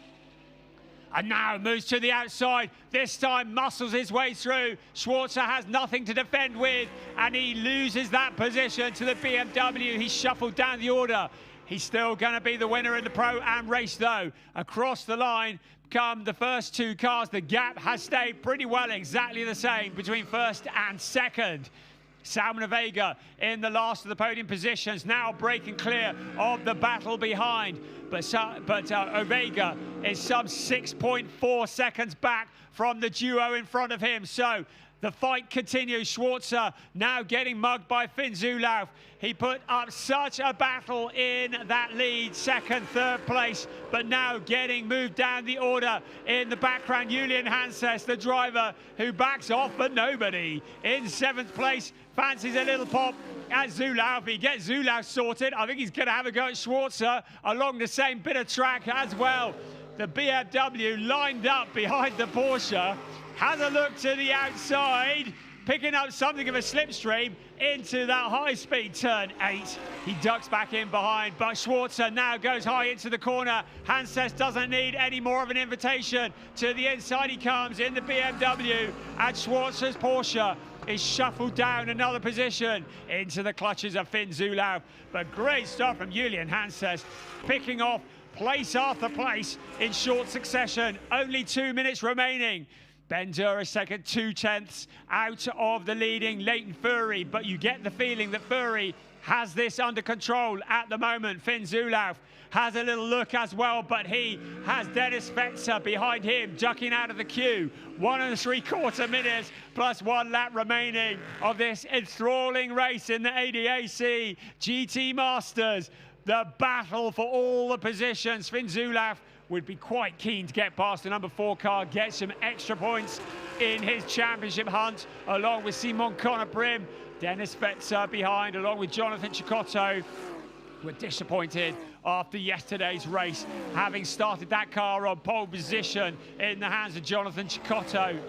And now moves to the outside. This time muscles his way through. Schwarzer has nothing to defend with, and he loses that position to the BMW. He's shuffled down the order. He's still going to be the winner in the Pro-Am race, though. Across the line come the first 2 cars. The gap has stayed pretty well exactly the same between first and second. Salman Vega in the last of the podium positions, now breaking clear of the battle behind. But Ovega is some 6.4 seconds back from the duo in front of him. So the fight continues. Schwarzer now getting mugged by Finn Zulauf. He put up such a battle in that lead, 2nd, 3rd place, but now getting moved down the order. In the background, Julian Hanses, the driver who backs off, but nobody. In 7th place, fancies a little pop at Zulauf. He gets Zulauf sorted. I think he's going to have a go at Schwarzer along the same bit of track as well. The BMW lined up behind the Porsche. Has a look to the outside, picking up something of a slipstream into that high-speed turn 8. He ducks back in behind, but Schwarzer now goes high into the corner. Hanses doesn't need any more of an invitation. To the inside he comes in the BMW, and Schwarzer's Porsche is shuffled down another position into the clutches of Finn Zulauf. But great stuff from Julian Hanses, picking off place after place in short succession. Only 2 minutes remaining. Ben Dura second, 2/10 out of the leading Leighton Fury, but you get the feeling that Fury has this under control at the moment. Finn Zulauf has a little look as well, but he has Dennis Fetzer behind him, ducking out of the queue. 1 3/4 minutes plus 1 lap remaining of this enthralling race in the ADAC GT Masters. The battle for all the positions. Finn Zulauf would be quite keen to get past the number 4 car, get some extra points in his championship hunt, along with Simon Conner-Prim. Dennis Fetzer behind, along with Jonathan Chicotto. We're disappointed after yesterday's race, having started that car on pole position in the hands of Jonathan Chicotto.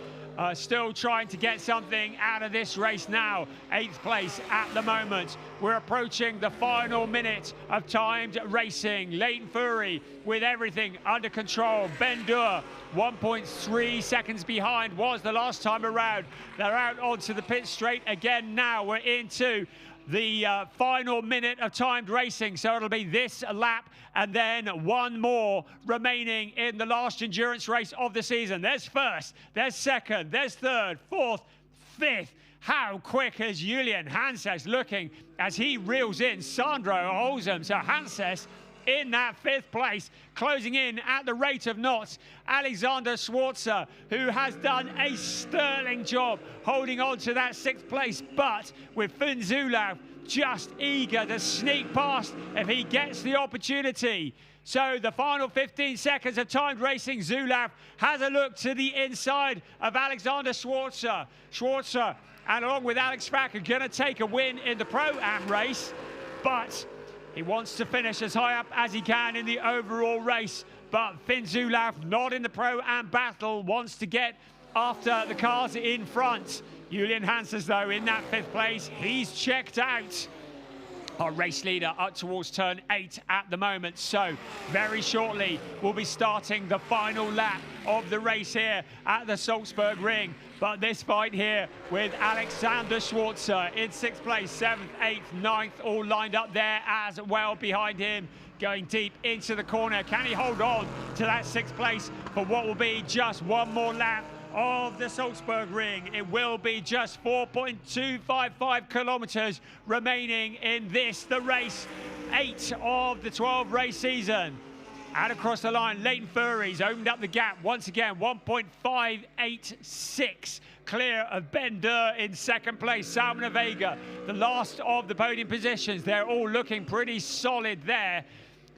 Still trying to get something out of this race now. 8th place at the moment. We're approaching the final minute of timed racing. Leighton Fury with everything under control. Ben Dura 1.3 seconds behind was the last time around. They're out onto the pit straight again now. We're into the final minute of timed racing, so it'll be this lap and then 1 more remaining in the last endurance race of the season. There's first, there's second, there's 3rd, 4th, 5th. How quick is Julian Hanses looking as he reels in Sandro Holzem. So Hanses in that 5th place, closing in at the rate of knots. Alexander Schwarzer, who has done a sterling job holding on to that 6th place, but with Finn Zulauf just eager to sneak past if he gets the opportunity. So the final 15 seconds of timed racing, Zulauf has a look to the inside of Alexander Schwarzer. Schwarzer, and along with Alex Fack, are going to take a win in the Pro-Am race, but he wants to finish as high up as he can in the overall race. But Finn Zulauf, not in the Pro-Am battle, wants to get after the cars in front. Julian Hanses, though, in that 5th place, he's checked out. Our race leader up towards turn 8 at the moment. So very shortly, we'll be starting the final lap of the race here at the Salzburgring. But this fight here with Alexander Schwarzer in 6th place, 7th, 8th, 9th, all lined up there as well behind him, going deep into the corner. Can he hold on to that 6th place for what will be just 1 more lap of the Salzburgring? It will be just 4.255 kilometers remaining in this, the race 8 of the 12 race season. And across the line, Leighton Fury's opened up the gap once again, 1.586 clear of Ben Dura in 2nd place. Salman Vega, the last of the podium positions. They're all looking pretty solid there.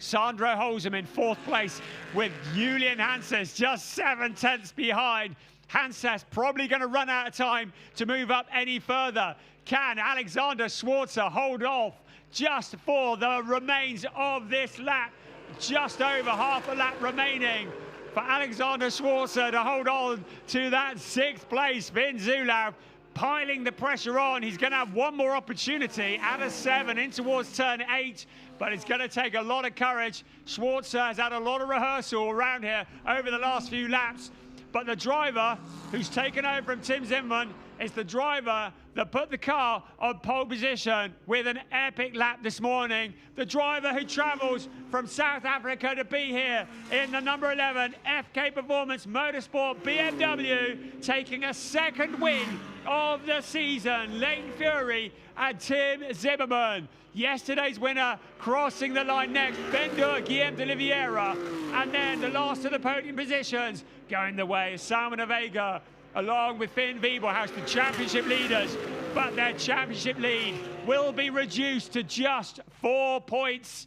Sandro Holzem in 4th place with Julian Hanses just 7/10 behind. Hanses probably going to run out of time to move up any further. Can Alexander Schwarzer hold off just for the remains of this lap? Just over half a lap remaining for Alexander Schwarzer to hold on to that 6th place. Finn Zulauf piling the pressure on. He's going to have one more opportunity out of 7 in towards turn 8, but it's going to take a lot of courage. Schwarzer has had a lot of rehearsal around here over the last few laps, but the driver who's taken over from Tim Zimmerman is the driver that put the car on pole position with an epic lap this morning. The driver who travels from South Africa to be here in the number 11 FK Performance Motorsport BMW, taking a 2nd win of the season. Leighton Fury and Tim Zimmerman. Yesterday's winner crossing the line next, Ben-Dur, Guillaume de Oliveira. And then the last of the podium positions going the way of Salman Vega, along with Finn Wiebelhaus, the championship leaders. But their championship lead will be reduced to just 4 points.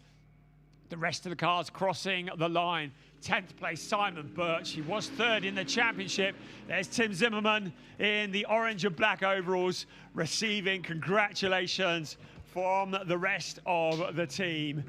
The rest of the cars crossing the line. 10th place, Simon Birch. He was 3rd in the championship. There's Tim Zimmerman in the orange and black overalls, receiving congratulations from the rest of the team.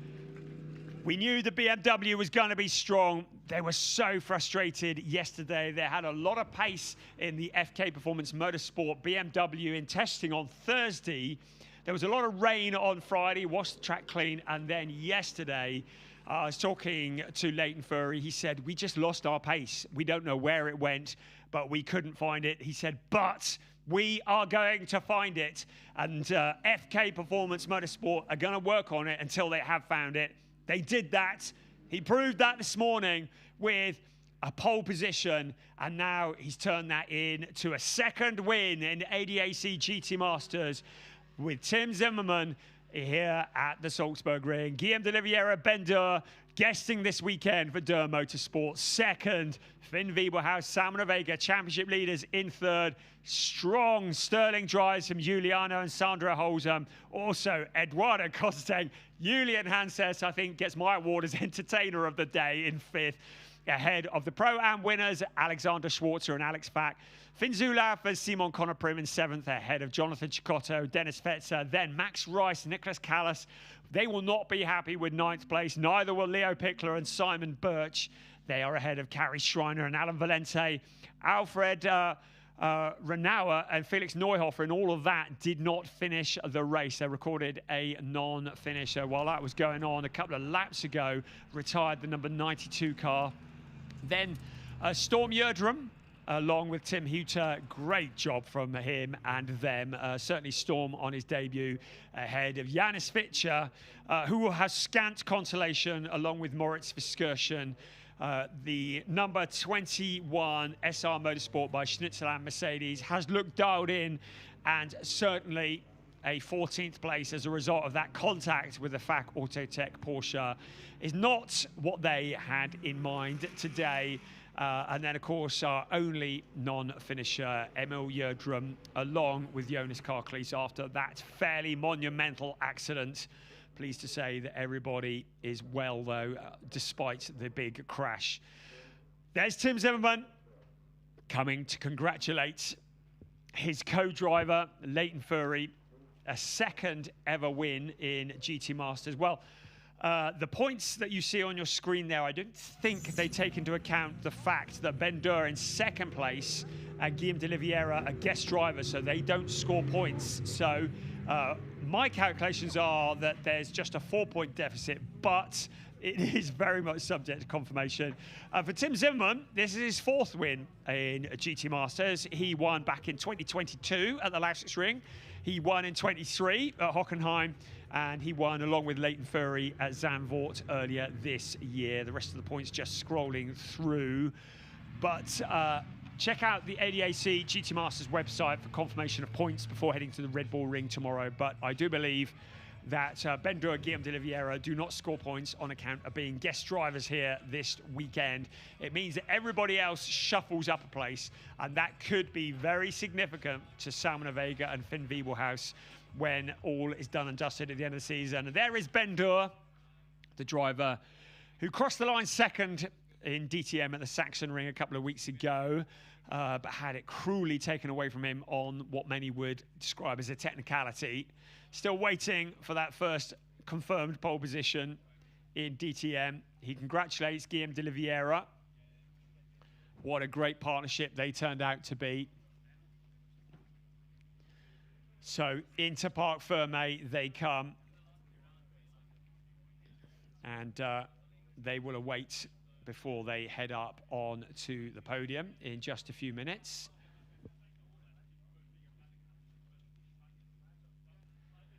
We knew the BMW was going to be strong. They were so frustrated yesterday. They had a lot of pace in the FK Performance Motorsport BMW in testing on Thursday. There was a lot of rain on Friday, washed the track clean, and then yesterday, I was talking to Leighton Fury. He said, we just lost our pace. We don't know where it went, but we couldn't find it. He said, but we are going to find it. And FK Performance Motorsport are going to work on it until they have found it. They did that. He proved that this morning with a pole position, and now he's turned that into a 2nd win in ADAC GT Masters with Tim Zimmerman here at the Salzburgring. Guillaume de Oliveira, Ben-Dur, guesting this weekend for Dur Motorsport. 2nd, Finn Wiebelhaus, Salman Vega, championship leaders in 3rd. Strong Sterling drives from Giuliano and Sandro Holzem. Also, Eduardo Costeng. Julian Hanses, I think, gets my award as entertainer of the day in 5th. Ahead of the Pro-Am winners, Alexander Schwarzer and Alex Fack. Finn Zulauf as Simon Conner-Prim in 7th, ahead of Jonathan Chicotto, Dennis Fetzer, then Max Rice, Nicholas Callas. They will not be happy with 9th place. Neither will Leo Pickler and Simon Birch. They are ahead of Carrie Schreiner and Alan Valente. Alfred Renauer and Felix Neuhofer, and all of that did not finish the race. They recorded a non-finisher. While that was going on, a couple of laps ago, retired the number 92 car. Then Storm Yerdrum, along with Tim Huter. Great job from him and them. Certainly Storm on his debut ahead of Janis Fitcher, who has scant consolation along with Moritz Verskirchen. The number 21 SR Motorsport by Schnitzeland Mercedes has looked dialed in, and certainly a 14th place as a result of that contact with the FAC Autotech Porsche is not what they had in mind today. And then, of course, our only non-finisher, Emil Yerdrum, along with Jonas Karklees after that fairly monumental accident. Pleased to say that everybody is well, though, despite the big crash. There's Tim Zimmerman coming to congratulate his co-driver, Leighton Fury, a 2nd ever win in GT Masters. Well, the points that you see on your screen there, I don't think they take into account the fact that Ben-Dur in 2nd place and Guillaume de Oliveira are guest drivers, so they don't score points. So my calculations are that there's just a 4-point deficit, but it is very much subject to confirmation. For Tim Zimmerman, this is his 4th win in GT Masters. He won back in 2022 at the Salzburgring. He won in 23 at Hockenheim, and he won along with Leighton Fury at Zandvoort earlier this year. The rest of the points just scrolling through. But check out the ADAC GT Masters website for confirmation of points before heading to the Red Bull Ring tomorrow. But I do believe that Ben-Dur and Guillaume de Oliveira do not score points on account of being guest drivers here this weekend. It means that everybody else shuffles up a place, and that could be very significant to Salman Vega and Finn Wiebelhaus when all is done and dusted at the end of the season. And there is Ben-Dur the driver who crossed the line second in DTM at the Sachsenring a couple of weeks ago, but had it cruelly taken away from him on what many would describe as a technicality. Still waiting for that first confirmed pole position in DTM. He congratulates Guillaume de Oliveira. What a great partnership they turned out to be. So into Parc Fermé they come, and they will await before they head up on to the podium in just a few minutes.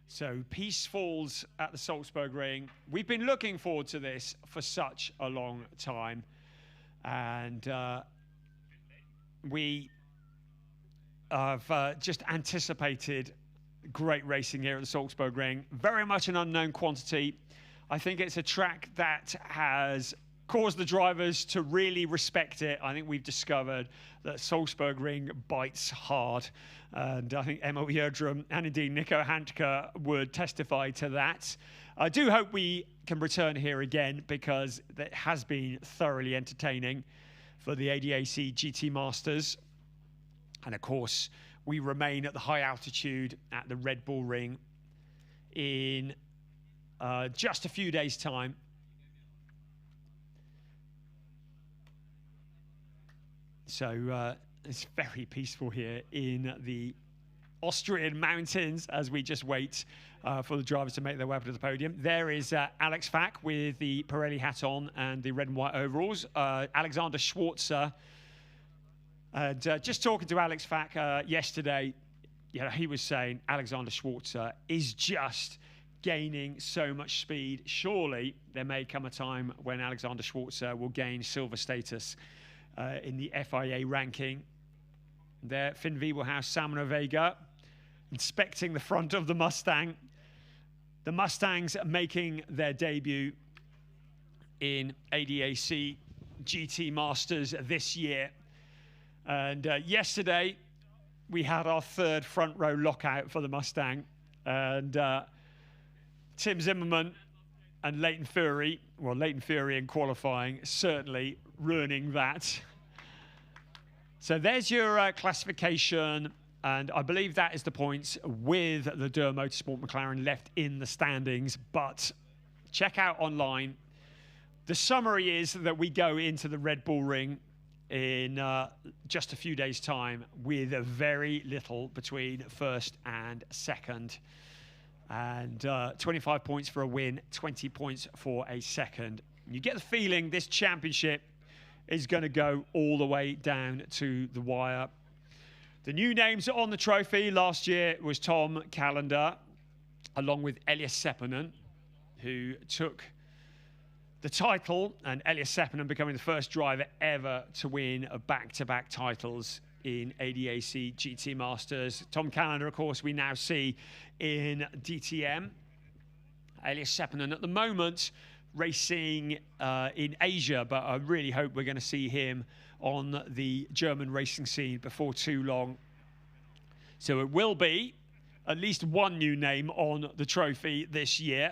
So peace falls at the Salzburgring. We've been looking forward to this for such a long time, and we have just anticipated great racing here at the Salzburgring. Very much an unknown quantity. I think it's a track that has caused the drivers to really respect it. I think we've discovered that Salzburgring bites hard, and I think Emil Erdrum and indeed Nico Handke would testify to that. I do hope we can return here again, because it has been thoroughly entertaining for the ADAC GT Masters. And of course, we remain at the high altitude at the Red Bull Ring in just a few days' time. So it's very peaceful here in the Austrian mountains as we just wait for the drivers to make their way up to the podium. There is Alex Fack with the Pirelli hat on and the red and white overalls. Alexander Schwarzer. And just talking to Alex Fack yesterday, you know, he was saying Alexander Schwarzer is just gaining so much speed. Surely there may come a time when Alexander Schwarzer will gain silver status in the FIA ranking. There, Finn Wiebelhaus, Samuel Vega, inspecting the front of the Mustang. The Mustangs making their debut in ADAC GT Masters this year. And yesterday, we had our third front row lockout for the Mustang. And Tim Zimmerman and Leighton Fury, well, Leighton Fury in qualifying, certainly ruining that. So there's your classification, and I believe that is the points with the Durr Motorsport McLaren left in the standings. But check out online. The summary is that we go into the Red Bull Ring in just a few days' time with very little between first and second. And 25 points for a win, 20 points for a second. You get the feeling this championship is going to go all the way down to the wire. The new names on the trophy last year was Tom Callender, along with Elias Seppänen, who took the title, and Elias Seppänen becoming the first driver ever to win back-to-back titles in ADAC GT Masters. Tom Callender, of course, we now see in DTM. Elias Seppänen at the moment racing in Asia, but I really hope we're going to see him on the German racing scene before too long. So it will be at least one new name on the trophy this year,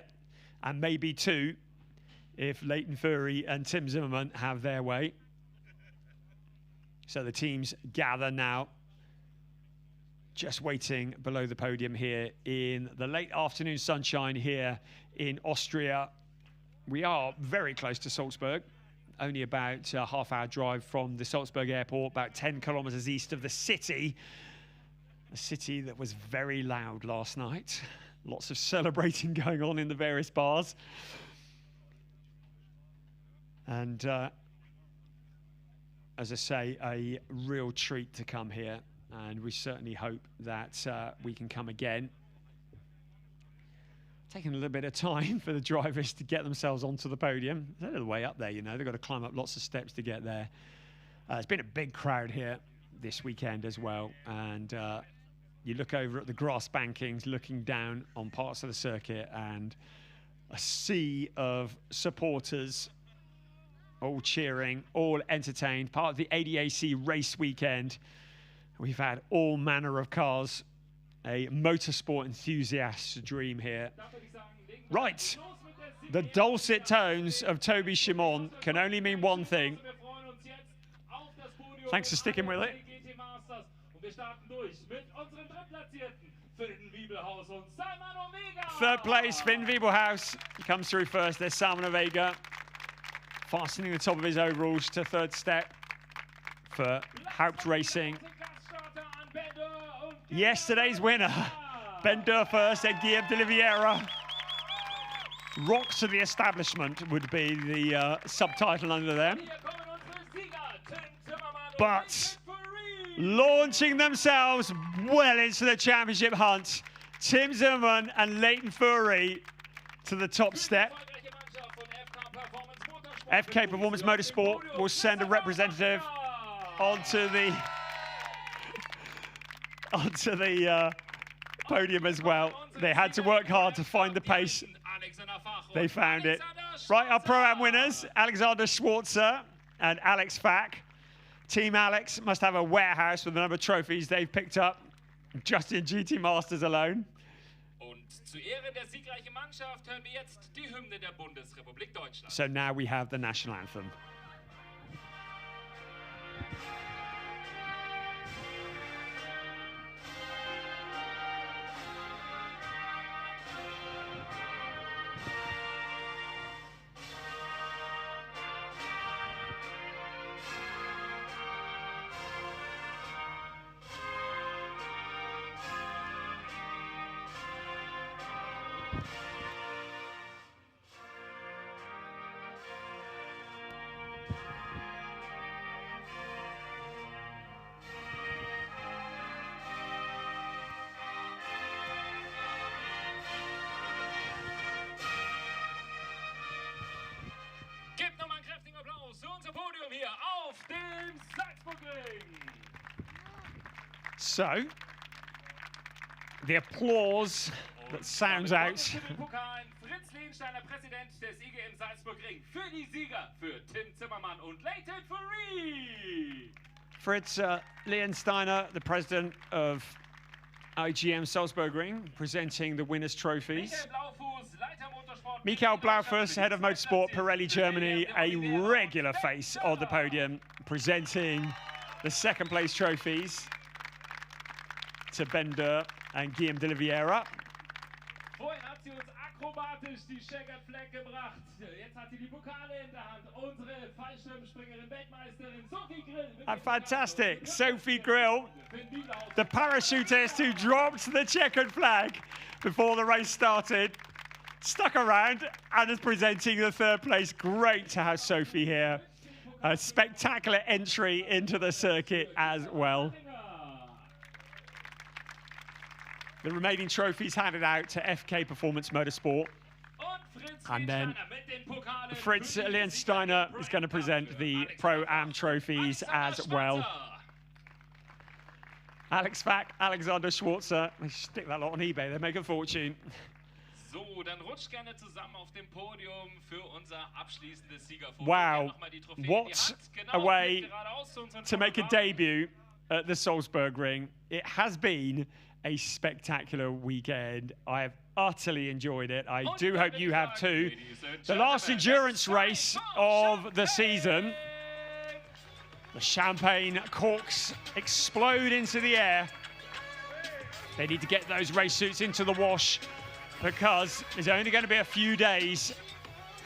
and maybe two if Leighton Fury and Tim Zimmerman have their way. So the teams gather now, just waiting below the podium here in the late afternoon sunshine here in Austria. We are very close to Salzburg, only about a half-hour drive from the Salzburg airport, about 10 kilometers east of the city, a city that was very loud last night. Lots of celebrating going on in the various bars. And as I say, a real treat to come here, and we certainly hope that we can come again. Taking a little bit of time for the drivers to get themselves onto the podium. They're a little way up there, you know. They've got to climb up lots of steps to get there. It's been a big crowd here this weekend as well. And you look over at the grass bankings, looking down on parts of the circuit, and a sea of supporters, all cheering, all entertained. Part of the ADAC race weekend. We've had all manner of cars a motorsport enthusiast's dream here. Right, the dulcet tones of Toby Shimon can only mean one thing. Thanks for sticking with it. Third place, Finn Wiebelhaus. He comes through first. There's Salman Vega, fastening the top of his overalls to third step for Haupt Racing. Yesterday's winner, Ben Durr first, and Guillaume de Oliveira. Rocks of the establishment would be the subtitle under them. But launching themselves well into the championship hunt, Tim Zimmermann and Leighton Fury to the top step. FK Performance Motorsport will send a representative onto the podium as well. They had to work hard to find the pace. They found it. Right, our Pro-Am winners, Alexander Schwarzer and Alex Fack. Team Alex must have a warehouse with the number of trophies they've picked up just in GT Masters alone. So now we have the national anthem. Podium hier auf dem Salzburgring. So, the applause that sounds out. Fritz Lehnshteiner, Präsident des IGM Salzburgring, für die Sieger, für Tim Zimmermann und Leighton Fury. Fritz Lehnshteiner, the president of IGM Salzburgring, presenting the winners' trophies. Michael Blaufuss, head of Motorsport, Pirelli Germany, a regular face on the podium, presenting the second place trophies to Ben Durr and Guillaume de Oliveira. Vorhin hat sie uns akrobatisch die Checkered Flag gebracht. Jetzt hat sie die Pokale in der Hand. Unsere Fallschirmspringerin, Weltmeisterin Sophie Grill. And fantastic, Sophie Grill, the parachutist who dropped the checkered flag before the race started, stuck around and is presenting the third place. Great to have Sophie here. A spectacular entry into the circuit as well. The remaining trophies handed out to FK Performance Motorsport. And then Fritz Lehnshteiner is going to present the Pro-Am trophies as well. Alex Fack, Alexander Schwarzer. They stick that lot on eBay, they make a fortune. So, dann rutscht gerne zusammen auf dem Podium für unser abschließendes Siegerfoto. Wow, what a way to make a debut at the Salzburgring. It has been a spectacular weekend. I have utterly enjoyed it. I do hope you have too. The last endurance race of the season. The champagne corks explode into the air. They need to get those race suits into the wash because it's only going to be a few days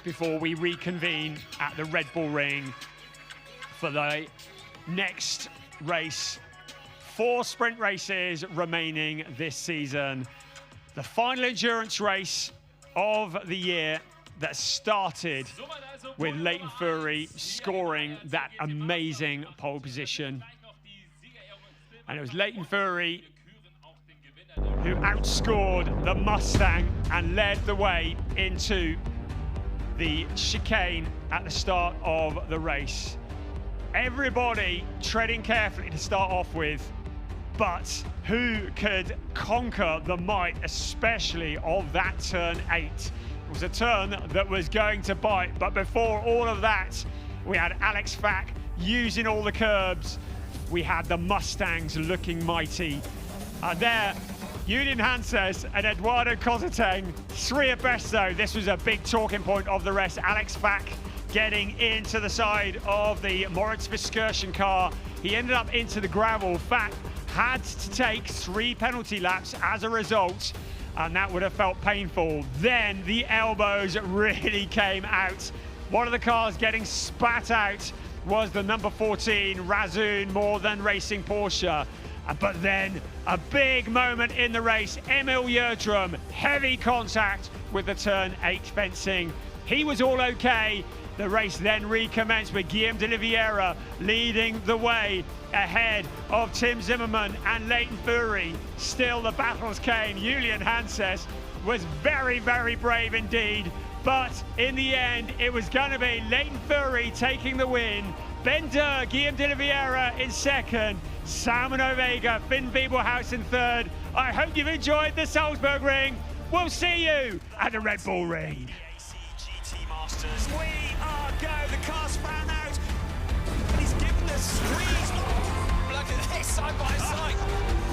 before we reconvene at the Red Bull Ring for the next race. 4 sprint races remaining this season. The final endurance race of the year that started with Leighton Fury scoring that amazing pole position. And it was Leighton Fury who outscored the Mustang and led the way into the chicane at the start of the race. Everybody treading carefully to start off with, but who could conquer the might, especially of that turn 8? It was a turn that was going to bite, but before all of that, we had Alex Fack using all the curbs. We had the Mustangs looking mighty. There, Julian Hanses and Eduardo Cosateng, 3 abreast though. This was a big talking point of the rest. Alex Fack getting into the side of the Moritz Excursion car. He ended up into the gravel. Fack had to take 3 penalty laps as a result, and that would have felt painful. Then the elbows really came out. One of the cars getting spat out was the number 14 Razzoon More Than Racing Porsche. But then a big moment in the race. Emil Yerdrum, heavy contact with the turn 8 fencing. He was all okay. The race then recommenced with Guillaume de Oliveira leading the way ahead of Tim Zimmerman and Leighton Fury. Still the battles came. Julian Hanses was very, very brave indeed. But in the end, it was going to be Leighton Fury taking the win. Ben Durr, Guillaume de Oliveira in second. Salmon Ovega, Finn Biebelhaus in third. I hope you've enjoyed the Salzburgring. We'll see you at the Red Bull Ring. ADAC GT Masters. We are go. The car's ran out. And he's given the squeeze. Look at this side by side.